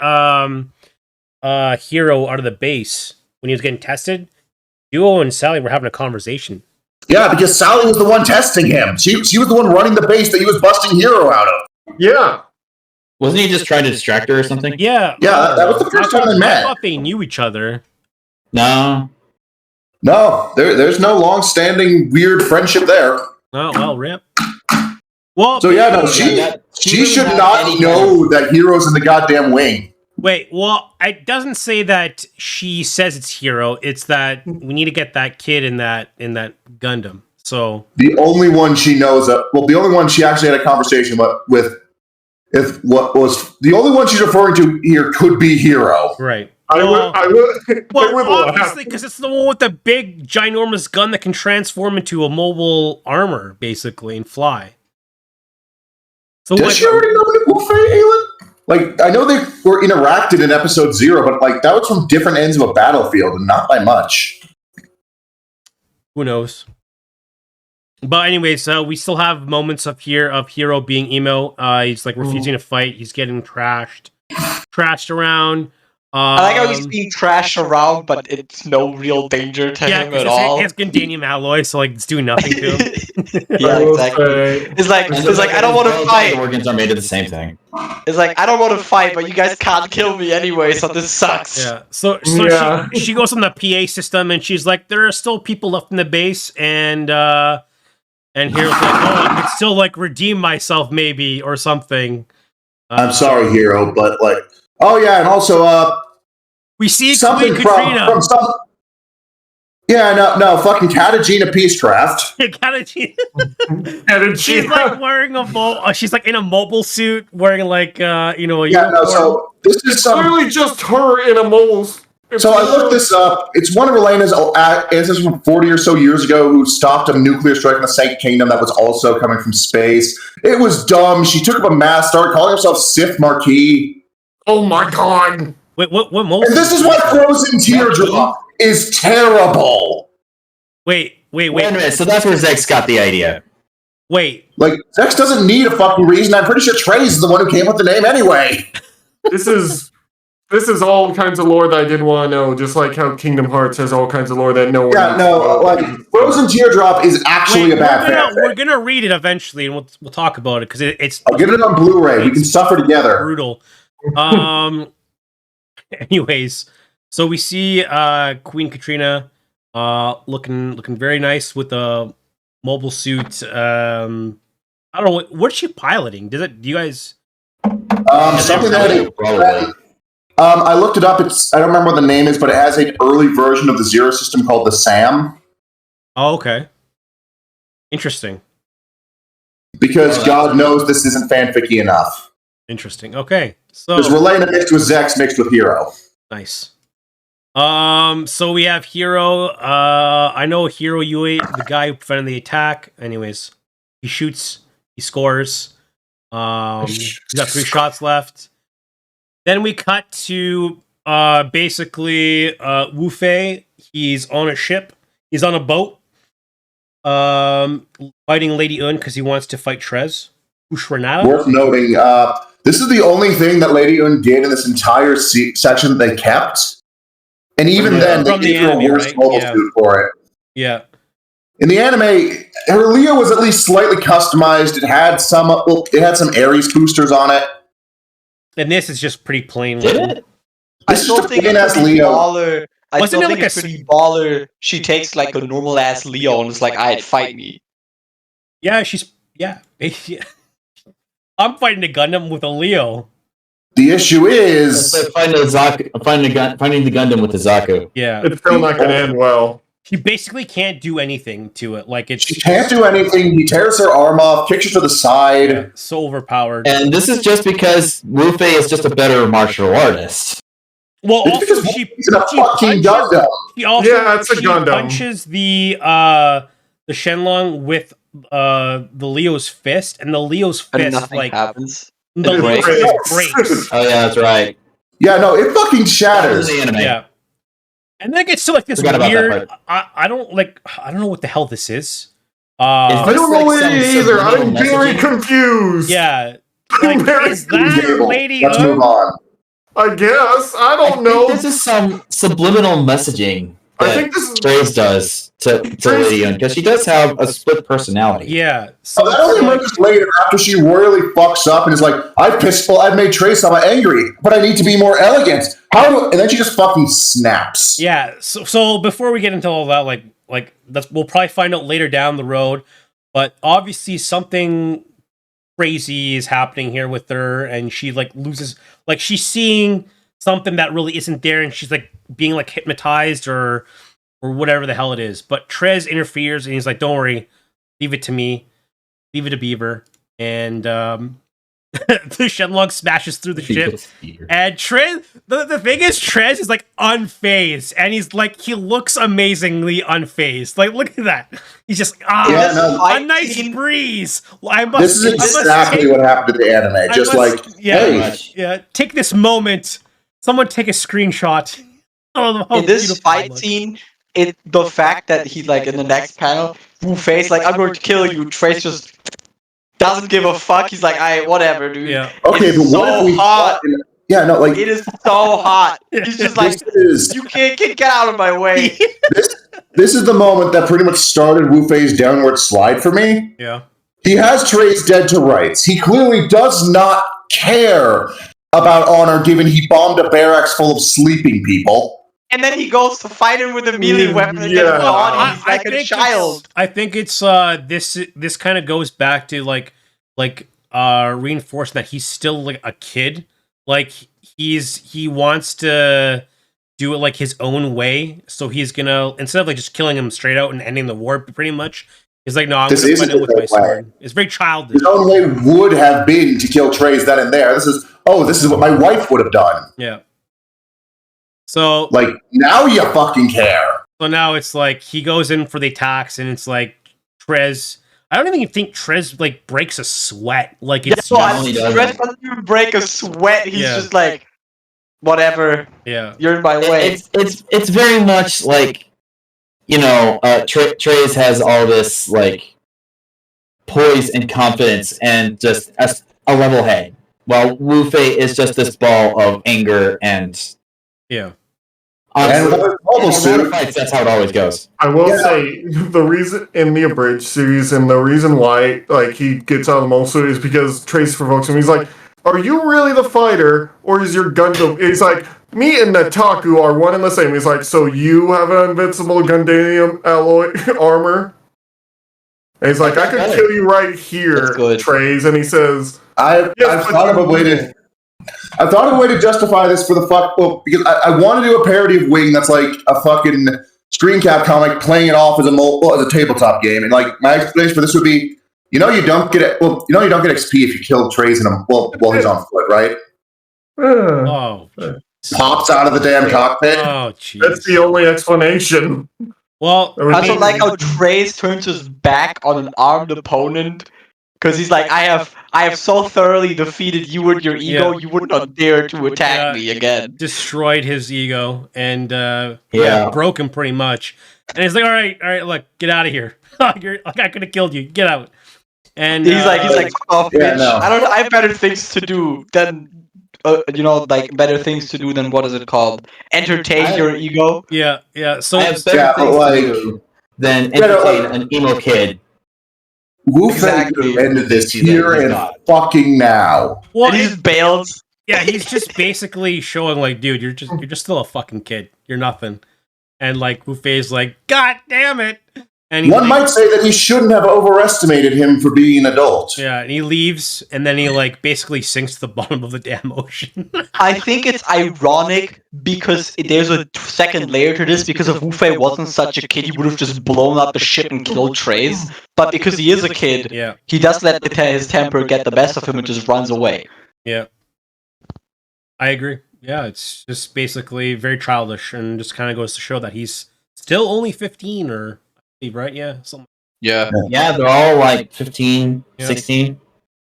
out of the base when he was getting tested, Duo and Sally were having a conversation. Yeah, because Sally was the one testing him. She was the one running the base that he was busting Heero out of. Yeah. Wasn't he just trying to distract her or something? Yeah. Yeah, that was the first time they met. I thought they knew each other. No. No, there's no long-standing weird friendship there. Oh, well, rip. Well, so yeah, no, she should not know that Heero's in the goddamn wing. Wait, well, it doesn't say that she says it's Heero. It's that we need to get that kid in that Gundam. So the only one she knows the only one she actually had a conversation with, the only one she's referring to here could be Heero. Right. I would. Well, obviously, because it's the one with the big, ginormous gun that can transform into a mobile armor, basically, and fly. So does she already know Nick Wolfey, Aelin? Like, I know they were interacted in episode 0, but like that was from different ends of a battlefield and not by much. Who knows? But anyways, we still have moments of Heero being emo. He's like refusing to fight. He's getting trashed around. I like how he's being trashed around, but it's no real danger to him at all. He has Gundanium alloy, so like it's doing nothing to him. Yeah, exactly. It's like I don't want to fight. Organs are made of the same thing. It's like I don't want to fight, but you guys can't kill me anyway, so this sucks. Yeah. So she goes on the PA system and she's like, there are still people left in the base, and Hero's like, I could still like redeem myself maybe or something. I'm sorry, Heero, but like, oh yeah, and also we see something from some. Yeah, no, fucking Katagina Peacecraft. Katagina. She's like wearing she's like in a mobile suit, wearing like uniform. So this is clearly just her in a mobile. So I looked this up. It's one of Elena's ancestors from 40 or so years ago who stopped a nuclear strike in the Second Kingdom that was also coming from space. It was dumb. She took up a mask, started calling herself Sith Marquis. Oh my god. Wait, what most? And this is why Frozen Teardrop is terrible. Wait a minute. So that's where Zex got the idea. Wait. Like, Zex doesn't need a fucking reason. I'm pretty sure Trey's the one who came up with the name anyway. This is all kinds of lore that I didn't want to know, just like how Kingdom Hearts has all kinds of lore that no one knows. Yeah, no, like, Frozen Teardrop is actually a bad fanfic. We're gonna read it eventually, and we'll talk about it, because it's... I'll get it on Blu-ray. We can suffer together. Brutal. Anyways, So we see Queen Katrina looking very nice with a mobile suit. I don't know what's she piloting. Do you guys? Something that I looked it up. I don't remember what the name is, but it has an early version of the Zero system called the SAM. Oh, okay. Interesting. Because God knows this isn't fanficky enough. Interesting. Okay. So there's Relena mixed with Zex mixed with Heero. Nice. So we have Heero. I know Heero Yui, the guy who prevented the attack. Anyways, he shoots, he scores. He's got 3 shots left. Then we cut to basically Wu Fei. He's on a ship. He's on a boat. Fighting Lady Un because he wants to fight Trez. Ushranada. Worth noting, this is the only thing that Lady Un did in this entire section that they kept. And even then, they gave her a worse mobile suit for it. Yeah. In the anime, her Leo was at least slightly customized. It had some Ares boosters on it. And this is just pretty plain. I still think it's pretty baller. I still think it's pretty baller. She takes like a normal ass Leo and it's like, "I'd fight me." Yeah, I'm fighting a Gundam with a Leo. The issue is finding the Gundam with the Zaku. Yeah, it's still not going to end well. He basically can't do anything to it. Like she can't do anything. He tears her arm off, kicks her to the side. Yeah, so overpowered. And this is just because Wu Fei is just a better martial artist. Well, it's also she punches the Shenlong with the Leo's fist, and the Leo's fist happens. The Leo's fist breaks. Oh yeah, that's right. Yeah, no, it fucking shatters. The anime. Yeah. And then it gets to like this weird. I don't know what the hell this is. I don't know what it is either. I'm very confused. Yeah. Like, is that Lady Let's move on. I guess. I don't know. This is some subliminal messaging I think this is Trace does to Lady Un, because she does have a split personality. Yeah. So that only emerges later after she royally fucks up and is like, I've made Trace angry, but I need to be more elegant. And then she just fucking snaps. Yeah. So before we get into all that, we'll probably find out later down the road, but obviously something crazy is happening here with her, and she loses, she's seeing something that really isn't there, and she's being hypnotized or whatever the hell it is. But Trez interferes, and he's like, "Don't worry, leave it to me, leave it to Beaver." And the Shenlong smashes through the ship, and Trez. The thing is, Trez is unfazed, and he looks amazingly unfazed. Look at that. He's just a nice breeze. This is exactly what happened to the anime. Take this moment. Someone take a screenshot. In this fight scene, the fact that he in the next panel, Wu Fei's I'm going to kill you. Trace just doesn't give a fuck. He's like, "Alright, whatever, dude." Yeah. Okay, it's but so what if we hot. It is so hot. He's just you can't get out of my way. This is the moment that pretty much started Wu Fei's downward slide for me. Yeah. He has Trace dead to rights. He clearly does not care about honor, given he bombed a barracks full of sleeping people. And then he goes to fight him with a melee weapon and gets gone. He's like a child. I think it's this kind of goes back to reinforcing that he's still a kid. He wants to do it his own way. So he's gonna, instead of just killing him straight out and ending the war, pretty much. He's like, "No, I'm gonna fight him with my sword." It's very childish. His own way would have been to kill Trace then and there. This is what my wife would have done. Yeah. So now you fucking care. So now it's he goes in for the attacks, and it's Trez. I don't even think Trez breaks a sweat. It's Trez doesn't even break a sweat. He's just whatever. Yeah, you're in my way. It's very much Trace has all this poise and confidence and just a level head, while Wu Fei is just this ball of anger and honestly, fights, that's how it always goes. I will say the reason in the abridged series and the reason why he gets out of the mole suit is because Trace provokes him. He's like, "Are you really the fighter, or is your Gundam?" He's like, me and Nataku are one and the same. He's like, so you have an invincible Gundam alloy armor? And he's like, I could kill you right here, Trace. And he says, I've thought of a way to justify this for the fuck. Well, because I want to do a parody of Wing that's like a fucking screen cap comic playing it off as a tabletop game, and like my explanation for this would be, you don't get XP if you kill Trace in him while he's on foot, right? Oh, pops out of the damn cockpit. Oh, jeez. That's the only explanation. Well, I also like how Trace turns his back on an armed opponent because he's like, I have so thoroughly defeated you and your ego, you would not dare to attack me again. Destroyed his ego and broke him pretty much. And he's like, all right, look, get out of here. I could have killed you. Get out. And he's like, oh, bitch. No. I don't know. I have better things to do than. Better things to do than what is it called? Entertain your ego. Yeah. So I have better things to do than entertain an emo kid. Exactly. Ended this here and fucking now. Well, and he just bails. Yeah, he's just basically showing like, dude, you're just still a fucking kid. You're nothing. And like Wu-Fei's like, God damn it. And one might say that he shouldn't have overestimated him for being an adult. Yeah, and he leaves, and then he like basically sinks to the bottom of the damn ocean. I think it's ironic because there's a second layer to this. Because if Wu-Fei wasn't such a kid, he would have just blown up the ship and killed Trace. But because he is a kid, he does let his temper get the best of him and just runs away. Yeah, I agree. Yeah, it's just basically very childish, and just kind of goes to show that he's still only 15 or. Right? Yeah. Yeah, they're all like 15, 16.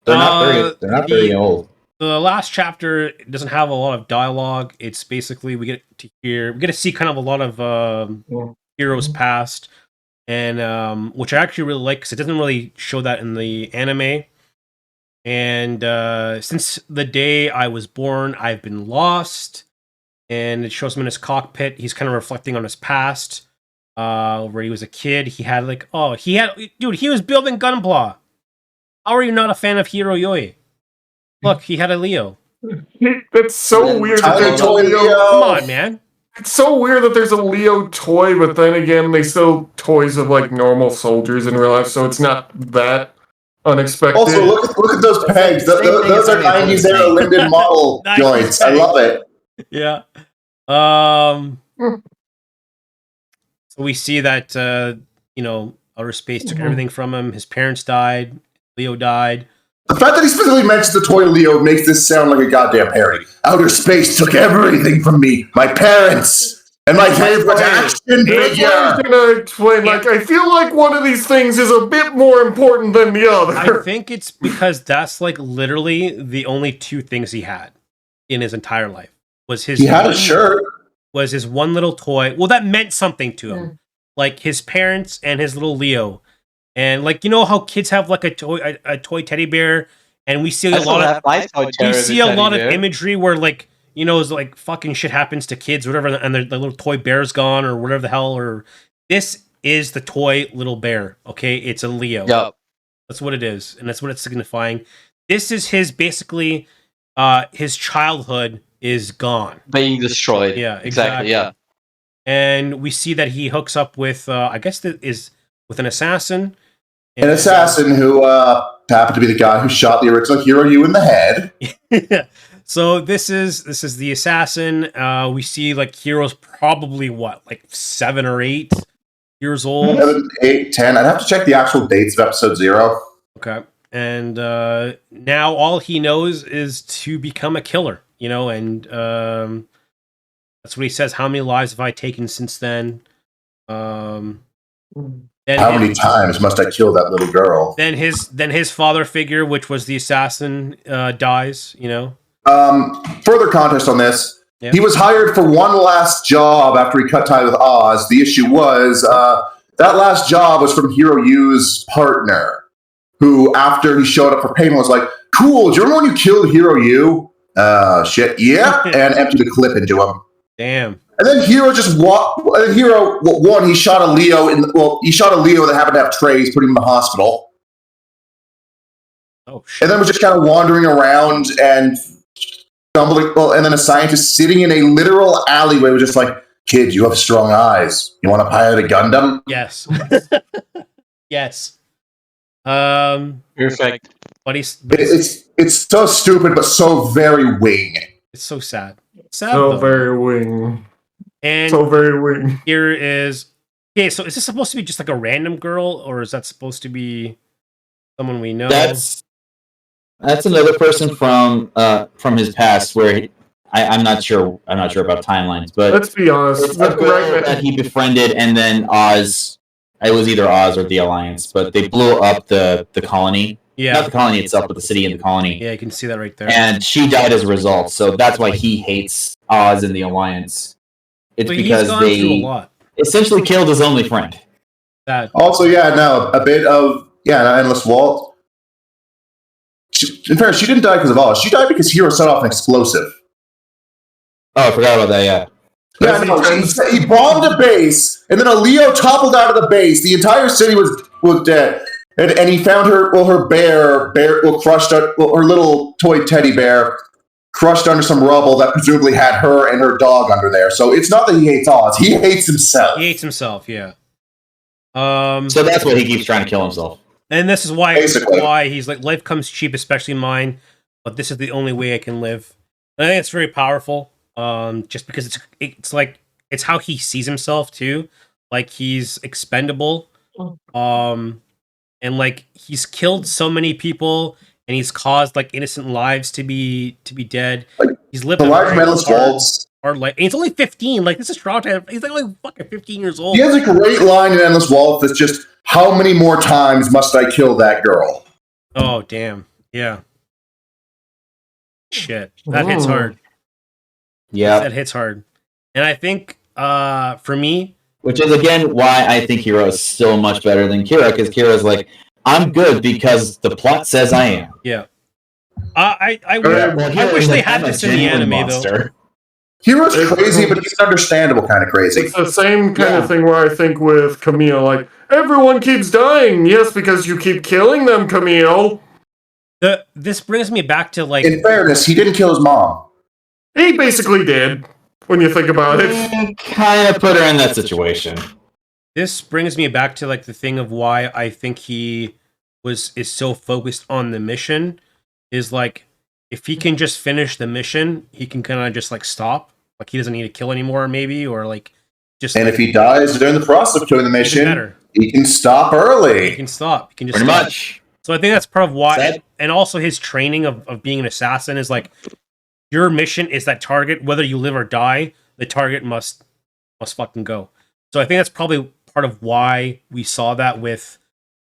They're not very old. The last chapter doesn't have a lot of dialogue. It's basically we get to see kind of a lot of Heero's past, and which I actually really like because it doesn't really show that in the anime. And since the day I was born, I've been lost, and it shows him in his cockpit. He's kind of reflecting on his past. Where he was a kid, he was building Gunpla. How are you not a fan of Heero Yoi? Look, he had a Leo. That's so weird that there's a Leo. Come on, man. It's so weird that there's a Leo toy, but then again, they sell toys of like normal soldiers in real life, so it's not that unexpected. Also, look at those pegs. Those are 90s era Linden model joints. I love it. Yeah. So we see that, outer space took everything from him. His parents died. Leo died. The fact that he specifically mentions the toy Leo makes this sound like a goddamn parody. Outer space took everything from me. My parents. And my favorite action figure. I was going to explain, I feel like one of these things is a bit more important than the other. I think it's because that's, like, literally the only two things he had in his entire life. He had a shirt. Was his one little toy. Well, that meant something to him. Like his parents and his little Leo. And like, you know how kids have like a toy teddy bear, and we see a lot of imagery where like, it's like fucking shit happens to kids or whatever, and the little toy bear's gone or whatever the hell. Or this is the toy little bear. Okay, it's a Leo. Yep. That's what it is, and that's what it's signifying. This is his basically his childhood is gone, being destroyed. Yeah, exactly. Yeah, and we see that he hooks up with I guess that is with an assassin. An assassin who happened to be the guy who shot the original Heero U in the head. So this is the assassin. We see like Heero's probably like 7 or 8 years old. 7, 8, 10. I'd have to check the actual dates of episode 0. Okay. And now all he knows is to become a killer, and that's what he says. How many lives have I taken since then? How many times must I kill that little girl? Then his father figure, which was the assassin, dies, Further context on this. Yeah. He was hired for one last job after he cut ties with Oz. The issue was that last job was from Heero U's partner, who, after he showed up for payment, was like, cool, do you remember when you killed Heero U? Shit, yeah. And emptied a clip into him. Damn. And then Heero just walked. Heero, one, he shot a Leo he shot a Leo that happened to have trays, put him in the hospital. Oh, shit. And then was just kind of wandering around, and and then a scientist sitting in a literal alleyway was just like, "Kid, you have strong eyes. You want to pilot a Gundam?" Yes. Yes. Perfect. But It's so stupid, but so very wing. it's so sad. Sad So though. very wing. And So very wing. here is okay. So is this supposed to be just like a random girl, or is that supposed to be someone we know? That's another person from his past where I'm not sure about timelines, but Let's be honest. it's a girl that he befriended, and then Oz. It was either Oz or the Alliance, but they blew up the colony. Yeah. Not the colony itself, but the city and the colony. Yeah, you can see that right there. And she died as a result, so that's why he hates Oz and the Alliance. It's But because he's gone through a they lot. essentially killed his only friend. That Also, a bit of Endless Walt. In fairness, she didn't die because of Oz. She died because Heero set off an explosive. Oh, I forgot about that. Yeah. Yeah, no, he bombed a base, and then a Leo toppled out of the base. The entire city was dead, and he found her bear crushed, her little toy teddy bear crushed under some rubble that presumably had her and her dog under there. So it's not that he hates Oz; he hates himself. he hates himself. Yeah. So that's why he keeps trying to kill himself. And this is Basically. why he's like, life comes cheap, especially mine. But this is the only way I can live. And I think it's very powerful. Just because it's like it's how he sees himself too. Like he's expendable. And like he's killed so many people, and he's caused like innocent lives to be dead. He's lived The a life very of Endless Waltz. hard life. And he's only 15. Like this is strong time. He's like only fucking 15 years old. He has a great line in Endless Walt that's just, "How many more times must I kill that girl?" Oh damn. Yeah. Shit. That hits hard. Yeah. That hits hard. And I think for me, Which is again why I think Heero is still much better than Kira, because Kira's like, I'm good because the plot says I am. yeah. I wish they had this in the anime though. Hero's crazy, but he's an understandable kind of crazy. It's the same kind of thing where I think with Camille, like, everyone keeps dying. Yes, because you keep killing them, Camille. This brings me back to like. In fairness, he didn't kill his mom. He basically did, when you think about it. Kind of put her in that situation. This brings me back to like the thing of why I think he is so focused on the mission. Is like if he can just finish the mission, he can kind of just like stop. Like he doesn't need to kill anymore, maybe, or like just. And if he dies during the process of killing the mission, he can stop early. He can stop. He can just Pretty stop. much. So I think that's part of why, and also his training of being an assassin is like, your mission is that target, whether you live or die, the target must fucking go. So I think that's probably part of why we saw that with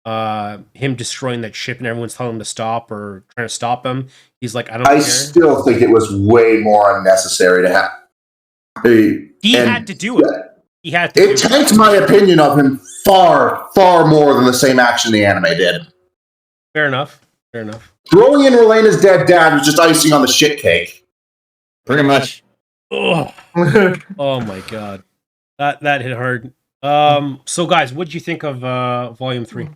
him destroying that ship and everyone's telling him to stop or trying to stop him. He's like, I don't care. Still think it was way more unnecessary to have. He had to do it. He had to. It tanked my opinion of him far, far more than the same action the anime did. Fair enough. Fair enough. Throwing in Relena's dead dad was just icing on the shit cake. Pretty much. Oh, oh my god, that hit hard. So guys, what did you think of Volume 3?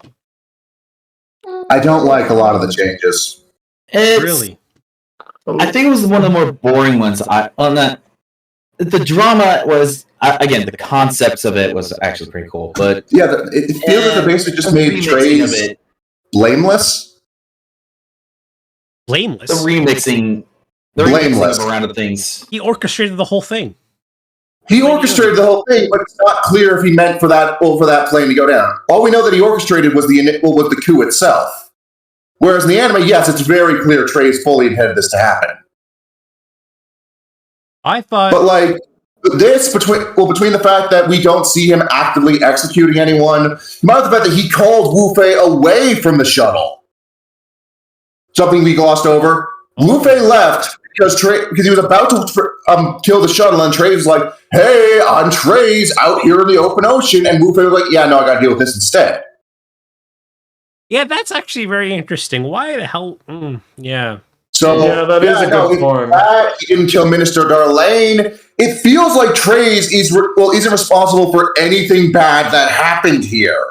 I don't like a lot of the changes. Really? I think it was one of the more boring ones. The drama was again, the concepts of it was actually pretty cool, but yeah, it feels like they basically just made Trey's blameless. Blameless. The remixing around of things. He orchestrated the whole thing. He orchestrated the whole thing, but it's not clear if he meant for that plane to go down. All we know that he orchestrated was the coup itself. Whereas in the anime, yes, it's very clear Trey's fully intended this to happen. I thought, but like this between the fact that we don't see him actively executing anyone, combined with the fact that he called Wu Fei away from the shuttle, something we glossed over. Wu Fei left because he was about to kill the shuttle, and Trey was like, "Hey, I'm Trey's out here in the open ocean," and Wu Fei was like, "Yeah, no, I got to deal with this instead." Yeah, that's actually very interesting. Why the hell? Yeah. So yeah, that is a good point. He didn't kill Minister Darlene. It feels like Trey's isn't responsible for anything bad that happened here,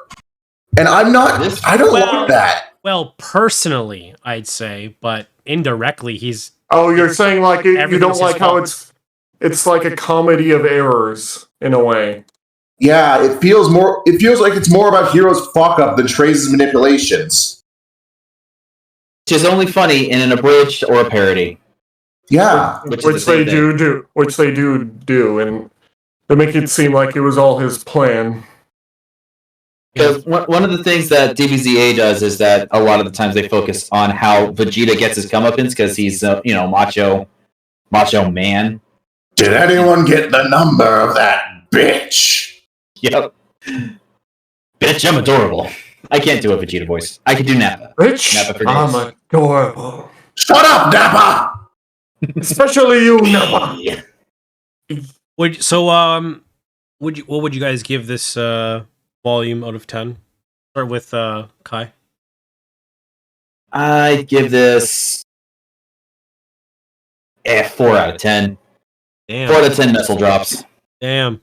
and I'm not. I don't like that. Well, personally, I'd say, but indirectly, he's Oh, you're saying like you Everything's don't his like how fault. it's like a comedy of errors in a way. Yeah, it feels like it's more about Hero's fuck up than Trace's manipulations. Which is only funny in an abridged or a parody. Yeah. Which they do, and they make it seem like it was all his plan. Because one of the things that DBZA does is that a lot of the times they focus on how Vegeta gets his comeuppance because he's macho man. Did anyone get the number of that bitch? Yep. Bitch, I'm adorable. I can't do a Vegeta voice. I can do Nappa. Bitch, Nappa for I'm days. adorable. Shut up, Nappa! Especially you, Nappa. Yeah. What would you guys give this volume out of 10? Start with Kai. I give this 4 out of 10. Damn. 4 out of 10 missile drops. Damn.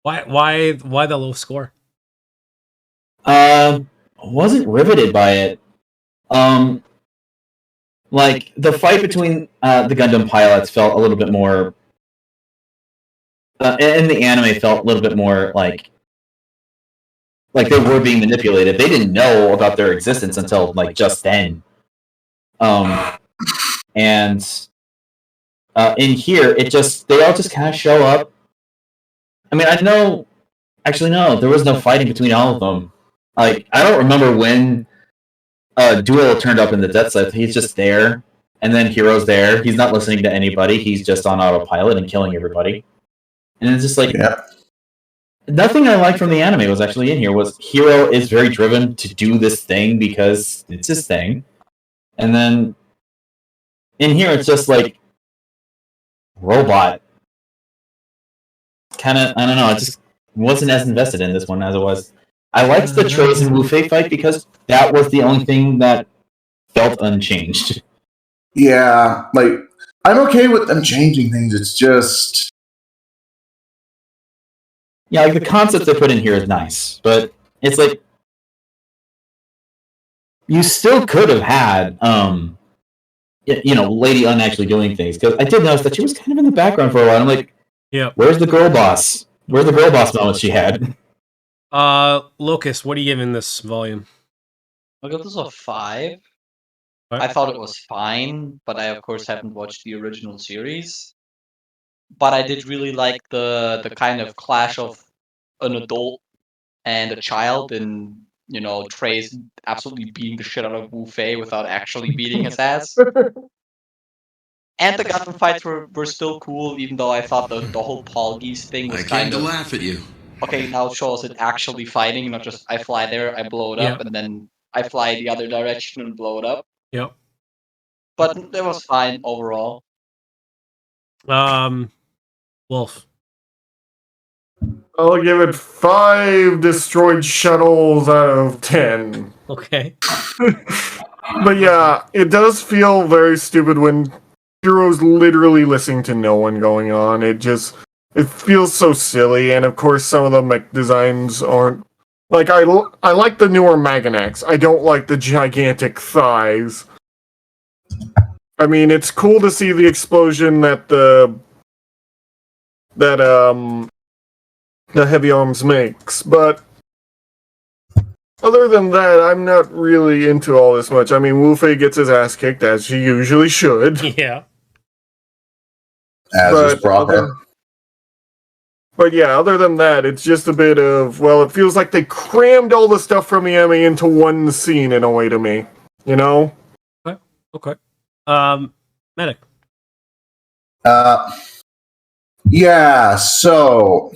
Why the low score? Wasn't riveted by it. Like the fight between the Gundam pilots felt a little bit more, and the anime felt a little bit more like they were being manipulated. They didn't know about their existence until like just then. And in here, they all just kind of show up. I mean, actually, no, there was no fighting between all of them. Like, I don't remember when Duel turned up in the Death Scythe. He's just there, and then Hero's there. He's not listening to anybody. He's just on autopilot and killing everybody. And it's just like, nothing I liked from the anime was actually in here. Was Heero is very driven to do this thing because it's his thing. And then in here, it's just like robot. Kind of, I don't know, I just wasn't as invested in this one as it was. I liked the Trace and Wu-Fei fight because that was the only thing that felt unchanged. Yeah, like, I'm okay with them changing things, it's just... Yeah, like the concept they put in here is nice, but it's like you still could have had, Lady Un actually doing things. Because I did notice that she was kind of in the background for a while. I'm like, yeah, where's the girl boss? Where's the girl boss moments she had? Locust, what are you giving this volume? I'll give this a 5. Right. I thought it was fine, but I of course haven't watched the original series. But I did really like the kind of clash of an adult and a child, and Trey's absolutely beating the shit out of Wu Fei without actually beating his ass. And the Gundam fights were still cool, even though I thought the whole Paul Geese thing was I kind came of... to laugh at you. Okay, now it shows it actually fighting, not just I fly there, I blow it up, and then I fly the other direction and blow it up. Yep. But it was fine overall. Wolf. I'll give it 5 destroyed shuttles out of 10. Okay. But yeah, it does feel very stupid when Hero's literally listening to no one going on. It feels so silly, and of course some of the mech designs aren't... Like, I like the newer Maganax. I don't like the gigantic thighs. I mean, it's cool to see the explosion that the heavy arms makes, but other than that, I'm not really into all this much. I mean, Wu-Fei gets his ass kicked, as she usually should. Yeah. As is proper. But yeah, other than that, it's just a bit of, well, it feels like they crammed all the stuff from the anime into one scene in a way to me. You know? Okay. Medic. Yeah, so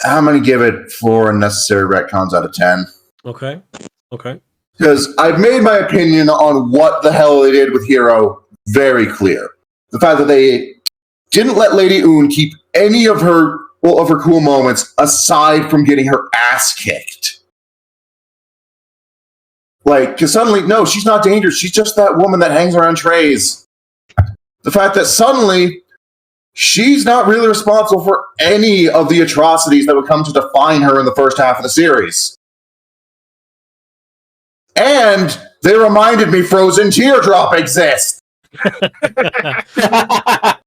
I'm gonna give it 4 unnecessary retcons out of 10. Okay. Because I've made my opinion on what the hell they did with Heero very clear. The fact that they didn't let Lady Un keep any of her cool moments aside from getting her ass kicked. Like, because suddenly, no, she's not dangerous. She's just that woman that hangs around trays. The fact that suddenly she's not really responsible for any of the atrocities that would come to define her in the first half of the series. And They reminded me Frozen Teardrop exists.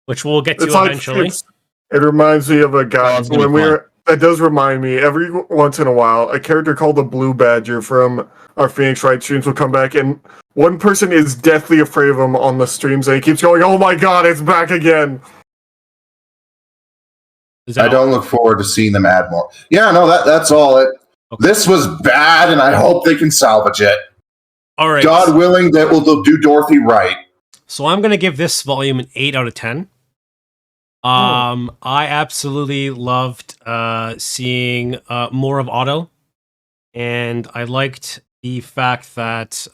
Which we'll get to It's like- eventually. It reminds me of a guy Oh, it's gonna be when we were. That does remind me. Every once in a while, a character called the Blue Badger from our Phoenix Wright streams will come back, and one person is deathly afraid of him on the streams, and he keeps going, "Oh my god, it's back again!" I don't look forward to seeing them add more. Yeah, no, that's all. This was bad, and I hope they can salvage it. All right. God willing, that they'll do Dorothy right. So I'm going to give this volume an 8 out of 10. I absolutely loved seeing more of Otto, and I liked the fact that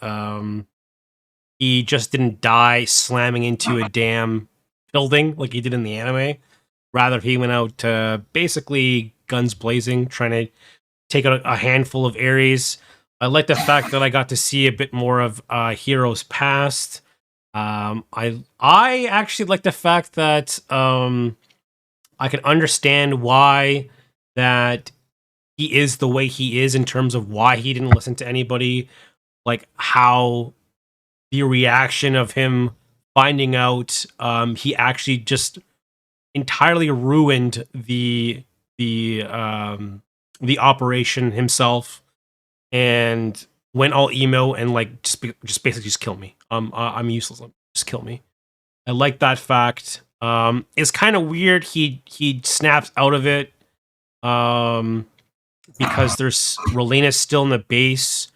he just didn't die slamming into a damn building like he did in the anime. Rather, he went out basically guns blazing, trying to take out a handful of Ares. I like the fact that I got to see a bit more of Heero's past. I actually like the fact that I can understand why that he is the way he is in terms of why he didn't listen to anybody, like how the reaction of him finding out he actually just entirely ruined the operation himself and went all emo and like just basically just kill me. I'm useless. Just kill me. I like that fact. It's kind of weird. He snaps out of it because there's Relena's still in the base,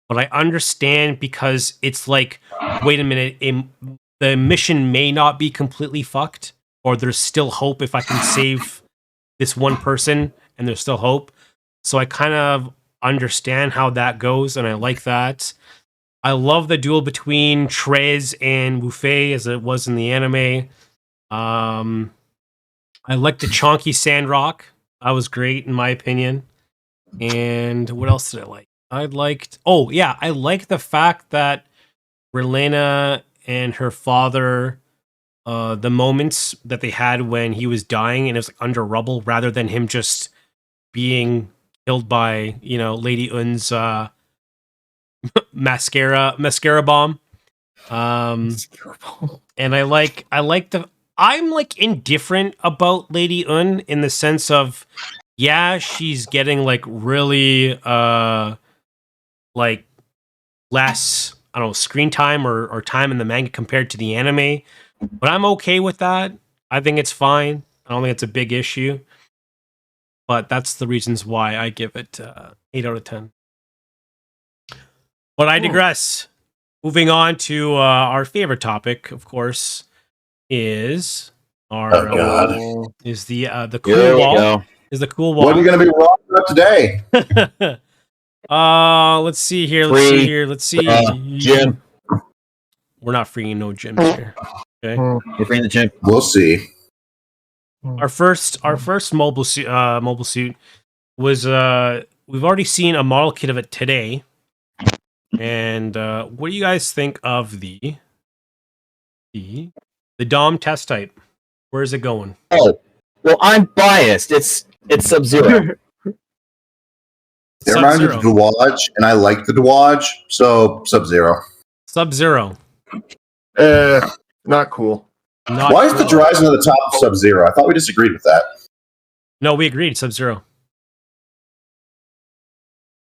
but I understand because it's like, wait a minute, the mission may not be completely fucked, or there's still hope if I can save this one person, and there's still hope. So I kind of understand how that goes, and I like that. I love the duel between Trez and Wufei as it was in the anime. I like the chonky Sandrock. That was great in my opinion. And what else did I like? I liked the fact that Relena and her father, the moments that they had when he was dying and it was like under rubble rather than him just being killed by, Lady Un's mascara bomb. And I'm like indifferent about Lady Un in the sense of, yeah, she's getting like really like less, I don't know, screen time or time in the manga compared to the anime, but I'm okay with that. I think it's fine. I don't think it's a big issue, but that's the reasons why I give it 8 out of 10. But I digress. Moving on to our favorite topic, of course, is our is the cool wall. Is the cool wall? What are you going to be wrong about today? Let's see here. Let's see. Gym. We're not freeing no gyms here. Okay. We're freeing the gym. We'll see. Our first mobile suit was we've already seen a model kit of it today. And what do you guys think of the Dom test type? Where is it going? Oh, well, I'm biased. It's Sub-Zero. It reminds me of the Dewage, and I like the Dewage, so Sub-Zero. Sub-Zero. Not cool. Why is the Dryzen at the top of Sub-Zero? I thought we disagreed with that. No, we agreed. Sub-Zero.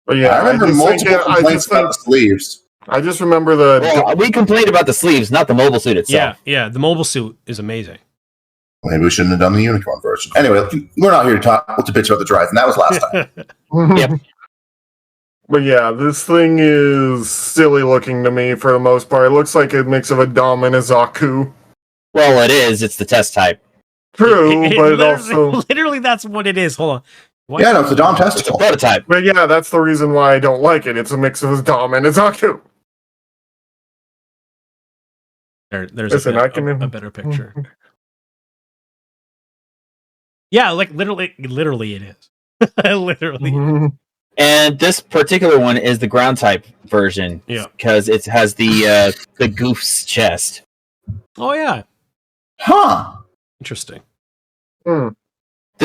But yeah, I remember multiple complaints about the sleeves. I just remember we complained about the sleeves, not the mobile suit itself. Yeah, the mobile suit is amazing. Maybe we shouldn't have done the unicorn version. Anyway, we're not here to bitch about the Dryzen. That was last time. Yep. But yeah, this thing is silly looking to me for the most part. It looks like a mix of a Dom and a Zaku. Well, it is. It's the test type. True, but it also... Literally, that's what it is. Hold on. What? Yeah, no, it's a Dom testicle. It's a prototype. But yeah, that's the reason why I don't like it. It's a mix of a Dom and a Zaku. There's a better picture. Yeah, like literally it is. Literally. And this particular one is the ground type version. Yeah. Because it has the goof's chest. Oh yeah. Huh. Interesting. The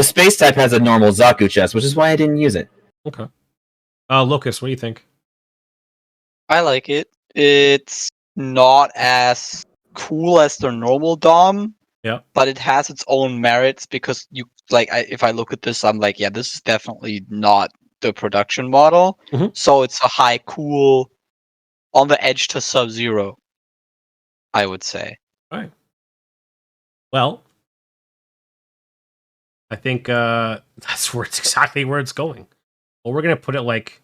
space type has a normal Zaku chest, which is why I didn't use it. Okay. Locus, what do you think? I like it. it's not as cool as the normal Dom. Yeah. But it has its own merits because if I look at this, I'm like, yeah, this is definitely not the production model. Mhm. So it's a high cool on the edge to Sub-Zero, I would say. All right. Well, I think that's where it's exactly where it's going. Well, we're gonna put it like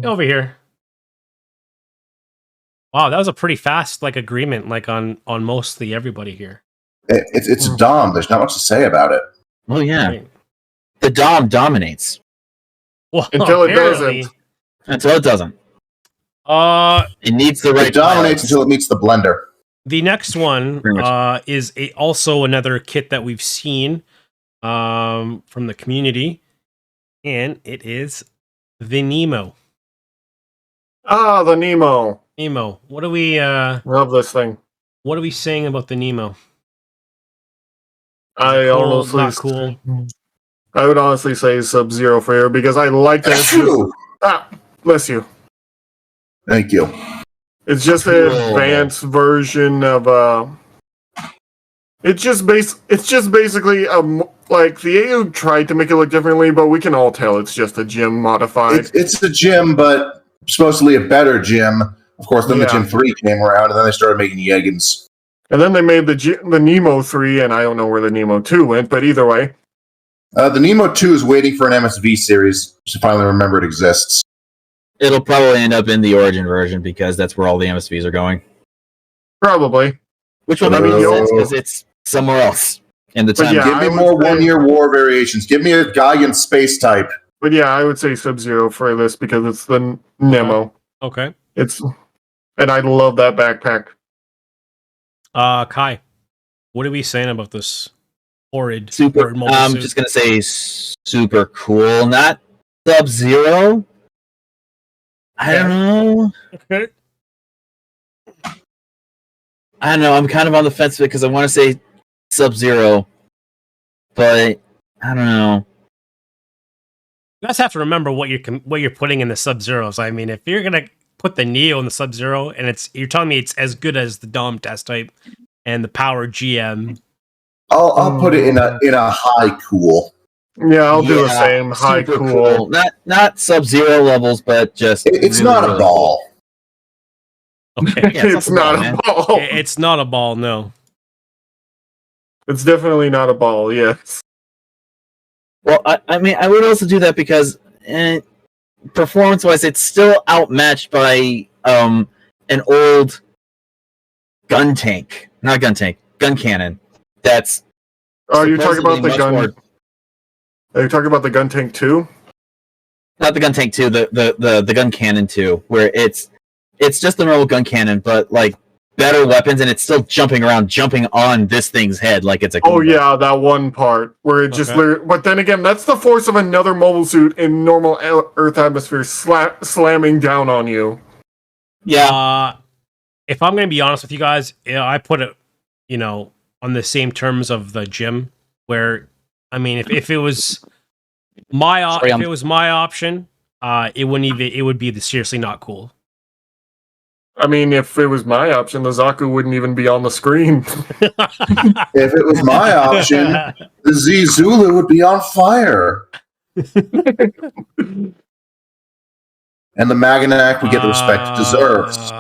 over here. Wow, that was a pretty fast agreement on mostly everybody here. It's Dom. There's not much to say about it. Oh yeah, Right. the Dom dominates Well, Until it apparently, doesn't. until it doesn't. Uh, It needs the right. It dominates pilots. until it meets the blender. the next one Pretty much. is also another kit that we've seen from the community, and it is the Nemo. Ah, the Nemo. Nemo. What are we Love this thing. saying about the Nemo? I Cool, honestly, not cool. I would honestly say Sub-Zero for here because I like that. It's just, Phew. bless you. Thank you. It's just an advanced version of It's just basically like the AU tried to make it look differently, but we can all tell it's just a gym modified. It's a gym, but supposedly a better gym. Of course, then the Yeah. Gym 3 came around, and then they started making Yegans. And then they made the Nemo 3, and I don't know where the Nemo 2 went, but either way. The Nemo 2 is waiting for an MSV series to finally remember it exists. It'll probably end up in the Origin version because that's where all the MSVs are going. Probably. Which will make sense because it's somewhere else in the But time. yeah, Give me I would more say- one-year war variations. Give me a Gaian space type. But yeah, I would say Sub-Zero for this because it's the Nemo. Okay. And I love that backpack. Kai, what are we saying about this horrid Super. mobile I'm suit? just gonna say super cool. Not Sub-Zero. I don't know. Okay. I don't know. I'm kind of on the fence because I want to say Sub-Zero, but I don't know. You guys have to remember what you're putting in the Sub-Zeros. I mean, if you're gonna put the Neo in the Sub-Zero, and you're telling me it's as good as the Dom test type and the Power GM. I'll put it in a high cool. Yeah, I'll do the Yeah, same. High super cool. Not Sub-Zero levels, but just It's really, not a really ball. Okay. Yeah, It's not a man. ball. It's not a ball, no. It's definitely not a ball, yes. Well, I mean, I would also do that because performance-wise, it's still outmatched by an old gun cannon. That's Oh, you're talking about supposedly the gun. much more- Are you talking about the gun tank 2? not the gun tank 2, the gun cannon 2, where it's just the normal gun cannon, but like better weapons, and it's still jumping around, jumping on this thing's head like it's a. Oh Goomba. yeah, that one part where it just. Okay. But then again, that's the force of another mobile suit in normal Earth atmosphere slamming down on you. Yeah. If I'm going to be honest with you guys, I put it, on the same terms of the gym. Where, I mean, if it was my option, it would be seriously not cool. I mean, if it was my option, the Zaku wouldn't even be on the screen. If it was my option, the Z Zulu would be on fire. And the Maganac would get the respect it deserves.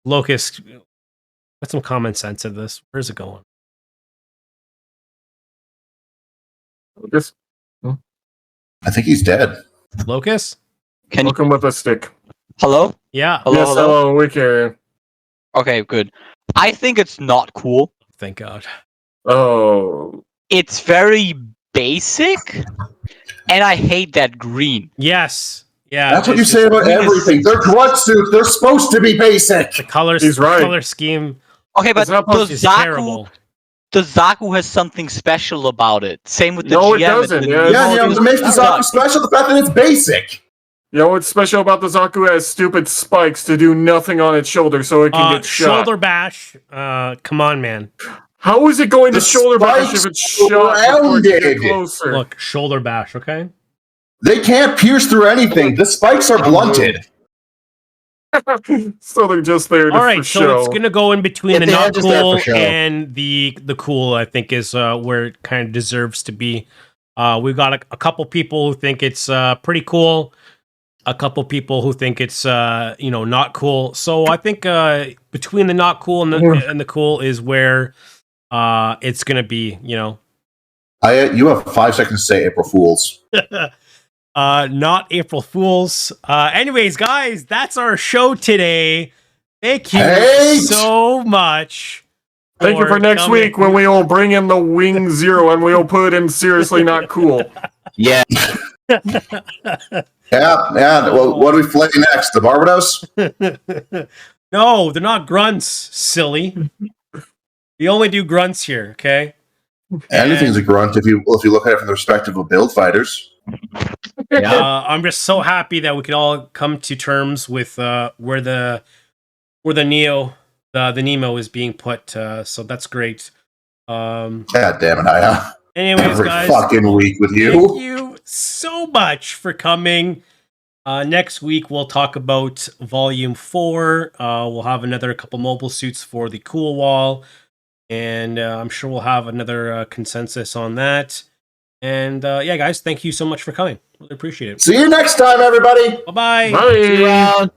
Locust, put some common sense in this. Where's it going? Just I think he's dead. Locust? hook him with a stick. Hello? Yeah. Hello, Yes, hello? hello, we can. Okay, good. I think it's not cool. Thank God. Oh, It's very basic, and I hate that green. Yes. Yeah. That's what you it's say just- about everything. They're grunt suits. They're supposed to be basic. The colors. He's right. Color scheme Okay, but It's not the supposed is Zaku, terrible. the Zaku has something special about it. Same with the No, it GM. doesn't, yeah. Yeah, what makes the Zaku special? The fact that it's basic. you know what's special about the Zaku? It has stupid spikes to do nothing on its shoulder, so it can get shot. Shoulder bash. Come on, man. How is it going The to shoulder bash spikes if it's shot before it rounded. gets closer? Look, shoulder bash. Okay. They can't pierce through anything. The spikes are blunted. So they're just there to All right, for so show. it's gonna go in between the They are not just there for cool show. and the cool. I think is where it kind of deserves to be. We've got a couple people who think it's pretty cool, a couple people who think it's not cool. So I think between the not cool and the cool is where it's gonna be. You have 5 seconds to say April Fools. not April Fools. Anyways, guys, that's our show today. Thank you so much. Thank you for next coming. week when we will bring in the Wing Zero and we'll put in Seriously Not Cool. Yeah. Yeah. Well, what do we play next? The Barbados? No, they're not grunts, silly. We only do grunts here, okay? Anything's a grunt if you look at it from the perspective of build fighters. Yeah. I'm just so happy that we can all come to terms with where the Nemo is being put. So that's great. God damn it, Aya. Anyways, Every guys, fucking week with you. thank you so much for coming. Next week we'll talk about Volume 4. We'll have another couple mobile suits for the Cool Wall, and I'm sure we'll have another consensus on that. And yeah, guys, thank you so much for coming. Really appreciate it. See you next time, everybody. Bye-bye. Bye. See you around.